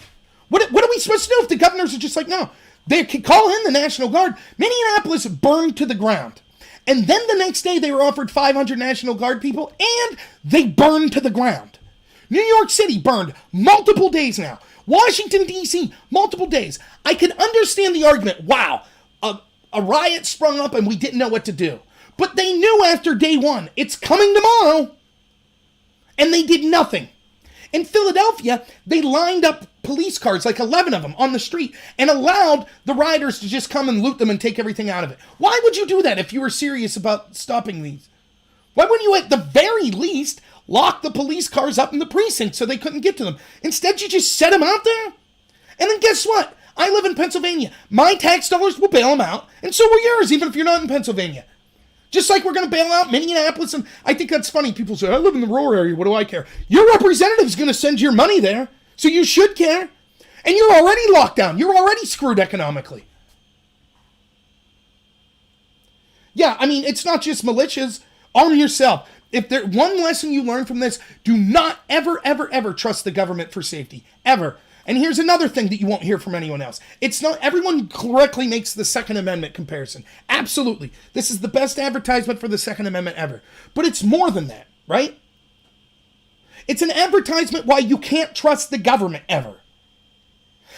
[SPEAKER 1] What are we supposed to do if the governors are just like, no, they can call in the National Guard? Minneapolis burned to the ground. And then the next day they were offered 500 National Guard people and they burned to the ground. New York City burned multiple days now. Washington, D.C., multiple days. I can understand the argument. Wow, a riot sprung up and we didn't know what to do. But they knew after day one, it's coming tomorrow. And they did nothing. In Philadelphia, they lined up police cars, like 11 of them, on the street and allowed the rioters to just come and loot them and take everything out of it. Why would you do that if you were serious about stopping these? Why wouldn't you, at the very least, lock the police cars up in the precinct so they couldn't get to them? Instead, you just set them out there? And then guess what? I live in Pennsylvania. My tax dollars will bail them out, and so will yours, even if you're not in Pennsylvania. Just like we're going to bail out Minneapolis, and I think that's funny. People say, I live in the rural area, what do I care? Your representative's going to send your money there, so you should care. And you're already locked down. You're already screwed economically. Yeah, I mean, it's not just militias. Arm yourself. If there one lesson you learn from this, do not ever, ever, ever trust the government for safety. Ever. And here's another thing that you won't hear from anyone else. It's not, everyone correctly makes the Second Amendment comparison. Absolutely. This is the best advertisement for the Second Amendment ever. But it's more than that, right? It's an advertisement why you can't trust the government ever.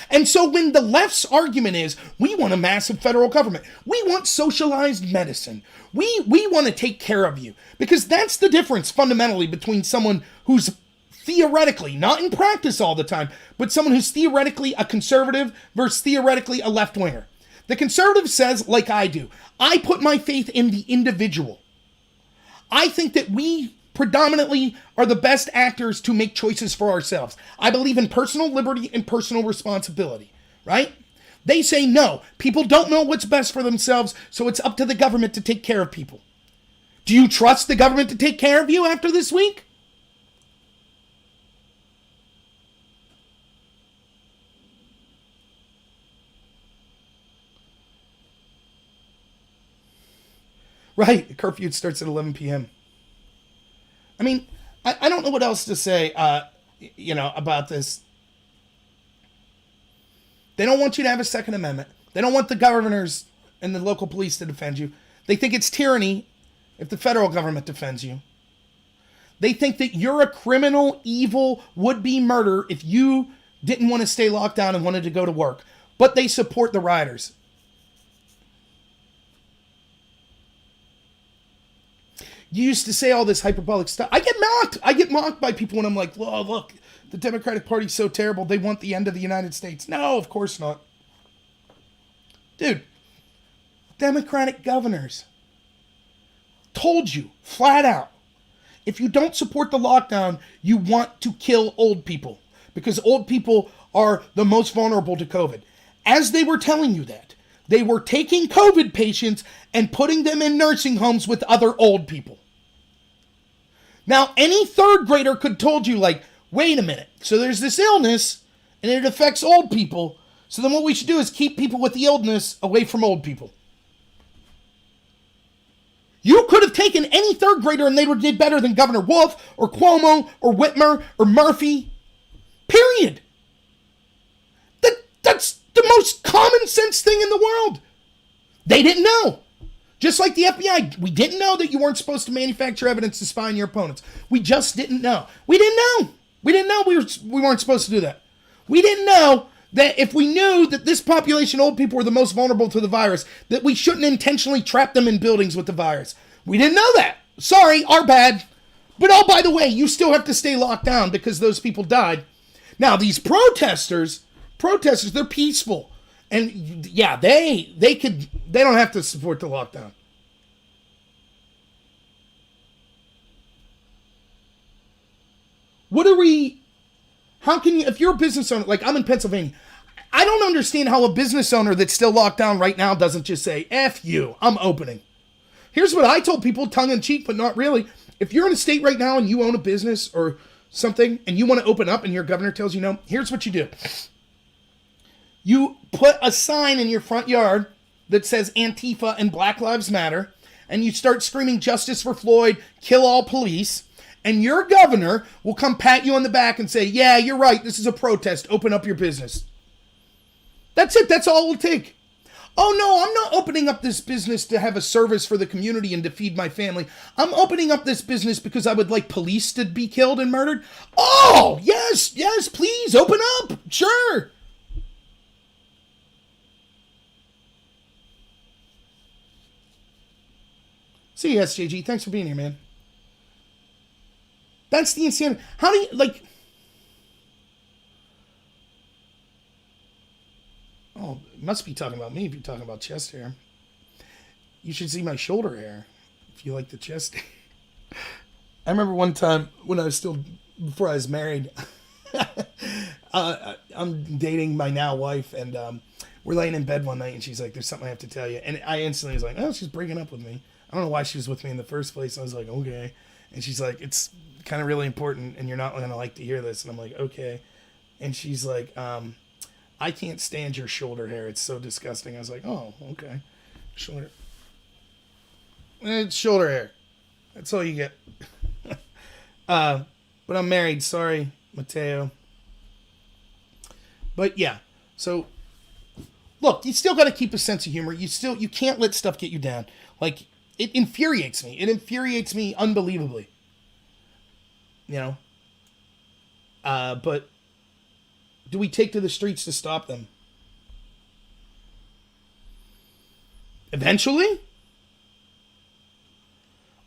[SPEAKER 1] And so when the left's argument is, we want a massive federal government, we want socialized medicine, we want to take care of you, because that's the difference fundamentally between someone who's theoretically, not in practice all the time, but someone who's theoretically a conservative versus theoretically a left-winger. The conservative says, like I do, I put my faith in the individual. I think that we predominantly are the best actors to make choices for ourselves. I believe in personal liberty and personal responsibility, right? They say, no, people don't know what's best for themselves, so it's up to the government to take care of people. Do you trust the government to take care of you after this week? Right, the curfew starts at 11 p.m. I mean, I don't know what else to say, about this. They don't want you to have a Second Amendment. They don't want the governors and the local police to defend you. They think it's tyranny if the federal government defends you. They think that you're a criminal, evil, would-be murderer if you didn't want to stay locked down and wanted to go to work. But they support the rioters. You used to say all this hyperbolic stuff. I get mocked. I get mocked by people when I'm like, oh, look, the Democratic Party's so terrible. They want the end of the United States. No, of course not. Dude, Democratic governors told you flat out, if you don't support the lockdown, you want to kill old people because old people are the most vulnerable to COVID. As they were telling you that, they were taking COVID patients and putting them in nursing homes with other old people. Now, any third grader could told you, like, wait a minute. So there's this illness, and it affects old people. So then what we should do is keep people with the illness away from old people. You could have taken any third grader, and they would have did better than Governor Wolf, or Cuomo, or Whitmer, or Murphy. Period. That's the most common sense thing in the world. They didn't know. Just like the FBI, we didn't know that you weren't supposed to manufacture evidence to spy on your opponents. We just didn't know. We didn't know. We didn't know we weren't supposed to do that. We didn't know that if we knew that this population, old people, were the most vulnerable to the virus, that we shouldn't intentionally trap them in buildings with the virus. We didn't know that. Sorry, our bad. But oh, by the way, you still have to stay locked down because those people died. Now, these protesters, they're peaceful. And yeah, they don't have to support the lockdown. How can you, if you're a business owner, like I'm in Pennsylvania, I don't understand how a business owner that's still locked down right now doesn't just say, F you, I'm opening. Here's what I told people, tongue in cheek, but not really. If you're in a state right now and you own a business or something and you want to open up and your governor tells you no, here's what you do. You put a sign in your front yard that says Antifa and Black Lives Matter, and you start screaming justice for Floyd, kill all police, and your governor will come pat you on the back and say, yeah, you're right, this is a protest, open up your business. That's it, that's all it will take. Oh no, I'm not opening up this business to have a service for the community and to feed my family. I'm opening up this business because I would like police to be killed and murdered. Oh, yes, yes, please, open up. Sure. See you, SJG. Thanks for being here, man. That's the insanity. How do you, like... Oh, it must be talking about me if you're talking about chest hair. You should see my shoulder hair if you like the chest hair. I remember one time when I was still, before I was married, I'm dating my now wife, and we're laying in bed one night, and she's like, there's something I have to tell you. And I instantly was like, oh, she's breaking up with me. I don't know why she was with me in the first place. I was like, okay. And she's like, it's kind of really important, and you're not going to like to hear this. And I'm like, okay. And she's like, I can't stand your shoulder hair. It's so disgusting. I was like, oh, okay. Shoulder. It's shoulder hair. That's all you get. But I'm married. Sorry, Mateo. But yeah. So, look, you still got to keep a sense of humor. You can't let stuff get you down. Like, it infuriates me. It infuriates me unbelievably. You know? But do we take to the streets to stop them? Eventually?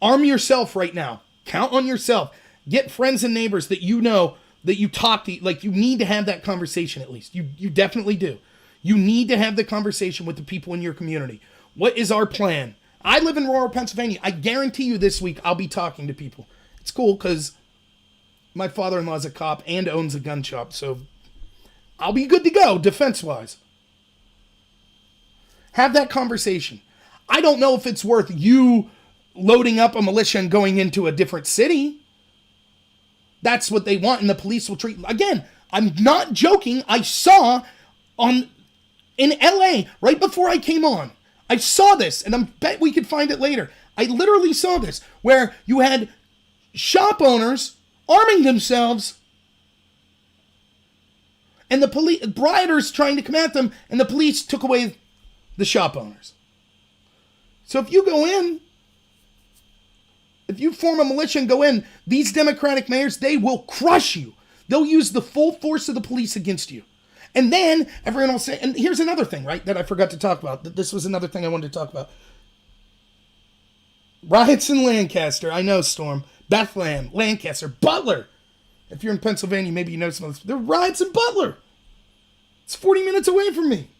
[SPEAKER 1] Arm yourself right now. Count on yourself. Get friends and neighbors that you know, that you talk to. Like, you need to have that conversation at least. You definitely do. You need to have the conversation with the people in your community. What is our plan? I live in rural Pennsylvania. I guarantee you this week I'll be talking to people. It's cool because my father-in-law's a cop and owns a gun shop, so I'll be good to go defense-wise. Have that conversation. I don't know if it's worth you loading up a militia and going into a different city. That's what they want, and the police will treat... Again, I'm not joking. I saw in LA, right before I came on, I saw this, and I bet we could find it later. I literally saw this, where you had shop owners arming themselves, and the police, rioters trying to come at them, and the police took away the shop owners. So if you go in, if you form a militia and go in, these Democratic mayors, they will crush you. They'll use the full force of the police against you. And then everyone will say, and here's another thing, right, that I forgot to talk about. This was another thing I wanted to talk about. Riots in Lancaster. I know, Storm. Bethlehem, Lancaster, Butler. If you're in Pennsylvania, maybe you know some of this. There are riots in Butler. It's 40 minutes away from me.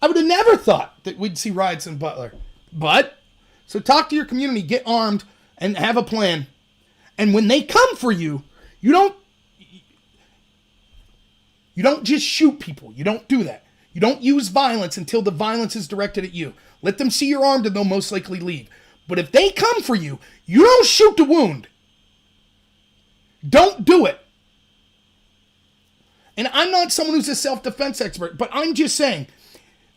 [SPEAKER 1] I would have never thought that we'd see riots in Butler. But, so talk to your community, get armed, and have a plan. And when they come for you, you don't just shoot people. You don't do that. You don't use violence until the violence is directed at you. Let them see you're armed and they'll most likely leave. But if they come for you, you don't shoot to wound. Don't do it. And I'm not someone who's a self-defense expert, but I'm just saying,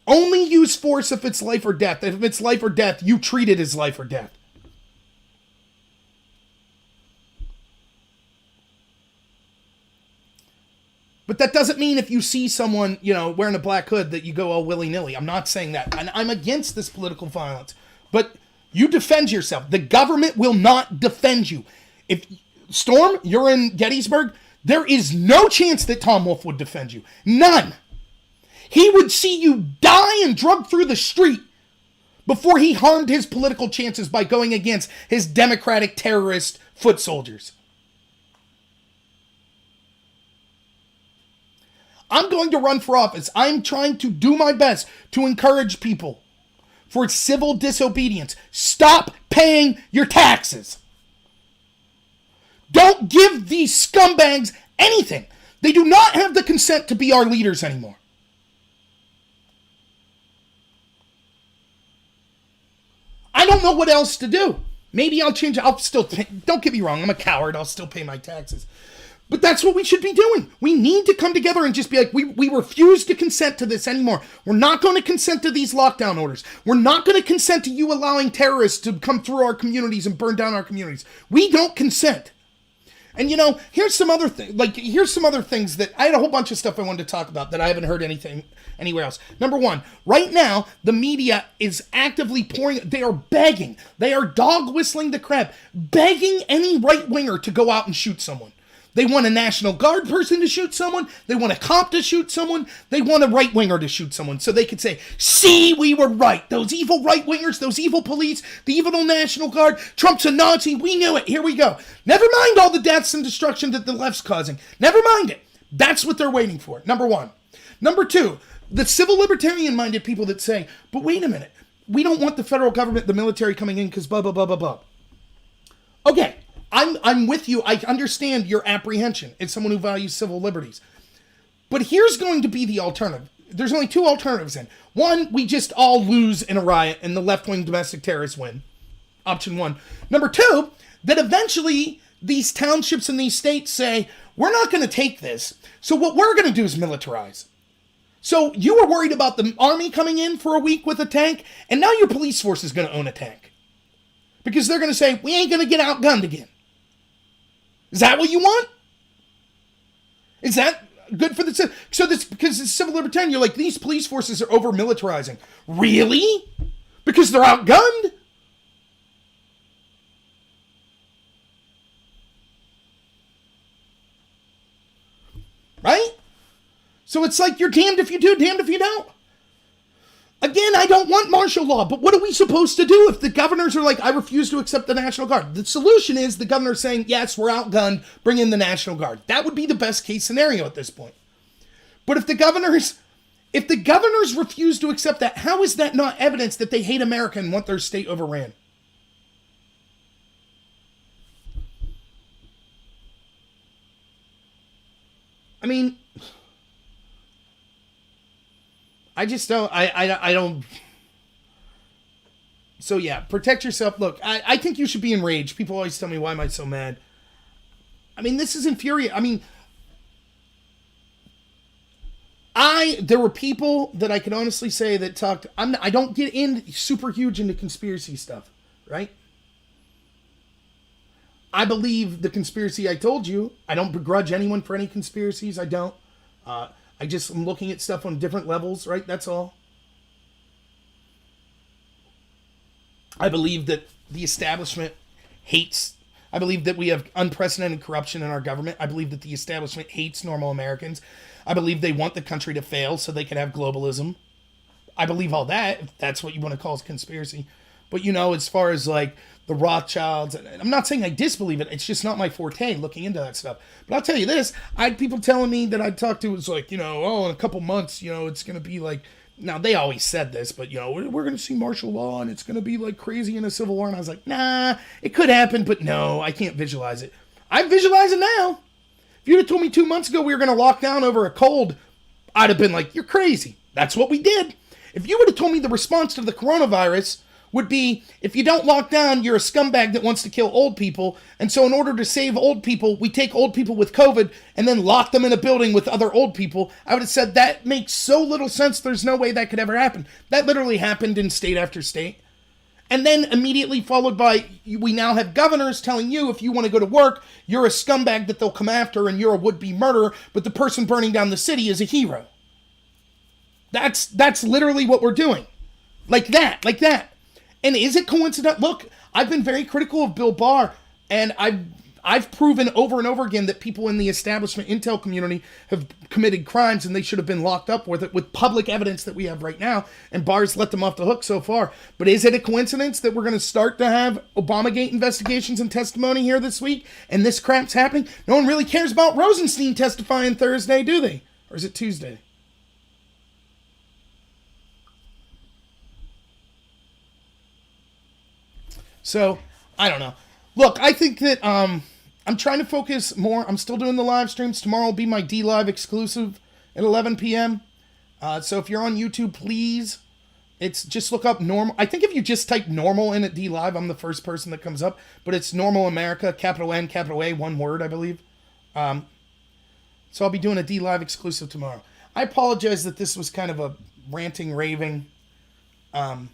[SPEAKER 1] only use force if it's life or death. If it's life or death, you treat it as life or death. But that doesn't mean if you see someone, wearing a black hood that you go all willy-nilly. I'm not saying that. And I'm against this political violence. But you defend yourself. The government will not defend you. If Storm, you're in Gettysburg, there is no chance that Tom Wolfe would defend you. None. He would see you die and drug through the street before he harmed his political chances by going against his Democratic terrorist foot soldiers. I'm going to run for office. I'm trying to do my best to encourage people for civil disobedience. Stop paying your taxes. Don't give these scumbags anything. They do not have the consent to be our leaders anymore. I don't know what else to do. Maybe I'll change. Don't get me wrong. I'm a coward. I'll still pay my taxes. But that's what we should be doing. We need to come together and just be like, we refuse to consent to this anymore. We're not going to consent to these lockdown orders. We're not going to consent to you allowing terrorists to come through our communities and burn down our communities. We don't consent. And here's some other here's some other things that I had a whole bunch of stuff I wanted to talk about that I haven't heard anything anywhere else. Number one, right now the media is actively pouring. They are begging. They are dog whistling the crap, begging any right winger to go out and shoot someone. They want a National Guard person to shoot someone. They want a cop to shoot someone. They want a right winger to shoot someone so they could say, see, we were right. Those evil right wingers, those evil police, the evil National Guard, Trump's a Nazi. We knew it. Here we go. Never mind all the deaths and destruction that the left's causing. Never mind it. That's what they're waiting for. Number one. Number two, the civil libertarian-minded people that say, but wait a minute. We don't want the federal government, the military coming in because blah, blah, blah, blah, blah. Okay. I'm with you. I understand your apprehension as someone who values civil liberties. But here's going to be the alternative. There's only two alternatives then. One, we just all lose in a riot and the left-wing domestic terrorists win. Option one. Number two, that eventually these townships and these states say, we're not going to take this. So what we're going to do is militarize. So you were worried about the army coming in for a week with a tank, and now your police force is going to own a tank. Because they're going to say, we ain't going to get outgunned again. Is that what you want? Is that good for the... So this, because it's civil libertarian, you're like, these police forces are over-militarizing. Really? Because they're outgunned? Right? So it's like you're damned if you do, damned if you don't. Again, I don't want martial law, but what are we supposed to do if the governors are like, I refuse to accept the National Guard? The solution is the governor saying, yes, we're outgunned, bring in the National Guard. That would be the best case scenario at this point. But if the governors refuse to accept that, how is that not evidence that they hate America and want their state overran? I mean... I just don't, I don't. So yeah, protect yourself. Look, I think you should be enraged. People always tell me, why am I so mad? I mean, this is infuriating. I mean, there were people that I can honestly say that talked, I don't get in super huge into conspiracy stuff, right? I believe the conspiracy I told you. I don't begrudge anyone for any conspiracies. I don't. I just am looking at stuff on different levels, right? That's all. I believe that the establishment hates... I believe that we have unprecedented corruption in our government. I believe that the establishment hates normal Americans. I believe they want the country to fail so they can have globalism. I believe all that, if that's what you want to call a conspiracy. But, as far as, like, the Rothschilds, and I'm not saying I disbelieve it, it's just not my forte looking into that stuff. But I'll tell you this, I had people telling me that I'd talk to, was like, in a couple months, it's going to be like, now they always said this, but, we're going to see martial law and it's going to be like crazy in a civil war. And I was like, nah, it could happen, but no, I can't visualize it. I visualize it now. If you'd have told me 2 months ago we were going to lock down over a cold, I'd have been like, you're crazy. That's what we did. If you would have told me the response to the coronavirus would be, if you don't lock down, you're a scumbag that wants to kill old people. And so in order to save old people, we take old people with COVID and then lock them in a building with other old people. I would have said that makes so little sense. There's no way that could ever happen. That literally happened in state after state. And then immediately followed by, we now have governors telling you, if you want to go to work, you're a scumbag that they'll come after and you're a would-be murderer, but the person burning down the city is a hero. That's literally what we're doing. Like that. And is it coincidental? Look, I've been very critical of Bill Barr, and I've proven over and over again that people in the establishment intel community have committed crimes and they should have been locked up with it, with public evidence that we have right now, and Barr's let them off the hook so far. But is it a coincidence that we're going to start to have Obamagate investigations and testimony here this week, and this crap's happening? No one really cares about Rosenstein testifying Thursday, do they? Or is it Tuesday? So, I don't know. Look, I think that I'm trying to focus more. I'm still doing the live streams. Tomorrow will be my DLive exclusive at 11 p.m. So if you're on YouTube, please, it's just look up normal. I think if you just type normal in at DLive, I'm the first person that comes up. But it's Normal America, capital N, capital A, one word, I believe. So I'll be doing a DLive exclusive tomorrow. I apologize that this was kind of a ranting, raving. I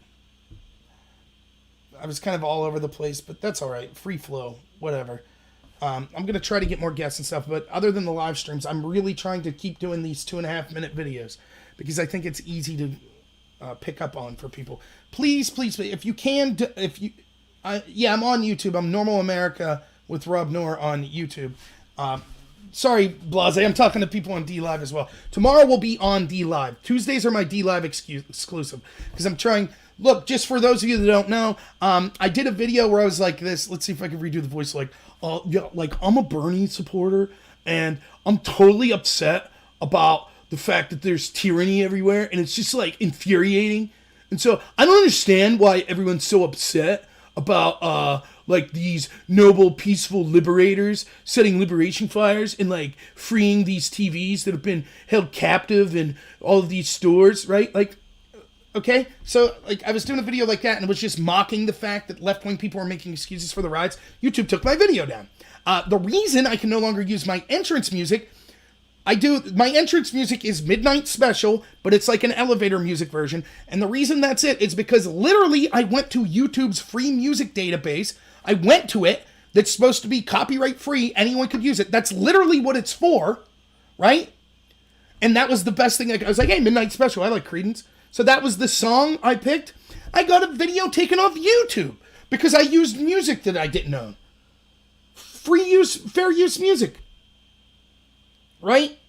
[SPEAKER 1] was kind of all over the place, but that's all right. Free flow, whatever. I'm going to try to get more guests and stuff, but other than the live streams, I'm really trying to keep doing these 2.5-minute videos because I think it's easy to pick up on for people. Please, if you can, I'm on YouTube. I'm Normal America with Rob Noor on YouTube. Sorry, Blase, I'm talking to people on DLive as well. Tomorrow we'll be on DLive. Tuesdays are my DLive exclusive because I'm trying. Look, just for those of you that don't know, I did a video where I was like this. Let's see if I can redo the voice. Like I'm a Bernie supporter, and I'm totally upset about the fact that there's tyranny everywhere, and it's just like infuriating. And so I don't understand why everyone's so upset about like these noble, peaceful liberators setting liberation fires and like freeing these TVs that have been held captive in all of these stores, right? Like, okay, so like I was doing a video like that and it was just mocking the fact that left-wing people were making excuses for the riots. YouTube took my video down. The reason I can no longer use my entrance music, my entrance music is Midnight Special, but it's like an elevator music version. And the reason that's it is because literally I went to YouTube's free music database. I went to it. That's supposed to be copyright free. Anyone could use it. That's literally what it's for, right? And that was the best thing. I was like, hey, Midnight Special. I like Creedence. So that was the song I picked. I got a video taken off YouTube because I used music that I didn't own. Free use, fair use music. Right?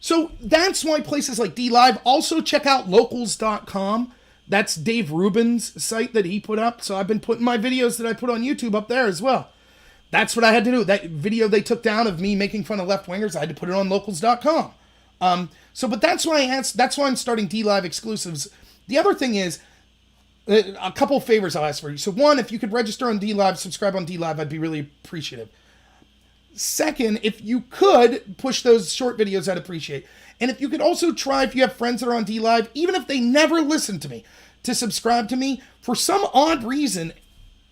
[SPEAKER 1] So that's why places like DLive, also check out locals.com. That's Dave Rubin's site that he put up. So I've been putting my videos that I put on YouTube up there as well. That's what I had to do. That video they took down of me making fun of left-wingers, I had to put it on locals.com. But that's why that's why I'm starting DLive exclusives. The other thing is, a couple of favors I'll ask for you. So one, if you could register on DLive, subscribe on DLive, I'd be really appreciative. Second, if you could push those short videos, I'd appreciate. And if you could also try, if you have friends that are on DLive, even if they never listen to me, to subscribe to me. For some odd reason,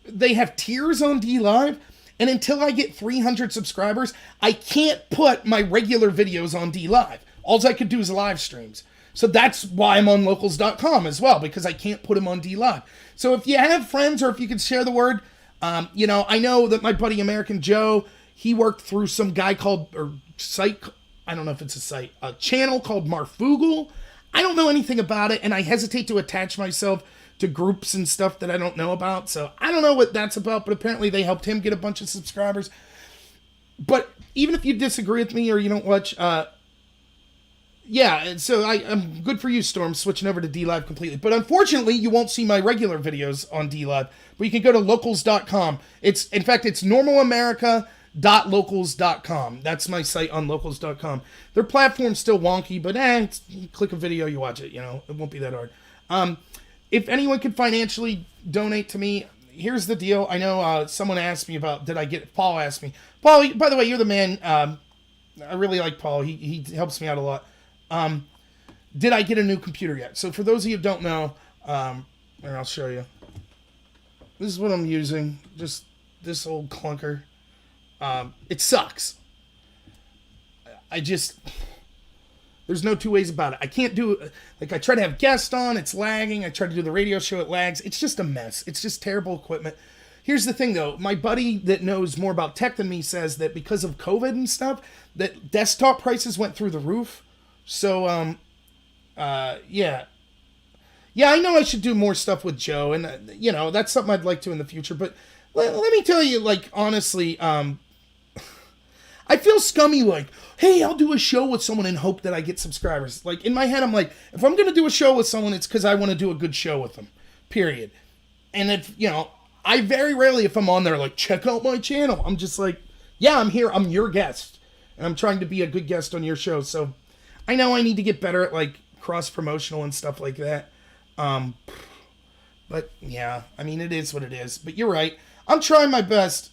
[SPEAKER 1] they have tiers on DLive, and until I get 300 subscribers, I can't put my regular videos on DLive. All I could do is live streams. So that's why I'm on locals.com as well, because I can't put them on DLive. So if you have friends, or if you could share the word, I know that my buddy American Joe, he worked through some guy I don't know if it's a channel called Marfugal. I don't know anything about it, and I hesitate to attach myself to groups and stuff that I don't know about. So I don't know what that's about, but apparently they helped him get a bunch of subscribers. But even if you disagree with me or you don't watch, so I'm good for you, Storm, switching over to DLive completely. But unfortunately, you won't see my regular videos on DLive, but you can go to locals.com. It's normalamerica.locals.com. That's my site on locals.com. Their platform's still wonky, but you click a video, you watch it, it won't be that hard. If anyone could financially donate to me, here's the deal. I know someone asked me about, Paul asked me. Paul, by the way, you're the man. I really like Paul. He helps me out a lot. Did I get a new computer yet? So for those of you who don't know, I'll show you. This is what I'm using. Just this old clunker. It sucks. There's no two ways about it. I can't do, I try to have guests on, it's lagging. I try to do the radio show, it lags. It's just a mess. It's just terrible equipment. Here's the thing though. My buddy that knows more about tech than me says that because of COVID and stuff, that desktop prices went through the roof. So, yeah, I know I should do more stuff with Joe, and, that's something I'd like to in the future, but let me tell you, honestly, I feel scummy, hey, I'll do a show with someone and hope that I get subscribers. In my head, I'm like, if I'm going to do a show with someone, it's because I want to do a good show with them, period. And if, I very rarely, if I'm on there, check out my channel, I'm just like, yeah, I'm here, I'm your guest, and I'm trying to be a good guest on your show, so I know I need to get better at, cross-promotional and stuff like that, but, yeah, it is what it is, but you're right, I'm trying my best.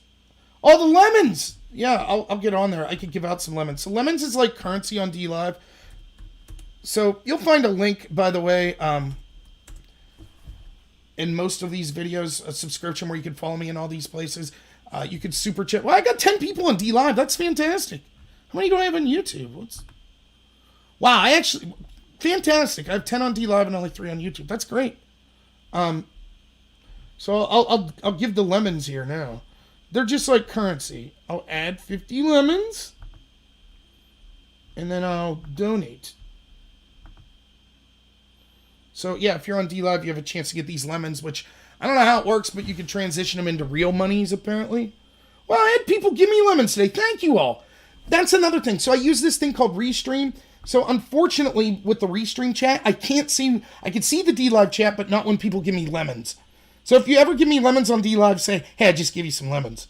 [SPEAKER 1] Oh, the lemons! Yeah, I'll get on there. I could give out some lemons. So lemons is like currency on DLive. So you'll find a link, by the way, in most of these videos, a subscription where you can follow me in all these places. You could super chat. Well, I got 10 people on DLive. That's fantastic. How many do I have on YouTube? Wow, fantastic. I have 10 on DLive and only 3 on YouTube. That's great. So I'll give the lemons here now. They're just like currency. I'll add 50 lemons, and then I'll donate. So yeah, if you're on DLive, you have a chance to get these lemons, which I don't know how it works, but you can transition them into real monies, apparently. Well, I had people give me lemons today. Thank you all. That's another thing. So I use this thing called Restream. So unfortunately, with the Restream chat, I can see the DLive chat, but not when people give me lemons. So if you ever give me lemons on DLive, say, hey, I just give you some lemons.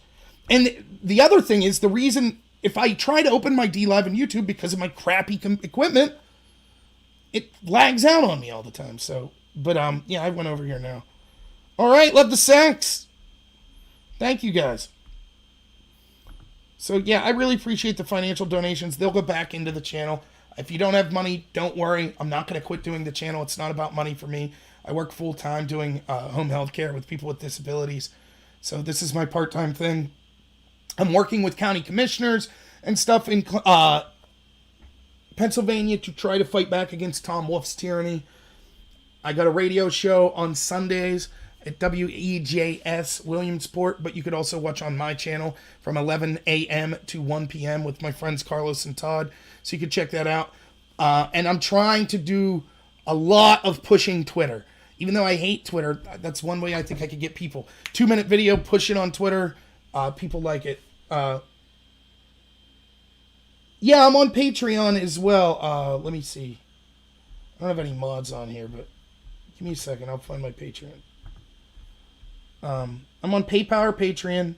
[SPEAKER 1] And the other thing is, the reason, if I try to open my DLive on YouTube because of my crappy equipment, it lags out on me all the time. So, but yeah, I went over here now. All right, love the sex. Thank you guys. So yeah, I really appreciate the financial donations. They'll go back into the channel. If you don't have money, don't worry. I'm not going to quit doing the channel. It's not about money for me. I work full time doing home health care with people with disabilities. So this is my part-time thing. I'm working with county commissioners and stuff in Pennsylvania to try to fight back against Tom Wolf's tyranny. I got a radio show on Sundays at WEJS Williamsport, but you could also watch on my channel from 11 a.m. to 1 p.m. with my friends Carlos and Todd. So you can check that out. And I'm trying to do a lot of pushing Twitter. Even though I hate Twitter, that's one way I think I could get people. 2-minute video, push it on Twitter. People like it. Yeah, I'm on Patreon as well. Let me see. I don't have any mods on here, but give me a second. I'll find my Patreon. I'm on PayPal or Patreon.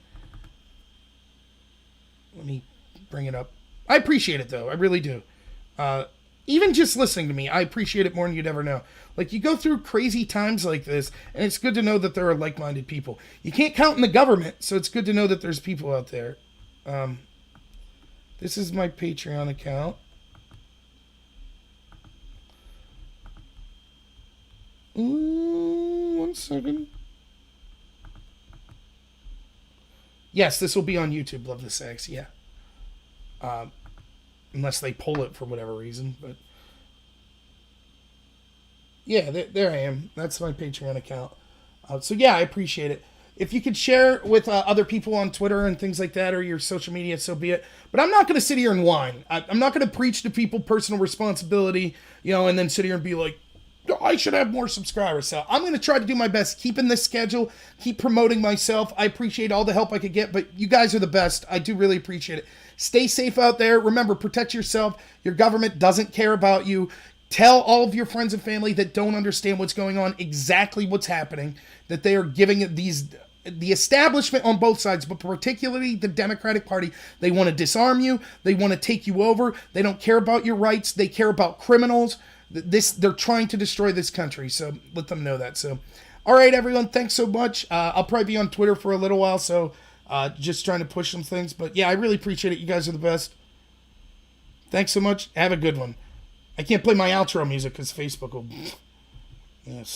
[SPEAKER 1] Let me bring it up. I appreciate it, though. I really do. Even just listening to me, I appreciate it more than you'd ever know. Like, you go through crazy times like this, and it's good to know that there are like-minded people. You can't count on the government, so it's good to know that there's people out there. This is my Patreon account. One second. Yes, this will be on YouTube, Love the Sex, yeah. Unless they pull it for whatever reason, but... Yeah, there I am. That's my Patreon account. So yeah, I appreciate it. If you could share with other people on Twitter and things like that, or your social media, so be it. But I'm not going to sit here and whine. I'm not going to preach to people personal responsibility, and then sit here and be like, I should have more subscribers. So I'm going to try to do my best, keep in this schedule, keep promoting myself. I appreciate all the help I could get, but you guys are the best. I do really appreciate it. Stay safe out there. Remember, protect yourself. Your government doesn't care about you. Tell all of your friends and family that don't understand what's going on exactly what's happening, that they are giving the establishment on both sides, but particularly the Democratic Party, they want to disarm you. They want to take you over. They don't care about your rights. They care about criminals. They're trying to destroy this country. So let them know that. So, all right, everyone. Thanks so much. I'll probably be on Twitter for a little while. So just trying to push some things, but yeah, I really appreciate it. You guys are the best. Thanks so much. Have a good one. I can't play my outro music because Facebook will... Yeah, stupid.